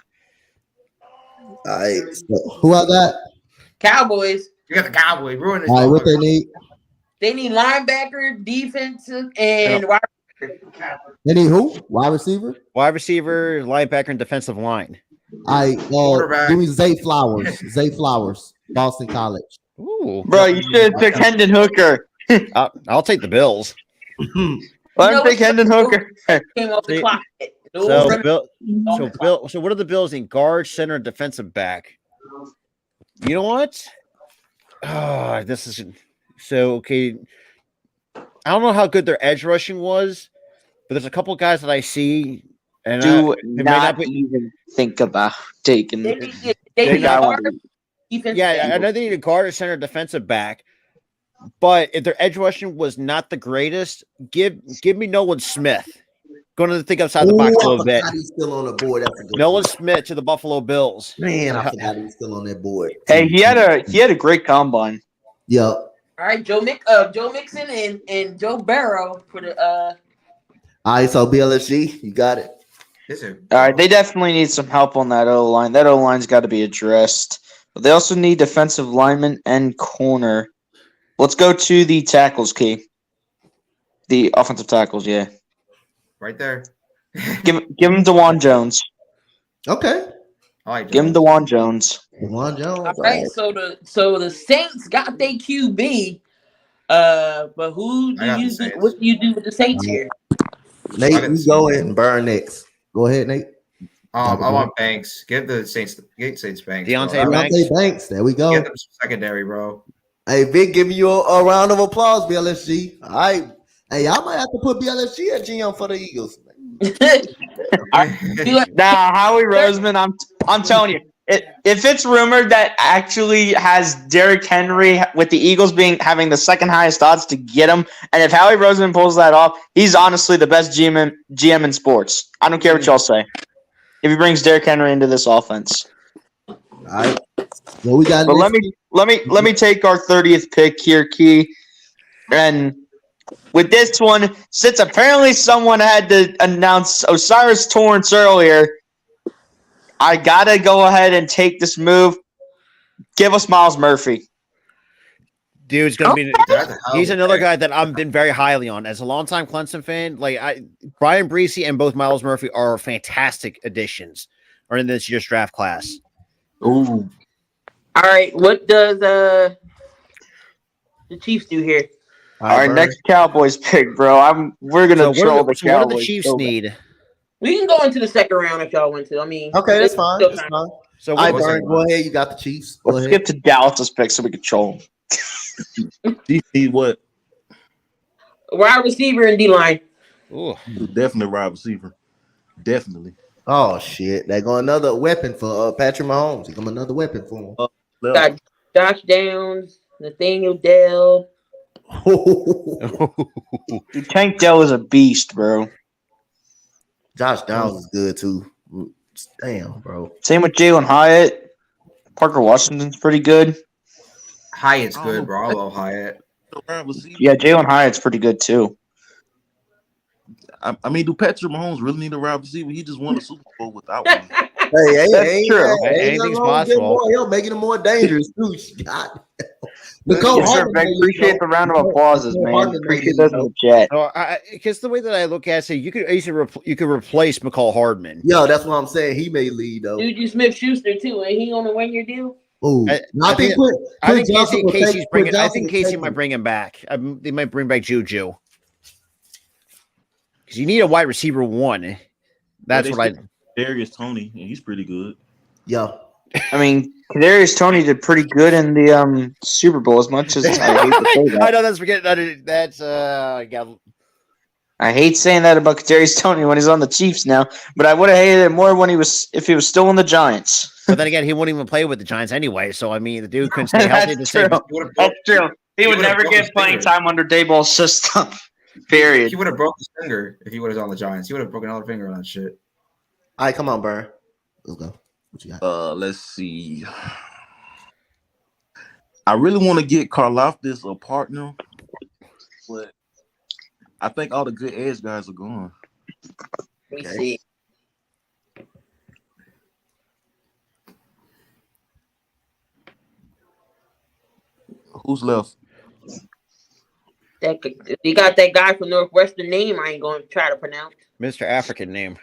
All right. So who I got? Cowboys. You got the Cowboys. Ruin this. All right, what they need? They need linebacker, defensive, and wide receiver. They need who? Wide receiver? Wide receiver, linebacker, and defensive line. All right. Give me Zay Flowers. Zay Flowers, Boston College. Ooh. Bro, you should have took Hendon Hooker. I'll take the Bills. Let him take Hendon Hooker. Came off the clock. So what are the Bills in? Guard, center, defensive back. You know what? This is so okay. I don't know how good their edge rushing was, but there's a couple guys that I see, and not even think about taking. They need I know they need a guard, a center, defensive back. But if their edge rushing was not the greatest, give me Nolan Smith. Going to think outside the box a little bit. He's still on the board. That's a good Nolan Smith to the Buffalo Bills. Man, I forgot he's still on that board. Hey, he had a great combine. Yeah. All right, Joe Mixon and Joe Burrow for the All right, so BLSG, you got it. All right, they definitely need some help on that O line. That O line's got to be addressed. But they also need defensive lineman and corner. Let's go to the tackles, Key. The offensive tackles, yeah. Right there. Give him DeJuan Jones. Okay. All right, give him DeJuan Jones. DeJuan Jones. All right, so the Saints got their QB. But what do you do with the Saints here? Nate, you go ahead and Burn next. Go ahead, Nate. I want Banks. Give the Saints Banks. Deontay Banks. There we go. Get them secondary, bro. Hey, Vic, give you a round of applause, BLSG. All right. Hey, I might have to put BLSG at GM for the Eagles. Now, Howie Roseman, I'm telling you, if it's rumored that actually has Derrick Henry with the Eagles having the second highest odds to get him, and if Howie Roseman pulls that off, he's honestly the best GM in sports. I don't care what y'all say. If he brings Derrick Henry into this offense. All right. Well, we got. But let me take our 30th pick here, Key, and with this one, since apparently someone had to announce Osiris Torrance earlier, I gotta go ahead and take this move. Give us Miles Murphy. Dude's gonna be. He's another guy that I've been very highly on as a longtime Clemson fan. Brian Breesy and both Miles Murphy are fantastic additions, or in this year's draft class. Ooh. All right, what does the Chiefs do here? All right, next Cowboys pick, bro. We're gonna troll the Cowboys. What do the Chiefs need? We can go into the second round if y'all want to. I mean, okay, that's fine. That's fine. So, Burn, go ahead. You got the Chiefs. Let's skip to Dallas's pick so we can troll them. DC what? Wide receiver and D line. Ooh, definitely wide receiver. Definitely. Oh shit! They go another weapon for Patrick Mahomes. He come another weapon for him. Got Josh Downs, Nathaniel Dell. Dude, Tank Dell is a beast, bro. Josh Downs is good too. Damn, bro. Same with Jalen Hyatt. Parker Washington's pretty good. Hyatt's good, bro. I love Hyatt. Yeah, Jalen Hyatt's pretty good too. I mean, do Patrick Mahomes really need a wide receiver? He just won a Super Bowl without one. Hey, true. Anything's possible. He'll making it more dangerous too. God. Yes, sir, Beck. Appreciate the round of applauses, man. Appreciate those in the chat. Because the way that I look at it, you could replace McCall Hardman. Yo, that's what I'm saying. He may lead though. Juju Smith-Schuster too. Ain't he on a 1-year deal? Ooh, I think Casey might bring him back. They might bring back Juju because you need a wide receiver one. That's what I. Darius Toney, and he's pretty good. Yeah. I mean, Kadarius Toney did pretty good in the Super Bowl. As much as I hate to say that, I know that's I hate saying that about Kadarius Toney when he's on the Chiefs now. But I would have hated it more when if he was still in the Giants. But then again, he wouldn't even play with the Giants anyway. So I mean, the dude couldn't stay healthy. That's true. That's true. He would never get playing time under Daboll's system. Period. He would have broke his finger if he was on the Giants. He would have broken another finger on that shit. All right, come on, Burn. Let's go. What you got? Let's see. I really want to get Karlaftis a partner, but I think all the good edge guys are gone. Let me see. Who's left? You got that guy from Northwestern name I ain't going to try to pronounce. Mr. African name.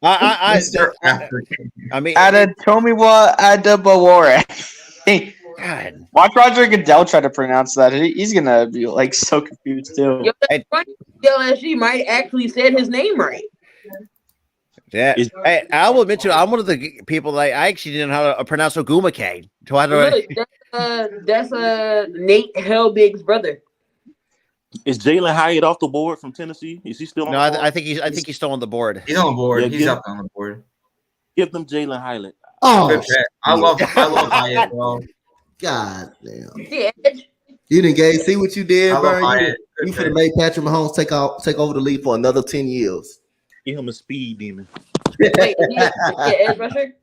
Mr. African. I mean, Adetomiwa Adebawore. God. Watch Roger Goodell try to pronounce that. He's gonna be like so confused too. Yo, that's funny. LSG might actually said his name right. Yeah, I will admit to you, I'm one of the people that I actually didn't know how to pronounce Ogumake. That's Nate Helbig's brother. Is Jalen Hyatt off the board from Tennessee? Is he still on No, the board? I think he's still on the board. He's on the board. Yeah, He's up on the board. Give them Jalen Hyatt. Oh, I love Hyatt, bro. God damn. Yeah. You didn't see what you did, I love Burn. Hyatt. You could have made Patrick Mahomes take over the lead for another 10 years. Give him a speed demon. Wait, edge rusher?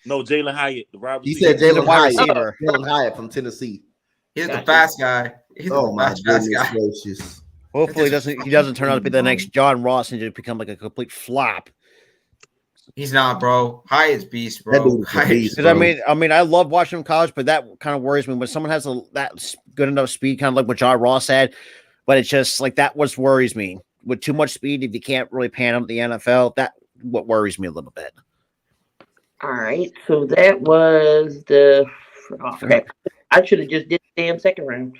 No, Jalen Hyatt, the wide He receiver. said Jalen wide Hyatt. receiver. Jalen Hyatt from Tennessee. He's the fast guy. He's Oh the my fast goodness guy. gracious. Hopefully, he doesn't turn out to be the next John Ross and just become like a complete flop. He's not, bro. Hyatt's beast, That bro. dude's a beast, Because bro. I mean, I love watching him in college, but that kind of worries me when someone has that good enough speed, kind of like what John Ross had. But it's just like that. What worries me with too much speed, if you can't really pan out the NFL, that what worries me a little bit. All right, so that was the. Oh, okay. I should have just did the damn second round.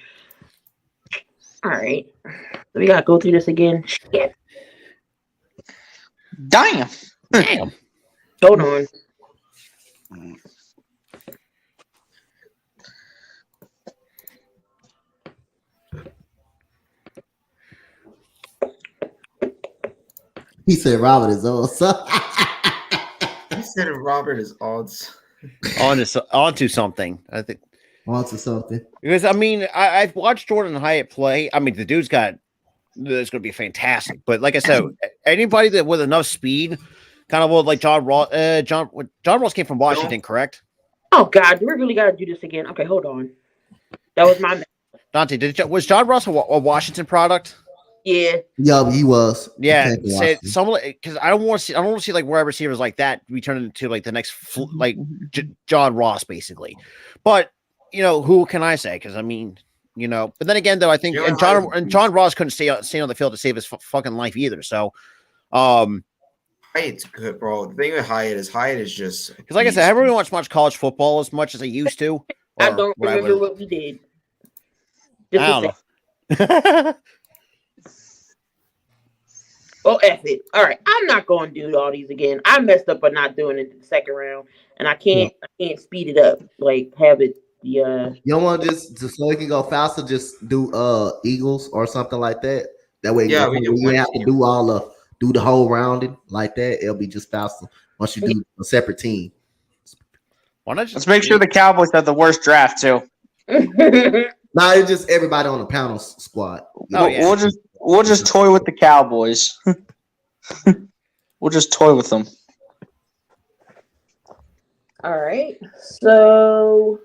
All right, so we gotta go through this again. Shit. Damn. Hold on. He said Robert is on. He said Robert is odds. onto something. I think onto something. Because I mean, I've watched Jordan Hyatt play. I mean, the dude's got. It's going to be fantastic. But like I said, anybody that with enough speed, kind of like John Ross. John Ross came from Washington, correct? Oh God, do we really got to do this again? Okay, hold on. That was my. Donte, was John Ross a Washington product? Yeah. Yeah, he was. Yeah, someone because I don't want to see like wide receivers like that return into like the next John Ross basically. But who can I say? Because I mean, But then again, though, I think John Ross couldn't stay on the field to save his fucking life either. So, Hyatt's good, bro. The thing with Hyatt is just because like I said, I haven't really watched much football as much as I used to. I don't remember what we did. I don't know. Oh, F it. All right. I'm not going to do all these again. I messed up by not doing it in the second round, and I can't speed it up. Like, have it. Yeah. You don't want to just so it can go faster, just do Eagles or something like that. That way, we have to do the whole rounding like that. It'll be just faster once you do a separate team. Why not let's make sure the Cowboys have the worst draft too. No, it's just everybody on the panel squad. We'll just toy with the Cowboys. We'll just toy with them. All right. So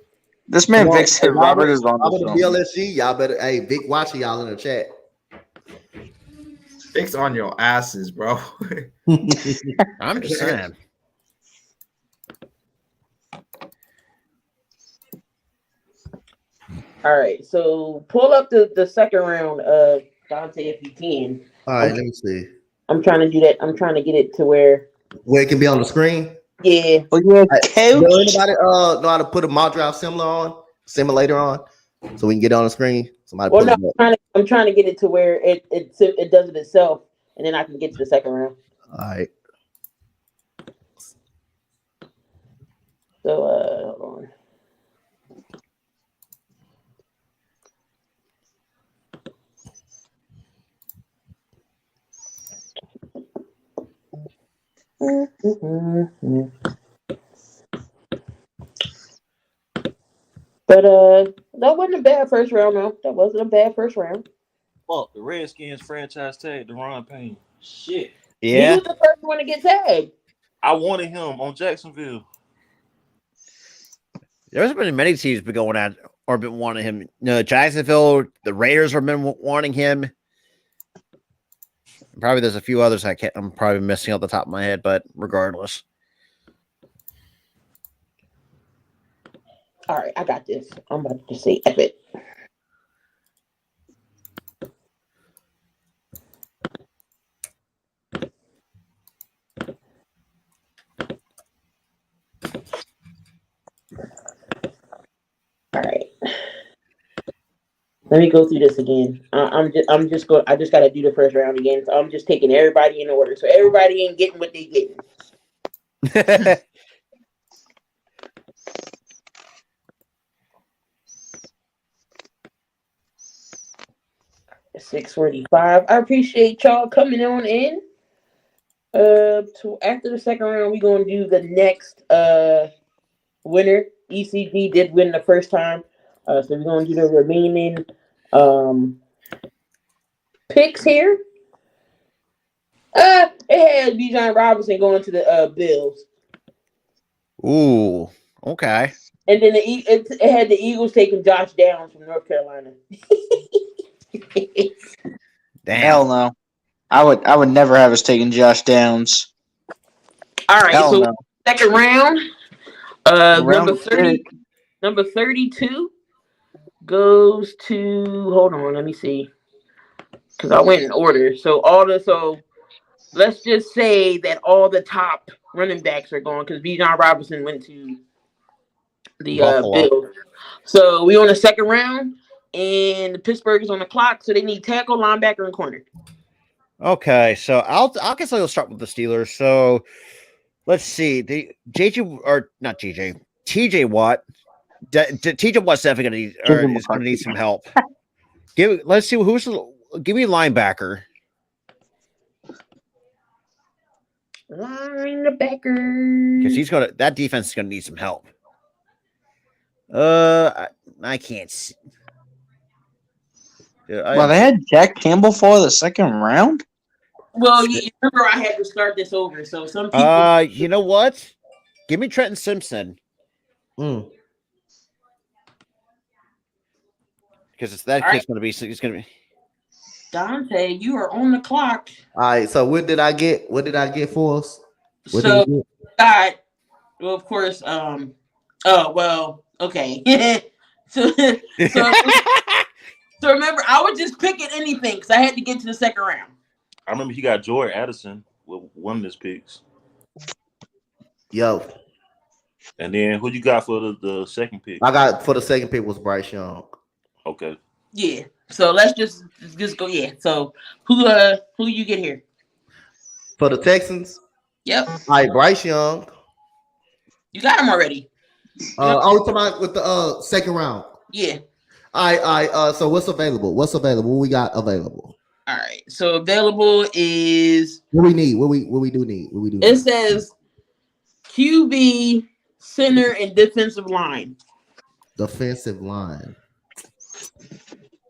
this man Vic said Robert is on the BLSG. Y'all better Vic watching y'all in the chat. Picks on your asses, bro. I'm just saying. All right, so pull up the second round, Donte, if you can. All right, let me see. I'm trying to do that. I'm trying to get it to where it can be on the screen. Yeah. Well, yeah, Does anybody know how to put a mock draft simulator on, so we can get it on the screen? Somebody. Well, no, I'm trying to get it to where it does it itself, and then I can get to the second round. All right. So hold on. But that wasn't a bad first round, though. That wasn't a bad first round. Fuck, the Redskins franchise tag Deron Payne. Shit. Yeah. He was the first one to get tagged. I wanted him on Jacksonville. There's been many teams been going at or been wanting him. Jacksonville, the Raiders have been wanting him. Probably there's a few others I'm probably missing off the top of my head, but regardless. All right, I got this. I'm about to say epic. All right. Let me go through this again. I just got to do the first round again. So I'm just taking everybody in order. So everybody ain't getting what they getting. 6:45. I appreciate y'all coming on in. To after the second round, we're gonna do the next winner. ECG did win the first time, so we're gonna do the remaining picks here. It had Bijan Robinson going to the Bills. Ooh, okay. And then it had the Eagles taking Josh Downs from North Carolina. Damn. Hell no. I would never have us taking Josh Downs. All right, Hell so no. second round, Round 30, number 32 goes to. Hold on, let me see, because I went in order. So let's just say that all the top running backs are going because Bijan Robinson went to the Bills. So we on the second round, and Pittsburgh is on the clock, so they need tackle, linebacker, and corner. Okay, so I'll guess I'll start with the Steelers. So let's see. The TJ Watt. TJ Watt's definitely going to need some help. Let's see give me linebacker. Linebacker. Because that defense is gonna need some help. I can't see. Well, they had Jack Campbell for the second round. Well, you remember I had to start this over, so some people. You know what? Give me Trenton Simpson. Because it's that kid's gonna be. He's gonna be. Donte, you are on the clock. All right. So what did I get? What did I get for us? Well, of course. Oh well. Okay. so remember, I was just picking anything because I had to get to the second round. I remember he got Jordan Addison with one of his picks. Yo. And then who you got for the second pick? I got for the second pick was Bryce Young. Okay. Yeah. So let's just go. Yeah. So who you get here? For the Texans? Yep. All right, Bryce Young. You got him already. We're talking about with the second round. Yeah. All right. So what's available? What we got available? All right. So available is what we need. What we do need. What we do. It says QB, center, and defensive line. Defensive line.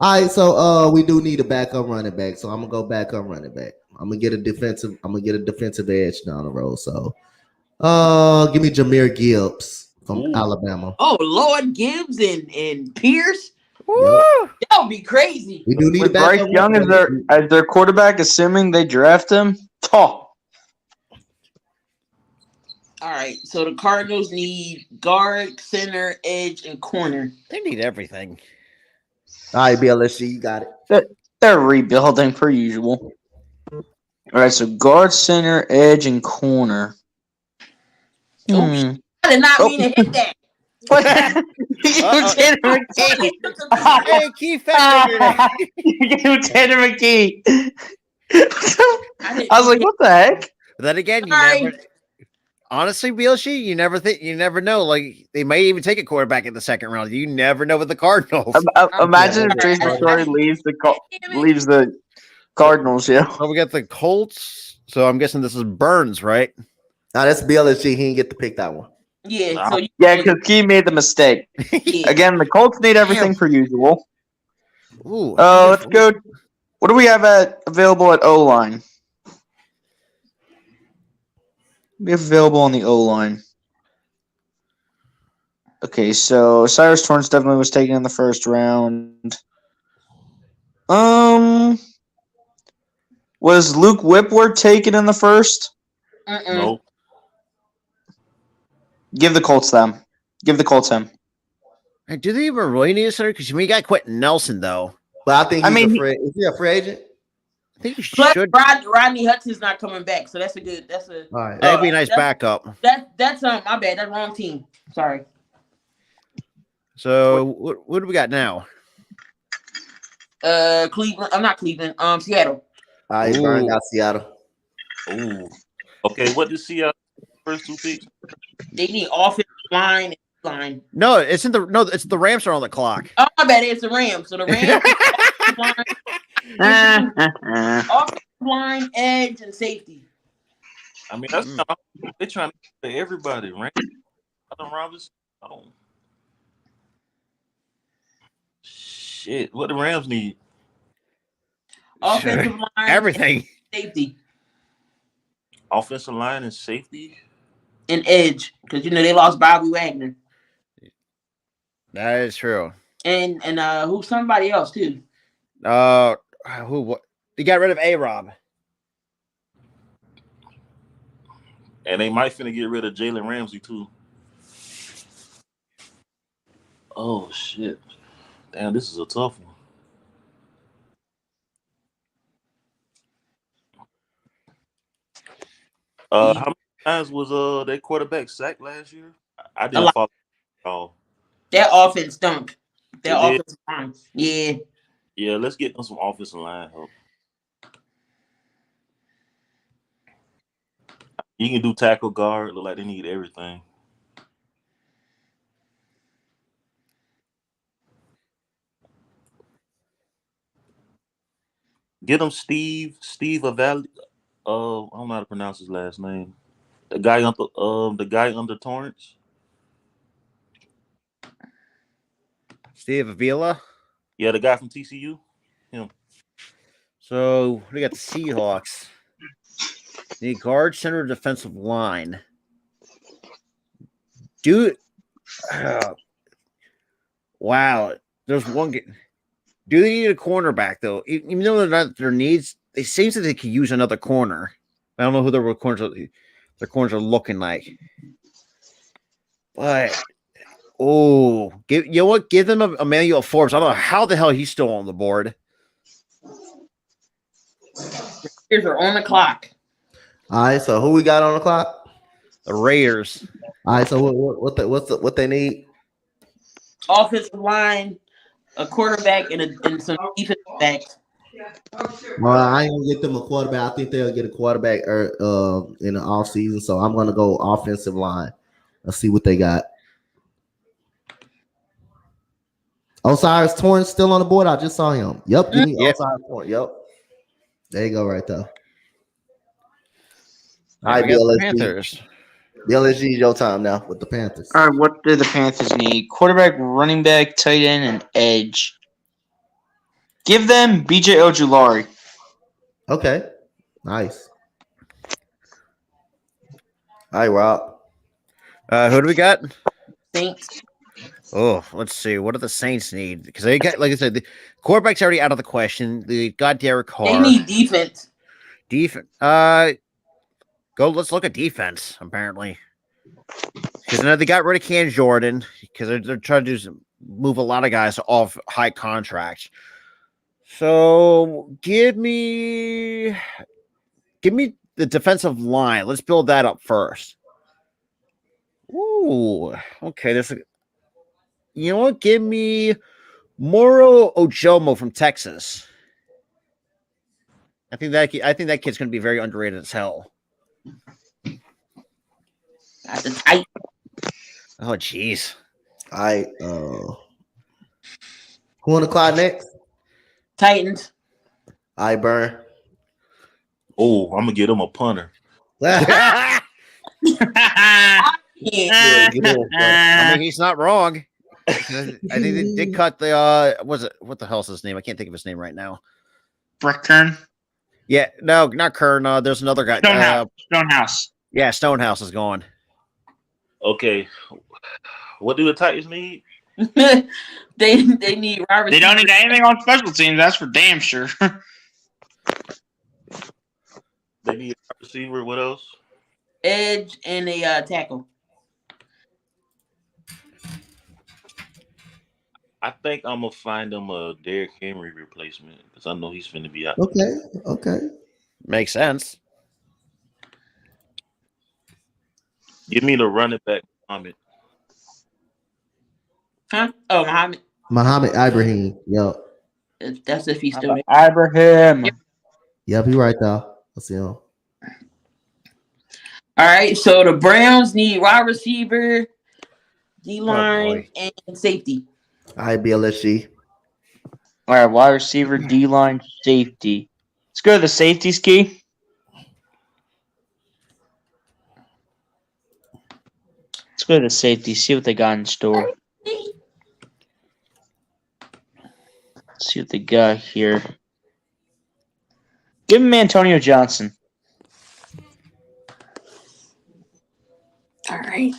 All right. So we do need a backup running back. So I'm gonna go backup running back. I'm gonna get a defensive edge down the road. So give me Jahmyr Gibbs from Alabama. Oh, Lord, Gibbs and Pierce. That would be crazy. We do need With a backup. Bryce Young as their quarterback, assuming they draft him. Oh. All right, so the Cardinals need guard, center, edge, and corner. They need everything. All right, BLSG, you got it. They're rebuilding per usual. All right, so guard, center, edge, and corner. I did not mean to hit that. Tanner McKee. Hey, Keith Tanner McKee. I was like, what the heck? But then again, you never. Honestly, BLC, you never know. Like they may even take a quarterback in the second round. You never know with the Cardinals. Imagine if Jason Story leaves the Cardinals. Yeah. So we got the Colts. So I'm guessing this is Burns, right? Now that's BLSG. He didn't get to pick that one. Yeah. So because Key made the mistake. Again, the Colts need everything per usual. Ooh. Let's go. What do we have available at O line? We have available on the O line. Okay, so Cyrus Torrance definitely was taken in the first round. Was Luke Whipworth taken in the first? No. Give the Colts him. Hey, do they even really need a center? Because we got Quentin Nelson though. But I think is he a free agent? I think he But should. Rodney Hudson's not coming back, so that's a good. All right. That'd be a nice backup. That's my bad. That's wrong team. Sorry. So what do we got now? Cleveland. I'm not Cleveland. Seattle. All right, Burn got Seattle. Ooh. Okay, what did Seattle first two picks? They need offensive line and line. No, it's the Rams are on the clock. Oh, my bad. It's the Rams. So the Rams. Offensive line, edge, and safety. I mean, that's they're trying to get everybody, right? Adam Robinson. Oh. Shit, what the Rams need? Offensive line, everything. Safety. Offensive line and safety. And edge, because they lost Bobby Wagner. That is true. And who's somebody else too? What? They got rid of A-Rob. And they might finna get rid of Jalen Ramsey too. Oh shit. Damn, this is a tough one. How many times was their quarterback sacked last year? I didn't follow at all. Their offense stunk. Their offensive line. Yeah. Yeah, let's get them some offensive line help. You can do tackle guard. Look like they need everything. Get them Steve Avalli. I don't know how to pronounce his last name. The guy under Torrance. Steve Avila. Yeah, the guy from TCU. Him. So we got the Seahawks. Need guard, center, defensive line. Wow. There's one. Do they need a cornerback though? Even though they're not their needs, it seems that they could use another corner. I don't know who their corners are looking like. But give them Emmanuel Forbes. I don't know how the hell he's still on the board. Here's are on the clock. All right, so who we got on the clock? The Raiders. All right, so what they need? Offensive line, a quarterback, and some defensive backs. Well, I ain't gonna get them a quarterback. I think they'll get a quarterback in the off season. So I'm gonna go offensive line. Let's see what they got. Osiris Torrance still on the board. I just saw him. Yep, give me Osiris Torrance. Yep. There you go, right there. All right, Panthers. The LSG is your time now with the Panthers. All right, what do the Panthers need? Quarterback, running back, tight end, and edge. Give them BJ Ojulari. Okay, nice. All right, Rob. Who do we got? Saints. Oh, let's see. What do the Saints need? Because they got, like I said, the quarterback's already out of the question. They got Derek Carr. They need defense. Defense. Let's look at defense. Apparently, because they got rid of Cam Jordan because they're trying to move a lot of guys off high contracts. So give me the defensive line. Let's build that up first. Ooh, okay. You know what? Give me Moro Ojomo from Texas. I think that kid's going to be very underrated as hell. That's a tight. Oh, jeez. Who on the clock next? Titans. I burn. Oh, I'm gonna get him a punter. I mean, he's not wrong. I think they did cut the what the hell's his name? I can't think of his name right now. Brett Kern. Yeah, no, not Kern. There's another guy. Stonehouse. Yeah, Stonehouse is gone. Okay, what do the Titans need? they need Robert. They don't need anything on special teams. That's for damn sure. They need a receiver. What else? Edge and a tackle. I think I'm gonna find him a Derrick Henry replacement because I know he's finna be out. Okay. Makes sense. Give me the running back, Muhammad. Huh? Oh, Muhammad Ibrahim. Yep. That's if he's still there. Ibrahim. Yep, he right there. Let's see him. All right, so the Browns need wide receiver, D-line, and safety. All right, BLSG. All right, wide receiver, D-line, safety. Let's go to the safety ski. Let's go to the safety, see what they got in store. Let's see what they got here. Give him Antonio Johnson. All right.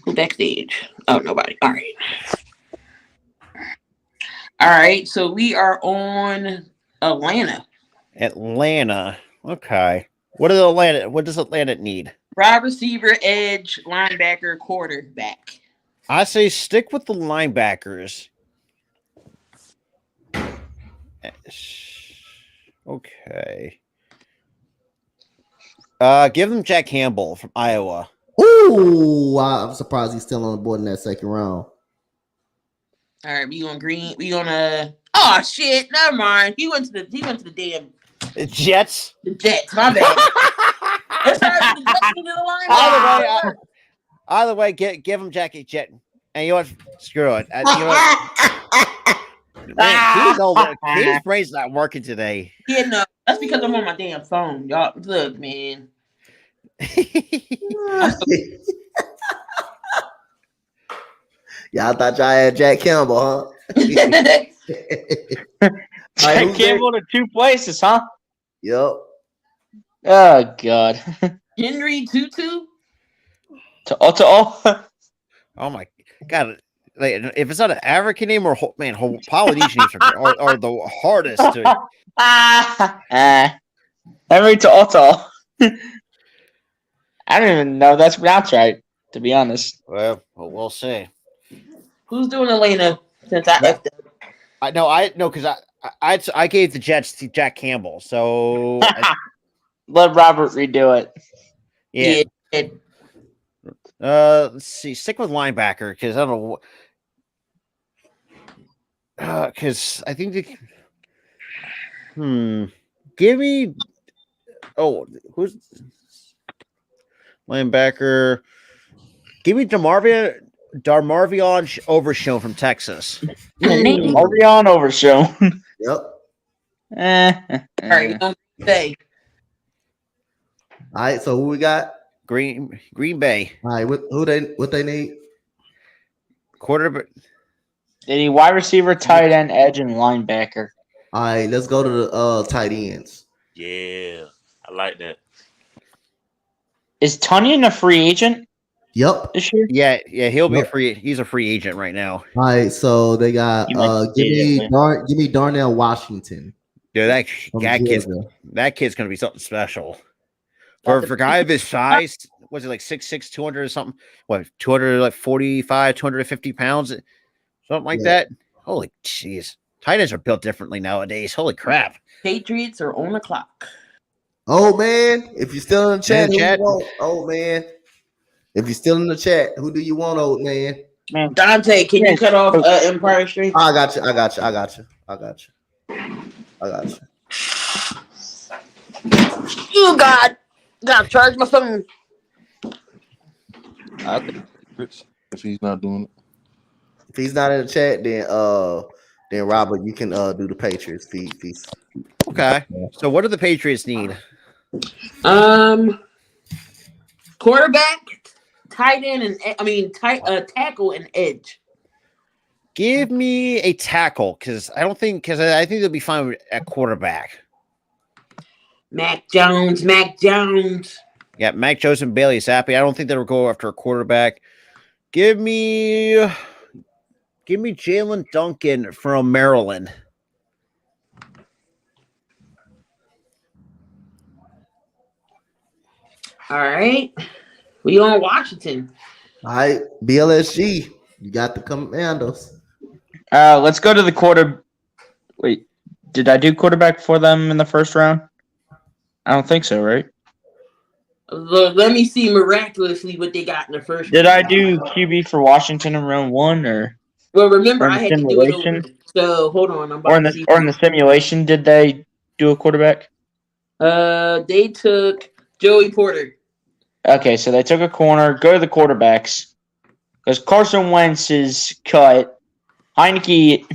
Who backstage? Oh, nobody. All right. All right, so we are on Atlanta. Atlanta. Okay. What does Atlanta need? Wide receiver, edge, linebacker, quarterback. I say stick with the linebackers. Okay. Give them Jack Campbell from Iowa. Ooh, I'm surprised he's still on the board in that second round. All right, we on green. We on oh shit, never mind. He went to the damn Jets. The Jets, my bad. Either way, give him Jackie Jet. And you know what? Screw it. You know what? Man, his brain's not working today. Yeah, no, that's because I'm on my damn phone, y'all. Look, man. Y'all thought y'all had Jack Campbell, huh? Jack Campbell to two places, huh? Yep. Oh God. Henry Tutu. To Oh my God! Like, if it's not an African name or Polynesian names are the hardest to. Henry to Otto. I don't even know if that's pronounced right, to be honest. Well, we'll see. Who's doing Atlanta since I left them? I know because I gave the Jets to Jack Campbell, so let Robert redo it. Yeah. Let's see. Stick with linebacker because I don't know. Because I think give me. Oh, who's linebacker? Give me Darmarvion Overshown from Texas. Darmarvion Overshown. Yep. All right, we don't say. All right, so who we got? Green Bay. All right, what they need? Quarterback. They need wide receiver, tight end, edge, and linebacker. All right, let's go to the tight ends. Yeah, I like that. Is Tunyon a free agent? Yep. this year? Yeah, he'll be Yep. a free. He's a free agent right now. All right, so they got You might give see me Darnell Washington. Dude, from that kid's gonna be something special. For a guy of his size, was it like 6'6", 200 or something? What, 245, 250 pounds, something like that? Holy jeez, tight ends are built differently nowadays. Holy crap! Patriots are on the clock. Oh man, if you're still in the chat, In the chat. old man. If you're still in the chat, who do you want, old man? Man, Donte, can you cut off Empire Street? I got you. You gotta charge my phone. I think if he's not doing it. If he's not in the chat, then Robert, you can do the Patriots feed. Okay, so what do the Patriots need? Quarterback, tight end, and tackle and edge. Give me a tackle because I think they'll be fine at quarterback. Mac Jones. Yeah, Mac Jones and Bailey Zappi. I don't think they'll go after a quarterback. Give me Jalen Duncan from Maryland. All right. We on Washington. All right, BLSG. You got the Commandos. Let's go to the quarter. Wait, did I do quarterback for them in the first round? I don't think so, right? Let me see miraculously what they got in the first Did round. I do QB for Washington in round 1 or? Well, remember or in I the had to do it over. simulation? So hold on, I'm Or about in the simulation, did they do a quarterback? They took Joey Porter. Okay, so they took a corner. Go to the quarterbacks because Carson Wentz is cut. Heineke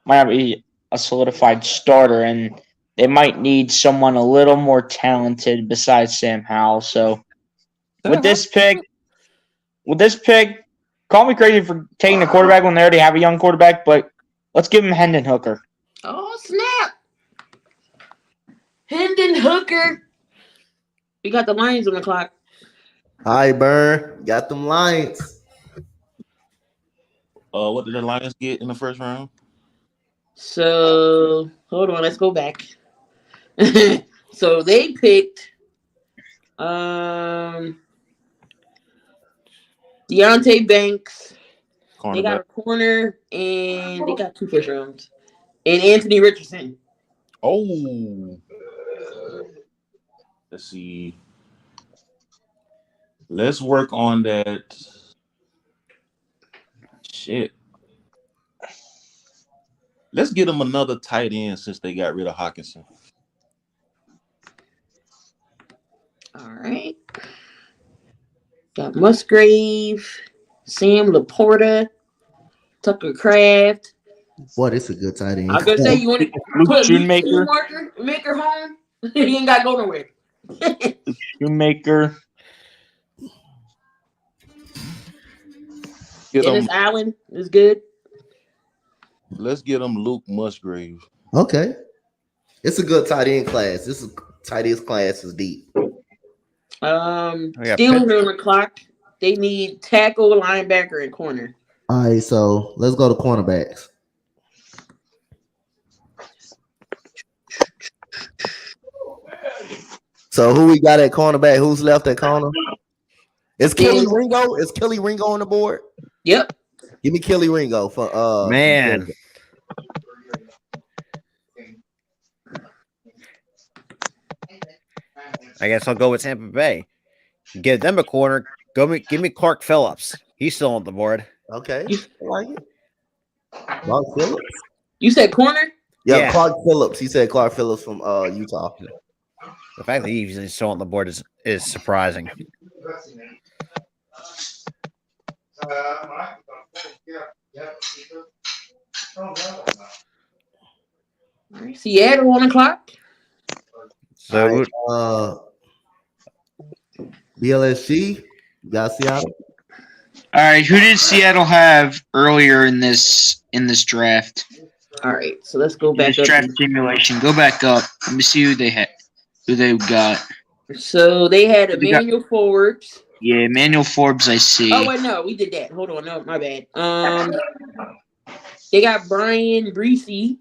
might not be a solidified starter, and they might need someone a little more talented besides Sam Howell. So with this pick, call me crazy for taking a quarterback when they already have a young quarterback, but let's give him Hendon Hooker. Oh snap! Hendon Hooker. We got the Lions on the clock. Hi, Burn. Got them Lions. What did the Lions get in the first round? So hold on, let's go back. So they picked Deontay Banks. They got a corner and they got 2 first rounds. And Anthony Richardson. Oh. Let's see. Let's work on that. Shit. Let's get them another tight end since they got rid of Hawkinson. All right. Got Musgrave, Sam Laporta, Tucker Craft. Boy, this is a good tight end. I was gonna say you want to put Shoemaker home. He ain't got to go nowhere. Shoemaker. Dennis Allen is good. Let's get him Luke Musgrave. Okay. It's a good tight end class. This is tight end class is deep. Still on the clock. They need tackle, linebacker, and corner. All right, so let's go to cornerbacks. So who we got at cornerback? Who's left at corner? Is Kelly Ringo? Is Kelly Ringo on the board? Yep. Give me Kelly Ringo for man. I guess I'll go with Tampa Bay. Give them a corner. Give me Clark Phillips. He's still on the board. Okay. I like it. Clark Phillips. You said corner? Yeah, Clark Phillips. He said Clark Phillips from Utah. The fact that he's still on the board is surprising. Seattle on the clock. So BLSG, you got Seattle. All right, who did Seattle have earlier in this draft? All right, so let's go back up. Draft simulation. Go back up. Let me see who they got. So they had Emmanuel Forbes, Yeah, Emmanuel Forbes, I see. Oh wait, no, we did that. Hold on, no, my bad. They got Brian Breesy.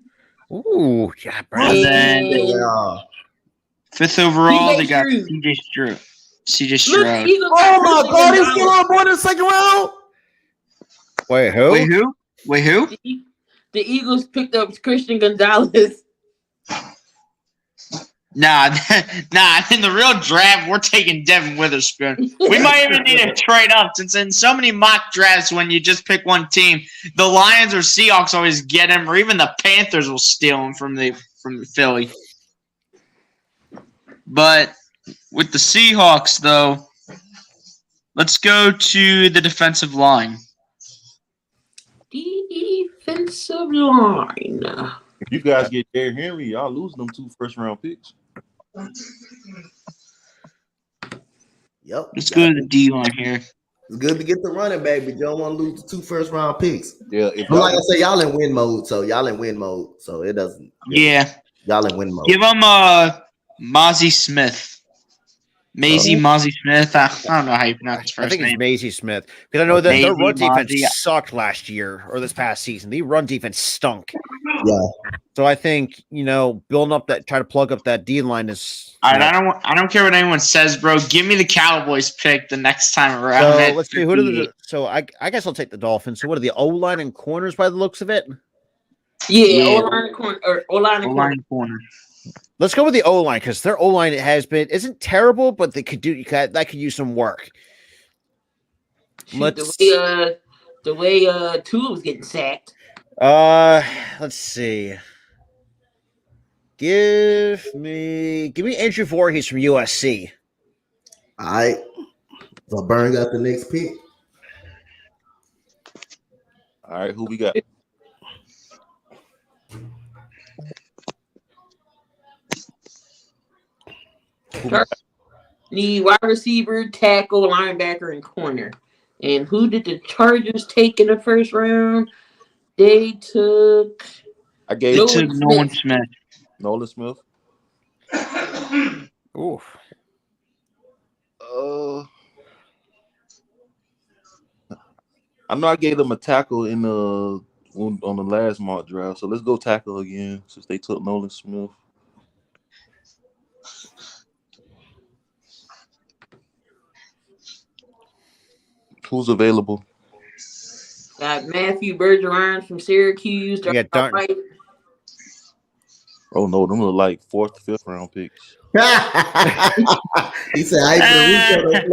Ooh, yeah, And then fifth overall, they got CJ Stroud. Oh my God, he's still on board in the second round. Wait, who? Wait, who? The Eagles picked up Christian Gonzalez. Nah. In the real draft, we're taking Devin Witherspoon. We might even need to trade up, since in so many mock drafts, when you just pick one team, the Lions or Seahawks always get him, or even the Panthers will steal him from the Philly. But with the Seahawks, though, let's go to the defensive line. Defensive line. If you guys get Derrick Henry, y'all losing them 2 first-round picks. Yep. Let's go to the D line here. It's good to get the running back, but you don't want to lose the 2 first-round picks. Yeah. But like I say, y'all in win mode, so it doesn't. Yeah. Y'all in win mode. Give him Mozzie Smith. Mozzie Smith. I don't know how you pronounce his first name. I think it's Maisie Smith. Because I know that their run defense sucked last year or this past season. The run defense stunk. Yeah. So I think, building up try to plug up that D line is. All right, I don't care what anyone says, bro. Give me the Cowboys pick the next time around. So let's see. So I guess I'll take the Dolphins. So what are the O line and corners by the looks of it? Yeah. O line and corner. Let's go with the O line because their O line isn't terrible, but they could that could use some work. The way Tua was getting sacked. Let's see. Give me Andrew Voorhees from USC. All right. So Burn got the next pick. All right, who we got? Need wide receiver, tackle, linebacker, and corner. And who did the Chargers take in the first round? They took. Nolan Smith. Nolan Smith. Oof. I know I gave them a tackle on the last mock draft, so let's go tackle again since they took Nolan Smith. Who's available? Got Matthew Bergeron from Syracuse. Yeah, Oh no, them look like 4th, 5th round picks. He said, "I ain't gonna reach."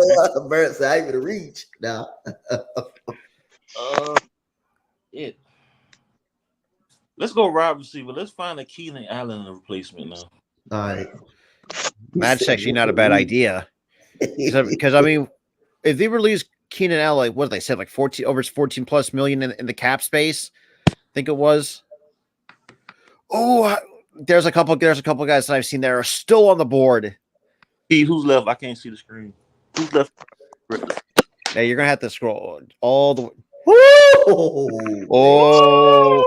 Bert said, "I ain't gonna reach." Nah. Yeah. Let's go wide receiver. Let's find a Keenan Allen replacement now. All right. That's actually not a bad idea. Because I mean, if they release Keenan Allen, what did they say? Like 14 plus million in the cap space. I think it was. Oh, there's a couple guys that I've seen that are still on the board. Hey, who's left? I can't see the screen. Who's left? Hey, you're gonna have to scroll all the way. Oh.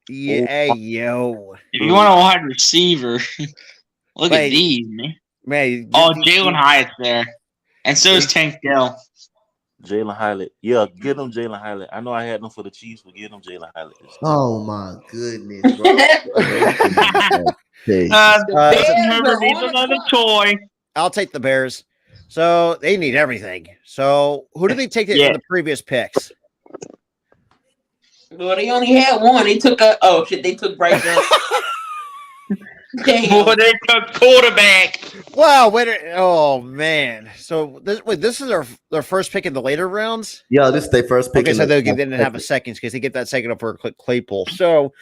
Yeah, yo. If you want a wide receiver, look at these, man. Jalen Hyatt's there. And so is Tank Dell. Jalen Hyatt. Yeah, get him Jalen Hyatt. I know I had them for the Chiefs, but get him Jalen Hyatt. Oh my goodness, bro. Needs another toy. I'll take the Bears. So they need everything. So who did they take in the previous picks? Well, they only had one. They took they took Bryce Young. Boy, they took quarterback. Wow, oh man. So this is their first pick in the later rounds? Yeah, this is their first pick. Okay, so they didn't have a second because they get that second up for Claypool. So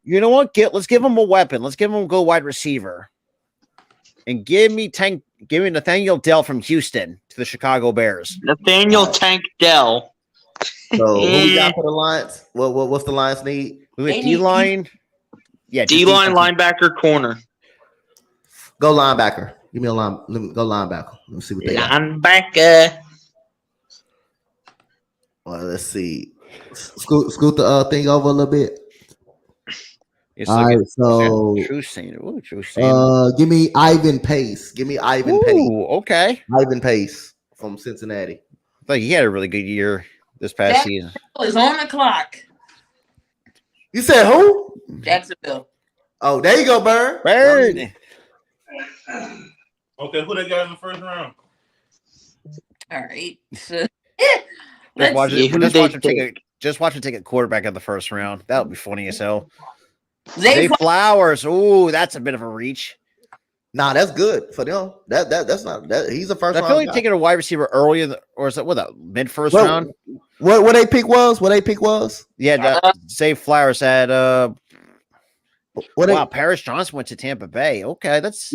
you know what? Let's give them a weapon. Let's give them a go wide receiver. And give me Nathaniel Dell from Houston to the Chicago Bears. Nathaniel Tank Dell. So who we got for the Lions? What's the Lions need? D-line. Yeah, D-line, linebacker, corner. Go linebacker. Give me a line. Go linebacker. Let's see what they got. Linebacker. Well, let's see. Scoot the thing over a little bit. All right, so true saying. Ooh, true saying. give me Ivan Pace. Give me Ivan Pace. Okay. Ivan Pace from Cincinnati. I thought he had a really good year this past season. Is on the clock. You said who? Jacksonville. Oh, there you go, Bird. Bird. Okay, who they got in the first round? All right. So, just watch him take a quarterback in the first round. That would be funny as hell. Zay Flowers. Ooh, that's a bit of a reach. Nah, that's good for them. That's not that. He's a first. I feel like taking a wide receiver early, or is that what a mid first round? What they pick was? What they pick was? Yeah, Zay Flowers had. Wow, Paris Johnson went to Tampa Bay. Okay, that's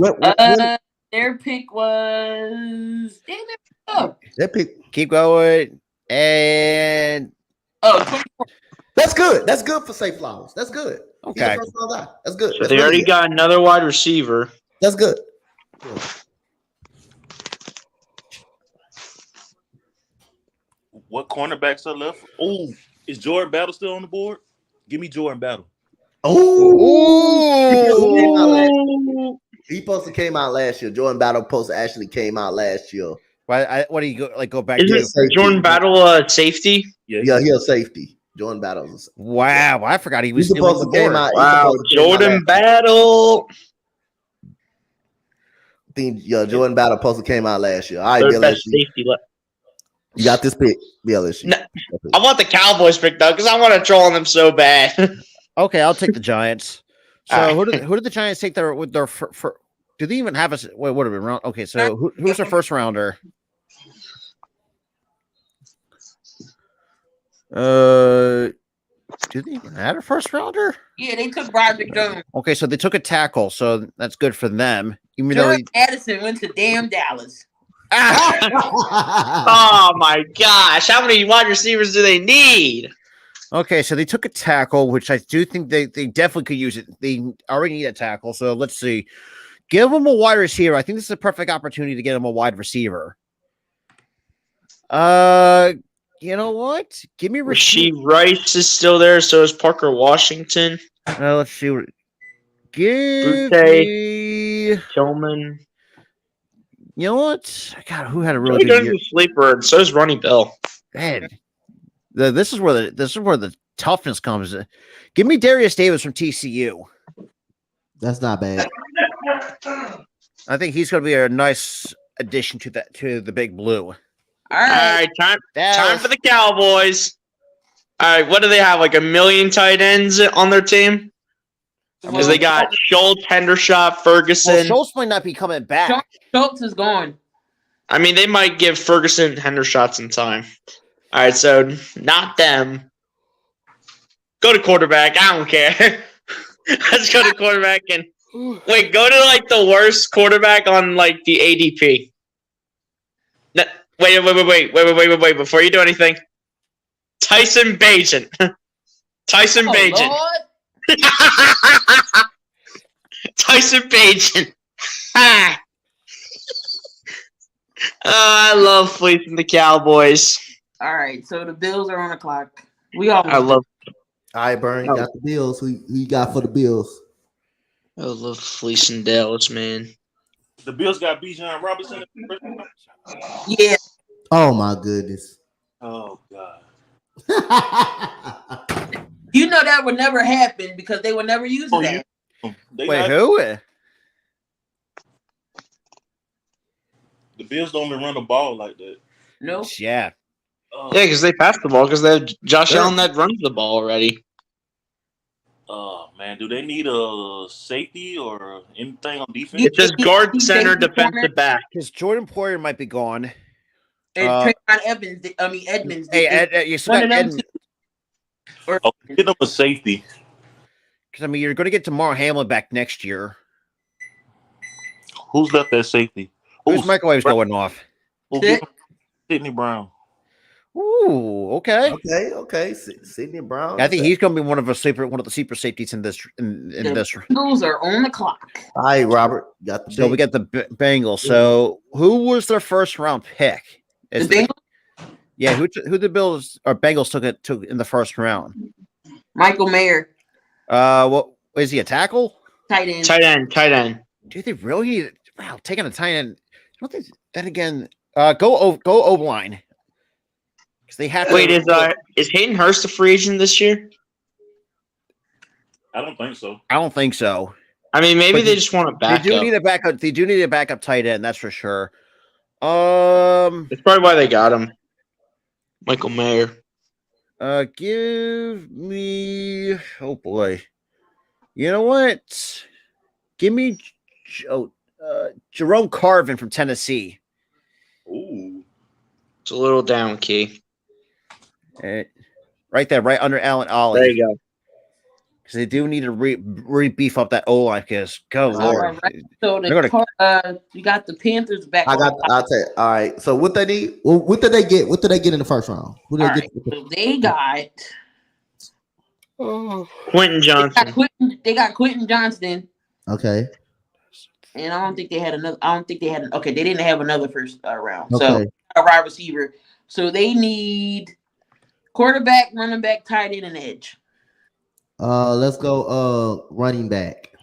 their pick was. Their pick. Keep going and. 24. That's good. That's good for Safe Flowers. That's good. Okay. That's good. So they already got another wide receiver. That's good. What cornerbacks are left? Oh, is Jordan Battle still on the board? Give me Jordan Battle. Oh, he supposed to came out last year. Jordan Battle post actually came out last year. What do you go back to? Jordan Battle safety? Yeah, he a safety. Jordan Battle's. Wow, I forgot he was supposed to came out. Wow, Jordan Battle. I think Jordan Battle supposed to came out last year. All right, Bill, safety left. You got this pick, BLSU. No, I want the Cowboys pick though, because I want to troll on them so bad. Okay, I'll take the Giants. So who did the Giants take with their do they even have a what have we round? Okay, so who's their first rounder? Do they even have a first rounder? Yeah, they took Broderick Jones. Okay, so they took a tackle, so that's good for them. Even though Addison went to damn Dallas. Oh my gosh! How many wide receivers do they need? Okay, so they took a tackle, which I do think they definitely could use it. They already need a tackle, so let's see. Give them a wide receiver. I think this is a perfect opportunity to get them a wide receiver. You know what? Give me Rasheed Rice is still there, so is Parker Washington. Let's see. Give me Tillman. You know what? God, who had a really good year? Sleeper, and so is Ronnie Bell. Man, this is where the toughness comes. Give me Darius Davis from TCU. That's not bad. I think he's going to be a nice addition to the Big Blue. All right, time for the Cowboys. All right, what do they have? Like 1 million tight ends on their team? Because they got Schultz, Hendershot, Ferguson. Well, Schultz might not be coming back. Schultz is gone. I mean, they might give Ferguson and Hendershot some time. All right, so not them. Go to quarterback. I don't care. Let's go to quarterback and wait. Go to like the worst quarterback on like the ADP. No, wait. Before you do anything, Tyson Bagent. Tyson Bagent. Lord. Tyson Bagent. I love fleecing the Cowboys. All right, so the Bills are on the clock. I love. All right, Burn, you got the Bills. Who you got for the Bills? I love fleecing Dallas, man. The Bills got Bijan Robinson. Yeah. Oh my goodness. Oh God. You know that would never happen because they would never use that. Wait, who? The Bills don't even run the ball like that. No. Yeah. Yeah, because they pass the ball because they have Josh Allen that runs the ball already. Oh man, do they need a safety or anything on defense? It says guard, center, defensive back. Because Jordan Poyer might be gone. And Edmonds. Hey, you still got Edmonds. Get up a safety. Because I mean, you're going to get Damar Hamlin back next year. Who's left at safety? Who's microwaves going off? Sidney Brown. Ooh, okay. Sidney Brown. I think he's going to be one of the sleeper safeties in this. Bengals are on the clock. All right, Robert. Got the so we got the Bengals. So who was their first round pick? The Bengals. Yeah, who the Bills or Bengals took in the first round? Michael Mayer. What Is he a tackle? Tight end. Tight end. Do they really? Wow, taking a tight end. I don't think. Then again, go O-line. Because they have. Wait, is Hayden Hurst a free agent this year? I don't think so. I don't think so. I mean, maybe they just want to back up. They do need a backup tight end. That's for sure. That's probably why they got him. Michael Mayer. Give me. Oh boy. You know what? Give me Jerome Carvin from Tennessee. Ooh. It's a little down, Key. Right there, right under Allen Ollie. There you go. Because they do need to beef up that O-line. Because Lord, right. So you got the Panthers back. I'll tell you. All right. So what they need? Well, what did they get? What did they get in the first round? Who did they get? So they got Quentin Johnson. They got Quentin Johnston. Okay. And I don't think they had another. Okay, they didn't have another first round. Okay. So a wide receiver. So they need quarterback, running back, tight end, and edge. Let's go running back.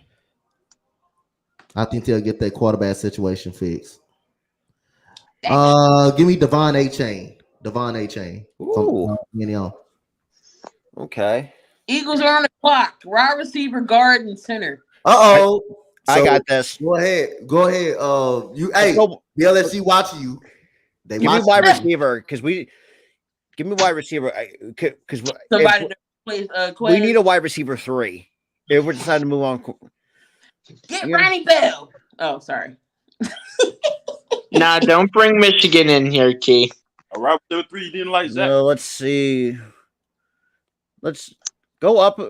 I think they'll get that quarterback situation fixed. Give me Devon A-Chain. Ooh. From Okay. Eagles are on the clock. Wide receiver, guard, and center. I got this. Go ahead. The LSU watching you. Give me wide receiver because give me wide receiver because somebody that plays. We need a wide receiver 3. If we're deciding to move on, get Ronnie Bell. Oh, sorry. Nah, don't bring Michigan in here, Key. A wide receiver 3 you didn't like Zach. No, let's see. Let's go up,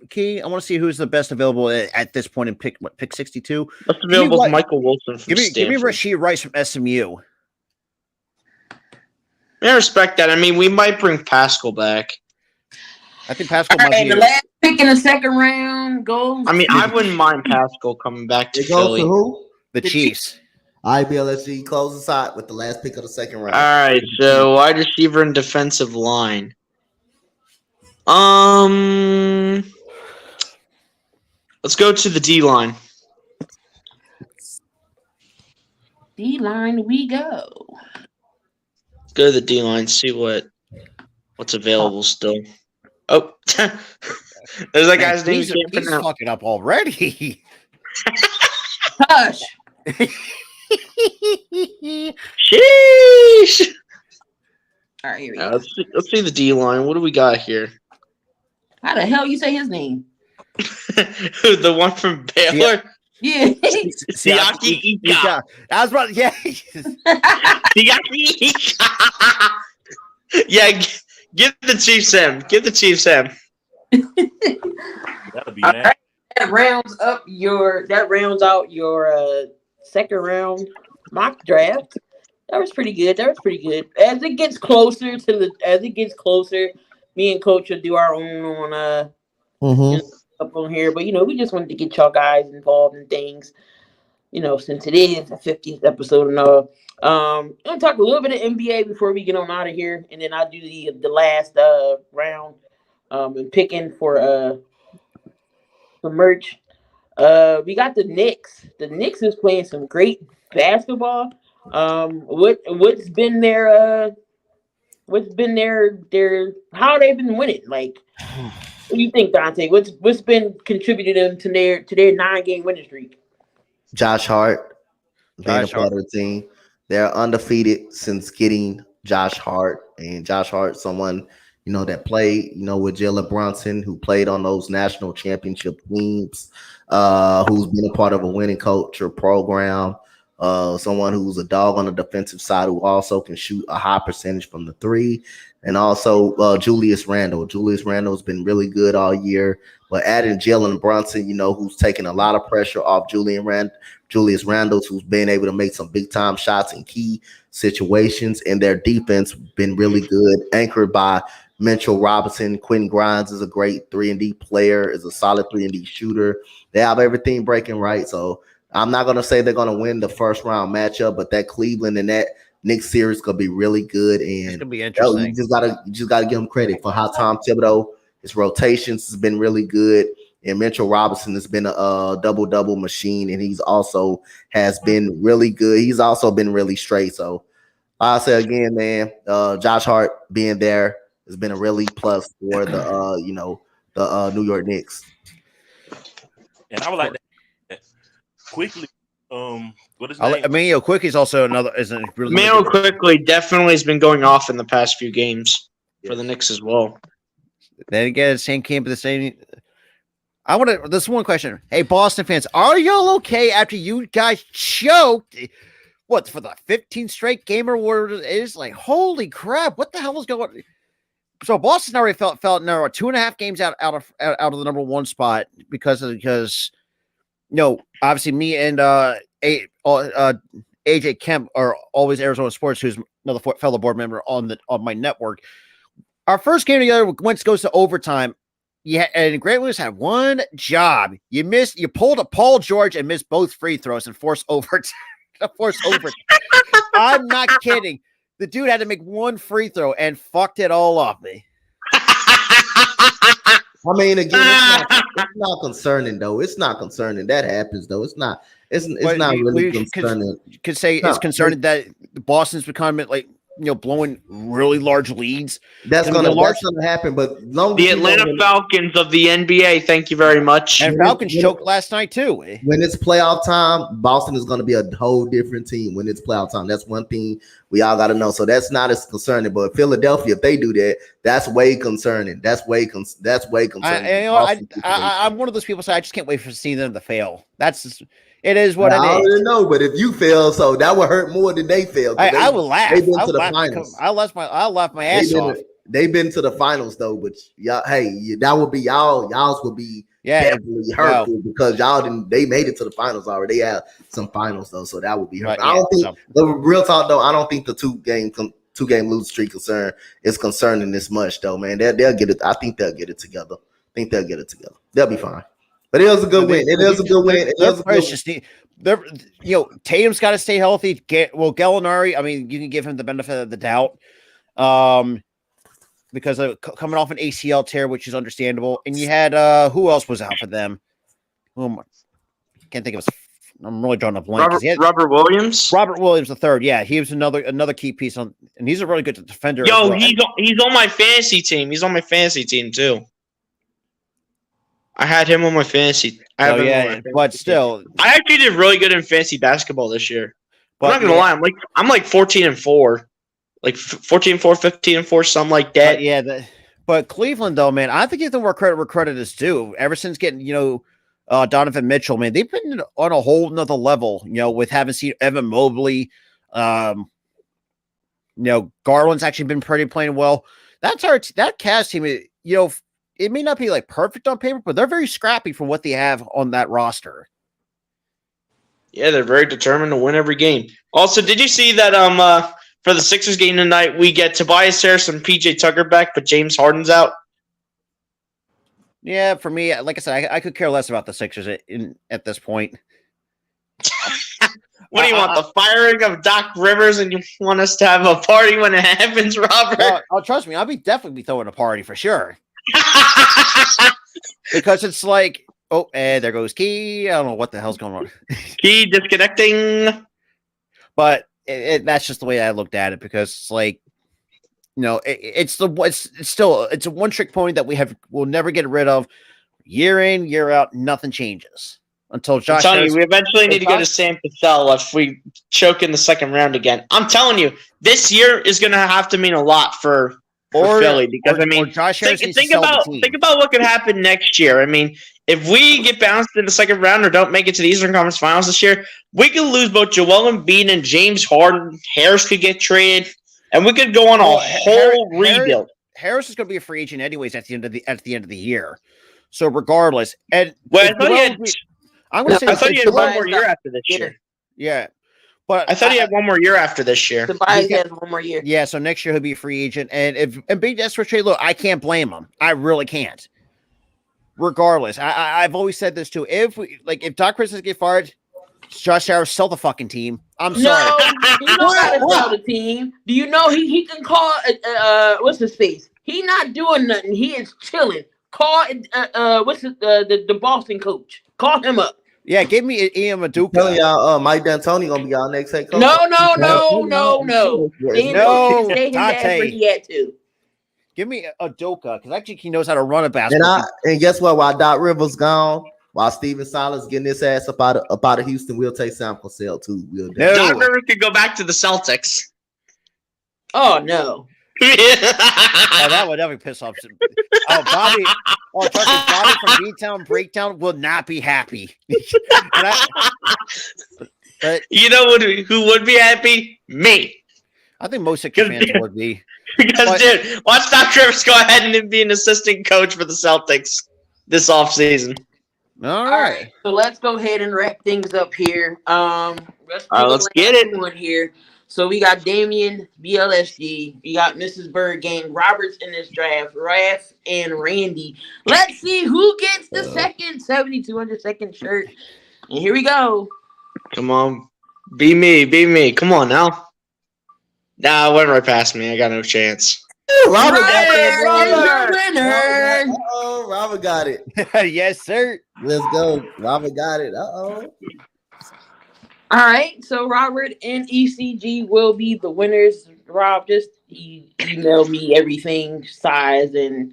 Key. I want to see who's the best available at this point in pick 62. Best available is Michael Wilson from Stanford. Give me Rashee Rice from SMU. I respect that. I mean, we might bring Pascal back. I think Pascal might be the last pick in the second round goes. I mean, I wouldn't mind Pascal coming back to Philly. To who? The Chiefs. IBLSG closes out with the last pick of the second round. All right, so wide receiver and defensive line. Let's go to the D line. D line, we go. Let's go to the D line. See what's available still. Oh, there's that guy's name. He's fucking up already. Hush. Sheesh. All right, here we go. Let's see the D line. What do we got here? How the hell you say his name? The one from Baylor? Yeah. Siaki Ika. I was about yeah. Siaki Ika. Yeah, give the Chiefs him. Give the Chiefs him. That'll be nice. That rounds out your second round mock draft. That was pretty good. As it gets closer, me and Coach will do our own on up on here. But we just wanted to get y'all guys involved in things. Since it is the 50th episode and all. I'm gonna talk a little bit of NBA before we get on out of here, and then I'll do the last round and picking for some merch. We got the Knicks. The Knicks is playing some great basketball. What's been their how they've been winning? Like, what do you think, Donte? What's been contributing them to their 9-game winning streak? Josh Hart being a part of the team. They're undefeated since getting Josh Hart, and Josh Hart, someone that played with Jalen Brunson, who played on those national championship teams, who's been a part of a winning culture program. Someone who's a dog on the defensive side who also can shoot a high percentage from the 3. And also Julius Randle. Julius Randle has been really good all year. But adding Jalen Brunson, who's taking a lot of pressure off Julius Randle, who's been able to make some big-time shots in key situations. And their defense been really good, anchored by Mitchell Robinson. Quentin Grimes is a great 3-and-D player, is a solid 3-and-D shooter. They have everything breaking right. So I'm not going to say they're going to win the first round matchup, but that Cleveland and that Knicks series could be really good. And it's going to be interesting. You just gotta give them credit for how Tom Thibodeau, his rotations has been really good. And Mitchell Robinson has been a double-double machine, and he's also has been really good. He's also been really straight. So I'll say again, man, Josh Hart being there has been a really plus for the New York Knicks. And I would like to quickly. What is his name? Emmanuel Quickly's also another. Isn't really Emmanuel Quickly definitely has been going off in the past few games for the Knicks as well. Then again, same camp, the same. I want to. This one question. Hey, Boston fans, are y'all okay after you guys choked? What for the 15th straight game or whatever it is? Like, holy crap! What the hell is going on? So Boston already felt now 2.5 games out of the number 1 spot because obviously me and AJ Kemp are always Arizona Sports, who's another fellow board member on my network. Our first game together goes to overtime. Yeah, and Grant Lewis had one job. You pulled a Paul George and missed both free throws and forced overtime. I'm not kidding. The dude had to make one free throw and fucked it all up. I mean, again, it's not concerning though. It's not concerning. That happens though. It's not. It's not really concerning. Could say it's concerning that Boston's becoming like blowing really large leads. That's gonna happen. But the Atlanta Falcons of the NBA. Thank you very much. And Falcons choked last night too. When it's playoff time, Boston is gonna be a whole different team. When it's playoff time, that's one thing we all gotta know. So that's not as concerning. But Philadelphia, if they do that, that's way concerning. That's way concerning. I'm one of those people say I just can't wait for seeing them to fail. It is what it is. I don't know, but if you fail, so that would hurt more than they failed. I would laugh. They've been to the finals. I laugh my ass off. They've been to the finals though, but y'all, that would be y'all's would be definitely hurtful because y'all didn't. They made it to the finals already. They had some finals though, so that would be hurtful. I don't think the real talk though. I don't think the two game lose streak is concerning this much though, man. They'll get it. I think they'll get it together. They'll be fine. But it was a good win. Tatum's got to stay healthy. Gallinari, I mean, you can give him the benefit of the doubt because of coming off an ACL tear, which is understandable. And you had who else was out for them? Can't think of his. I'm really drawing a blank. Robert Williams. Robert Williams the third. Yeah, he was another key piece and he's a really good defender. Yo, he's on my fantasy team. He's on my fantasy team too. I had him on my fantasy. But still, I actually did really good in fantasy basketball this year. But I'm not gonna lie, I'm like 14-4, like 14-4, 15-4, something like that. But Cleveland though, man, I think you have to more credit where credit is due. Ever since getting Donovan Mitchell, man, they've been on a whole nother level. With having seen Evan Mobley, Garland's actually been playing well. That Cavs team, it may not be like perfect on paper, but they're very scrappy for what they have on that roster. Yeah, they're very determined to win every game. Also, did you see that for the Sixers game tonight, we get Tobias Harris and PJ Tucker back, but James Harden's out? Yeah, for me, like I said, I could care less about the Sixers at this point. What do you want, the firing of Doc Rivers, and you want us to have a party when it happens, Robert? Trust me, I'll definitely be throwing a party for sure. Because it's like, there goes Key. I don't know what the hell's going on. Key disconnecting. But that's just the way I looked at it because it's like, it's a one trick pony that we'll never get rid of. Year in, year out, nothing changes until Josh. I'm telling you, we eventually need to go to Sam Cassell if we choke in the second round again. I'm telling you, this year is going to have to mean a lot for Philly because think about what could happen next year. I mean, if we get bounced in the second round or don't make it to the Eastern Conference Finals this year, we could lose both Joel Embiid and James Harden. Harris could get traded, and we could go on a whole rebuild. Harris is going to be a free agent anyways at the end of the year. So regardless, and I thought you had one more year after this year. Yeah. But I thought he had one more year after this year. Tobias has one more year. Yeah, so next year he'll be a free agent. And if Embiid asks for trade, look, I can't blame him. I really can't. Regardless, I've always said this too. If Doc Rivers get fired, Josh Harris sell the fucking team. I'm sorry. No, you don't gotta sell the team. Do you know he can call what's his face? He not doing nothing. He is chilling. Call the Boston coach. Call him up. Yeah, give me Ian Maduka. Telling y'all, Mike D'Antoni gonna be y'all next head coach. No. No, Stay his ass where he had to. Give me Udoka, because actually he knows how to run a basketball. And guess what? While Doc Rivers gone, while Steven Silas getting his ass up out of Houston, we'll take Sam Cassell too. Doc Rivers could go back to the Celtics. Oh no. That would definitely piss off. Bobby from B-Town Breakdown will not be happy. But you know who would be happy? Me. I think most Sixers fans would be. Because, dude, watch Doc Rivers go ahead and be an assistant coach for the Celtics this offseason. All right. So let's go ahead and wrap things up here. Let's get it. One here. So we got Damian, BLSG. We got Mrs. Bird Gang, Roberts in this draft, Raph, and Randy. Let's see who gets the second 7,200 second shirt. And here we go. Come on. Be me. Come on now. Nah, it went right past me. I got no chance. Robert got winner. Robert got it. Yes, sir. Let's go. Robert got it. All right, so Robert and ECG will be the winners. Rob, just email me everything, size, and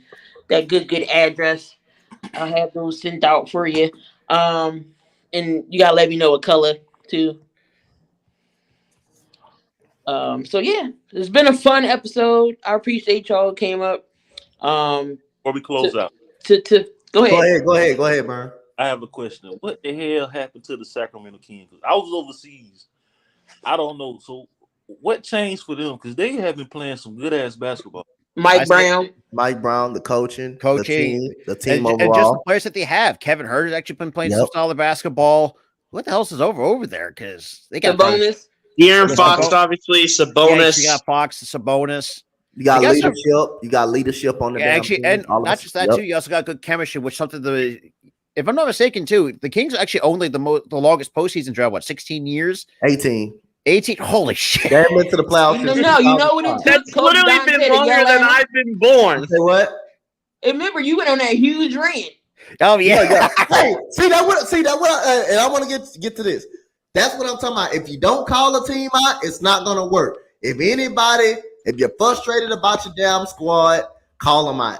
that good address. I'll have those sent out for you. And you gotta let me know what color too. So yeah, it's been a fun episode. I appreciate y'all who came up. Before we close out, go ahead. Go ahead, Burn. I have a question. What the hell happened to the Sacramento Kings? I was overseas. I don't know. So what changed for them? Because they have been playing some good ass basketball. Mike Brown, the coaching, the team overall, and just the players that they have. Kevin Hurt has actually been playing some solid basketball. What the hell is over there? Because they got Sabonis. De'Aaron Fox, obviously. Sabonis. You got Fox, Sabonis. You got leadership. You got leadership on the actually, and not just that too. You also got good chemistry, which something if I'm not mistaken, too, the Kings actually only the longest postseason drought. 16 years? 18. Holy shit! They went to the playoffs. No, you know what it took? That's literally been longer than I've been born. Say what? Remember, you went on that huge rant. Oh yeah. Hey, see that? And I want to get to this. That's what I'm talking about. If you don't call a team out, it's not gonna work. If you're frustrated about your damn squad, call them out.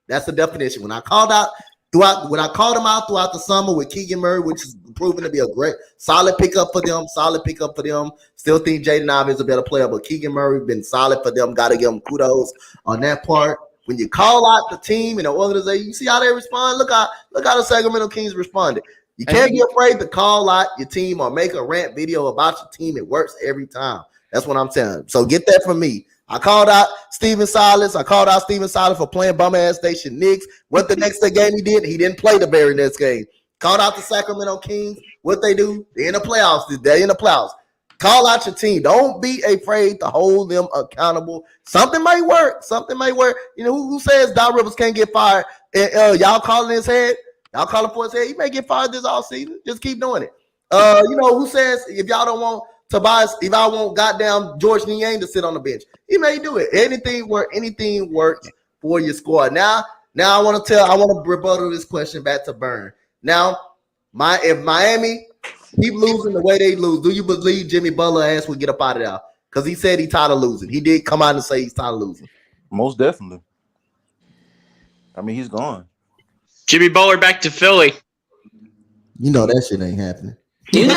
That's the definition. When I called them out throughout the summer with Keegan Murray, which is proven to be a great solid pickup for them. Still think Jaden Ivey is a better player, but Keegan Murray been solid for them. Got to give them kudos on that part. When you call out the team and the organization, you see how they respond. Look how the Sacramento Kings responded. You can't be afraid to call out your team or make a rant video about your team. It works every time. That's what I'm telling. So get that from me. I called out Steven Silas for playing bum-ass Station Knicks. What the next game he did? He didn't play the very next game. Called out the Sacramento Kings. What they do? They're in the playoffs. Call out your team. Don't be afraid to hold them accountable. Something might work. You know, who says Doc Rivers can't get fired? Y'all calling his head? Y'all calling for his head? He may get fired this offseason. Just keep doing it. You know, who says if y'all don't want Tobias, if I want goddamn George Niang to sit on the bench, he may do it. Anything works for your squad. Now I want to rebuttal this question back to Burn. Now, if Miami keep losing the way they lose, do you believe Jimmy Butler ass will get up out of there? Because he said he's tired of losing. He did come out and say he's tired of losing. Most definitely. I mean, he's gone. Jimmy Butler back to Philly. You know that shit ain't happening. You know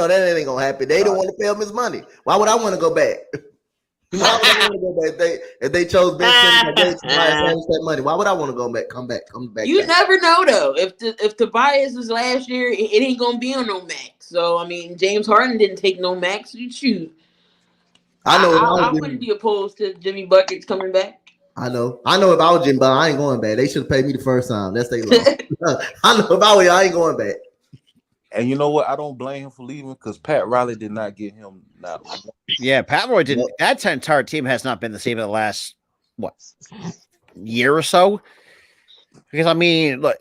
that ain't gonna happen. They don't want to pay him his money. Why would I want to go back? Why would I want to go back? If they chose Ben Simmons, that money. Why would I want to go back? Come back. You never know though. If Tobias is last year, it ain't gonna be on no max. So I mean, James Harden didn't take no max. You shoot. I know. I wouldn't be opposed to Jimmy Buckets coming back. I know. If I was Jimmy, but I ain't going back. They should have paid me the first time. That's their law. I know if I was, I ain't going back. And you know what? I don't blame him for leaving because Pat Riley did not get him. Yeah, Pat Riley didn't. That entire team has not been the same in the last year or so. Because I mean, look,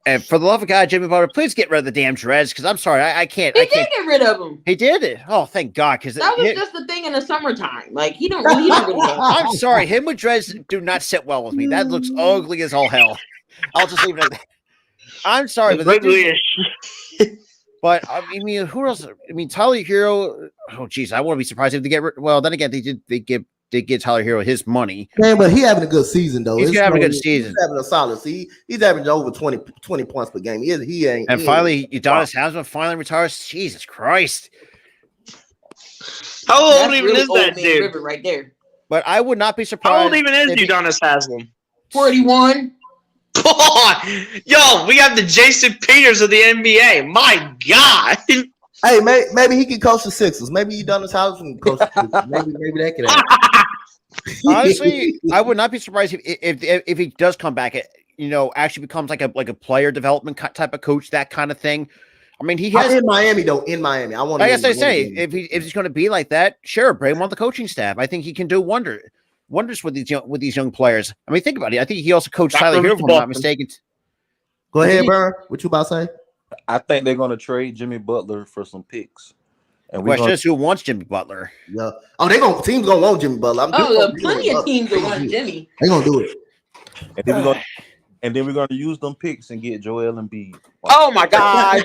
And for the love of God, Jimmy Butler, please get rid of the damn dreads because I'm sorry, I can't. He did get rid of them. He did it. Oh, thank God, because that was just the thing in the summertime. Like he don't really. I'm sorry, him with dreads do not sit well with me. That looks ugly as all hell. I'll just leave it at that. I'm sorry, but but I mean, who else? I mean, Tyler Hero. Oh, geez, I wouldn't be surprised if they get. Well, then again, they give Tyler Hero his money. Man, but he having a good season though. He's having a good season. He's having a solid season. He's averaging over 20 points per game. He ain't. And finally, Udonis Haslam finally retires. Jesus Christ! How old even is that dude? River right there. But I would not be surprised. How old even is Udonis Haslam? 41. Yo, we have the Jason Peters of the NBA. My God. Hey, maybe he can coach the Sixers. Maybe Udonis Haslam can coach the Sixers. Maybe that could happen. Honestly, I would not be surprised if he does come back. Actually becomes like a player development type of coach, that kind of thing. I mean, he has in Miami though. In Miami, I want. Like I say, if he's going to be like that, sure, bring him on the coaching staff. I think he can do wonders with these young players. I mean, think about it. I think he also coached Tyler Hero, if I'm not mistaken. Go ahead, Burn. What you about to say? I think they're going to trade Jimmy Butler for some picks. And question is, who wants Jimmy Butler? Yeah. Oh, teams gonna want Jimmy Butler. Plenty of teams will want Jimmy. They gonna do it. And then we're gonna use them picks and get Joel Embiid. Oh my God.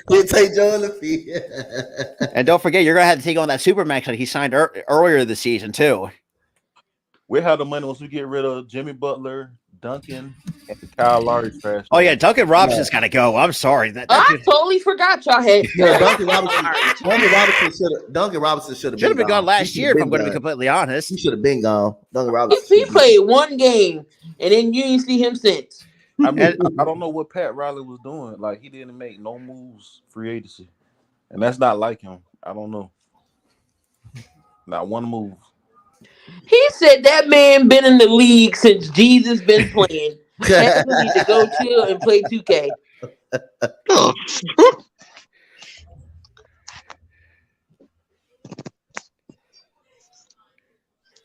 We'll take Joel Embiid. And don't forget, you're gonna have to take on that Supermax that he signed earlier this season too. We have the money once we get rid of Jimmy Butler, Duncan, and Kyle Lowry trash. Oh yeah, Duncan Robinson's got to go. I'm sorry. I totally forgot y'all had. Yeah, Duncan Robinson should have been gone last year. If I'm going to be completely honest, he should have been gone. Duncan Robinson. He played one game, and then you didn't see him since. I mean, I don't know what Pat Riley was doing. Like he didn't make no moves free agency, and that's not like him. I don't know. Not one move. He said that man been in the league since Jesus been playing. That need to go chill and play 2K.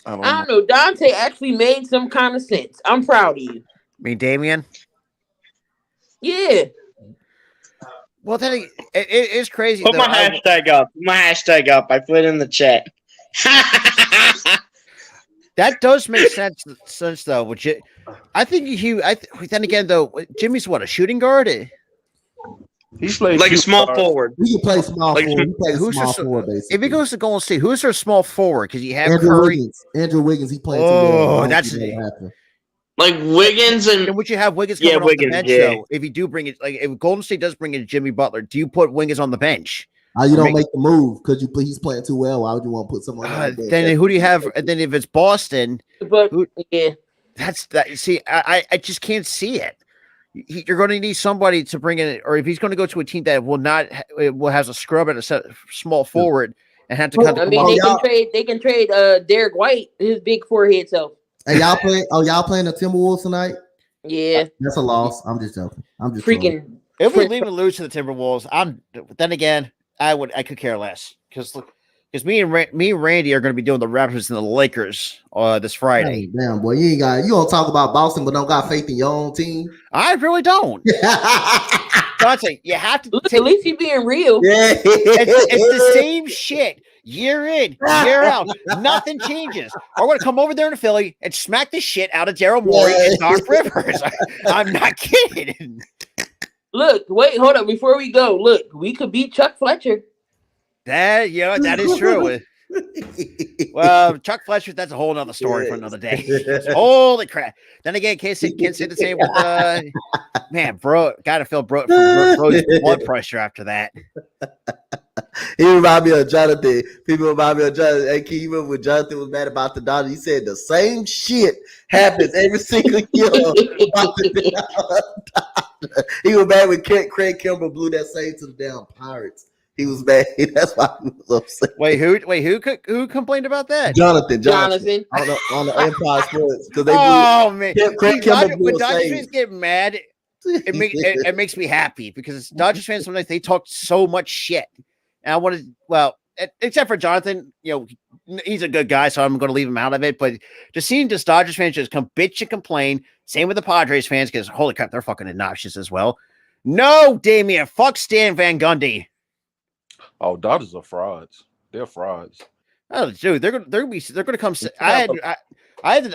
I don't know. Donte actually made some kind of sense. I'm proud of you. Me, Damian? Yeah. Well, then it's crazy. Put my hashtag up. Put my hashtag up. I put it in the chat. That does make sense though. Which I think then again though, Jimmy's what, a shooting guard? He's playing like a small forward. He can play small forward. Basically. If he goes to Golden State, who's their small forward? Because you have Andrew Wiggins. He played. That's like Wiggins and would you have Wiggins coming off the bench though? If you do bring it, like if Golden State does bring in Jimmy Butler, do you put Wiggins on the bench? You don't make the move because he's playing too well. Why would you want to put someone like that? Then who do you have? And then if it's Boston, that's that. See, I just can't see it. You're going to need somebody to bring in, or if he's going to go to a team that will has a scrub at a small forward and have to cut. I mean, they can trade Derek White, his big forehead self. Hey, y'all playing the Timberwolves tonight? Yeah, that's a loss. I'm just joking. I'm just freaking. If we leave and lose to the Timberwolves, then again. I could care less because me and Randy are going to be doing the Raptors and the Lakers this Friday. Hey, damn boy, you don't talk about Boston, but don't got faith in your own team. I really don't. Donte, you have to. Look, at least you being real. Yeah. It's the same shit year in, year out. Nothing changes. We're going to come over there in Philly and smack the shit out of Daryl Morey and Doc Rivers. I'm not kidding. Look, wait, hold up. Before we go, look, we could beat Chuck Fletcher. That is true. Well, Chuck Fletcher, that's a whole nother story for another day. Holy crap. Then again, can't say the same with man, bro. Gotta feel bro's blood pressure after that. He remind me of Jonathan. People remind me of Jonathan. Hey, can you remember when Jonathan was mad about the Dodgers? He said the same shit happens every single year. He was mad when Craig Kimbrell blew that save to the damn Pirates. He was mad. That's why he was upset. Wait, who complained about that? Jonathan. On the Empire Sports. Because they man. When Dodgers fans get mad, it makes me happy because Dodgers fans sometimes they talk so much shit. And except for Jonathan, he's a good guy, so I'm going to leave him out of it. But just seeing just Dodgers fans just come bitch and complain. Same with the Padres fans, because holy crap, they're fucking obnoxious as well. No, Damian, fuck Stan Van Gundy. Oh, Dodgers are frauds. They're frauds. Oh, dude, they're gonna come. I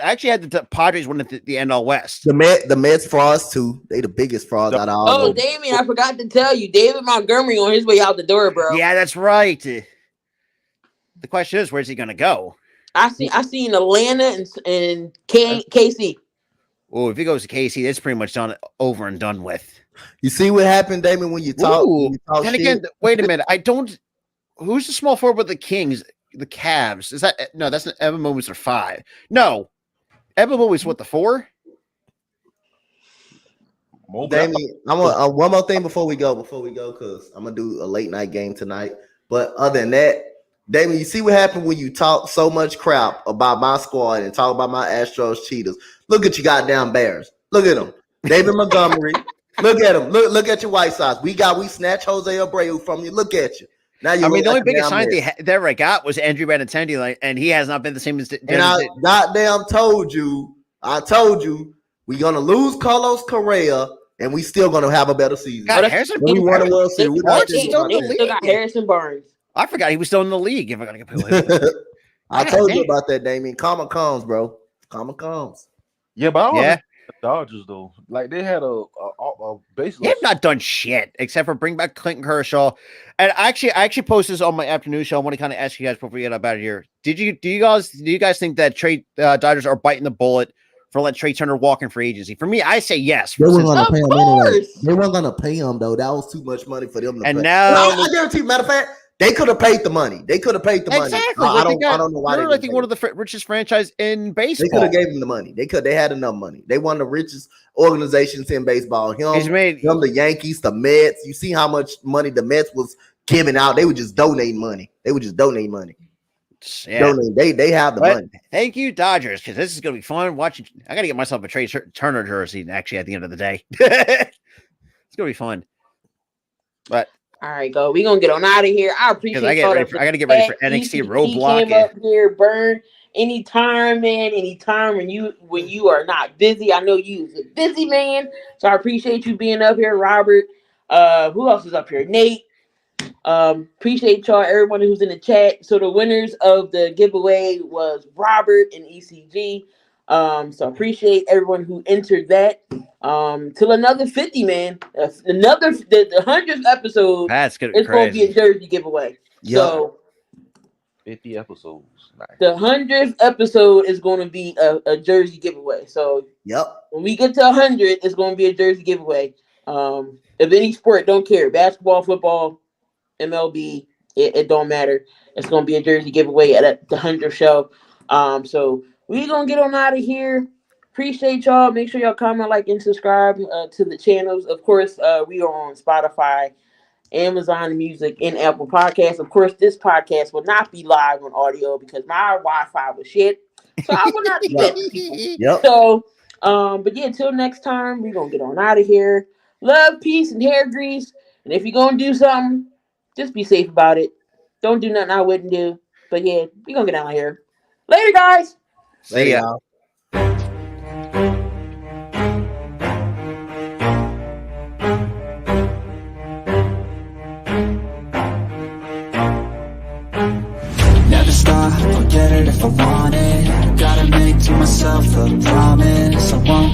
actually had the Padres win at the NL West. The Mets frauds too. They the biggest frauds out of all. Oh, Damian, I forgot to tell you, David Montgomery on his way out the door, bro. Yeah, that's right. The question is, where's he gonna go? I seen Atlanta and KC. Oh, if he goes to KC, it's pretty much done over and done with. You see what happened, Damon, when you talk? And again, wait a minute. Who's the small forward with the Kings? The Cavs. Is that no? That's not Evan Mobley's are 5. No, Evan Mobley's what, the 4? Damien, I want one more thing before we go, because I'm gonna do a late night game tonight. But other than that, Damien, you see what happened when you talk so much crap about my squad and talk about my Astros cheaters. Look at you goddamn Bears. Look at them, David Montgomery. Look at him. Look at your White Sox. We snatched Jose Abreu from you. Look at you. Now you. The only biggest sign they ever got was Andrew Benintendi, and he has not been the same as. And I goddamn told you, we're gonna lose Carlos Correa, and we still gonna have a better season. We won a World Series. They still got Harrison Barnes. I forgot he was still in the league. If I'm gonna get I told you about that, Damien. Karma comes, bro. Karma comes. Yeah, but I don't the Dodgers though. Like they had a basically. They have not done shit except for bring back Clinton Kershaw. And I actually posted this on my afternoon show. I want to kind of ask you guys before we get up out of here. Do you guys think that Dodgers are biting the bullet for let Trey Turner walk in free agency? For me, I say yes. They weren't gonna pay him anyway. They weren't gonna pay him though. That was too much money for them to pay. Now I guarantee you, matter of fact, they could have paid the money. Exactly. I don't know why. They're like one of the richest franchise in baseball. They could have gave him the money. They had enough money. They one of the richest organizations in baseball. The Yankees, the Mets. You see how much money the Mets was giving out. They were just donating money. Yeah. They have the money. Thank you, Dodgers, because this is gonna be fun watching. I gotta get myself a Trey Turner jersey. Actually, at the end of the day, it's gonna be fun. But. All right, go. We're gonna get on out of here. I appreciate I gotta get ready for NXT Roadblock. Came up here, Burn. Anytime, man. Anytime when you are not busy. I know you're a busy man. So I appreciate you being up here, Robert. Who else is up here? Nate. Appreciate y'all, everyone who's in the chat. So the winners of the giveaway was Robert and ECG. So appreciate everyone who entered that. Till another 50, man. The 100th episode. That's gonna it's going to be a jersey giveaway. Yep. So 50 episodes. Nice. The 100th episode is going to be a jersey giveaway. So when we get to 100, it's going to be a jersey giveaway. Of any sport, don't care. Basketball, football, MLB, it don't matter. It's going to be a jersey giveaway at the 100th show. So we're going to get on out of here. Appreciate y'all. Make sure y'all comment, like, and subscribe to the channels. Of course, we are on Spotify, Amazon Music, and Apple Podcasts. Of course, this podcast will not be live on audio because my Wi-Fi was shit. So I will not do that to people. So, but yeah, till next time, we're going to get on out of here. Love, peace, and hair grease. And if you're going to do something, just be safe about it. Don't do nothing I wouldn't do. But yeah, we're going to get out of here. Later, guys. See ya. Never stop, I'll get it if I want it. Gotta make to myself a promise. I want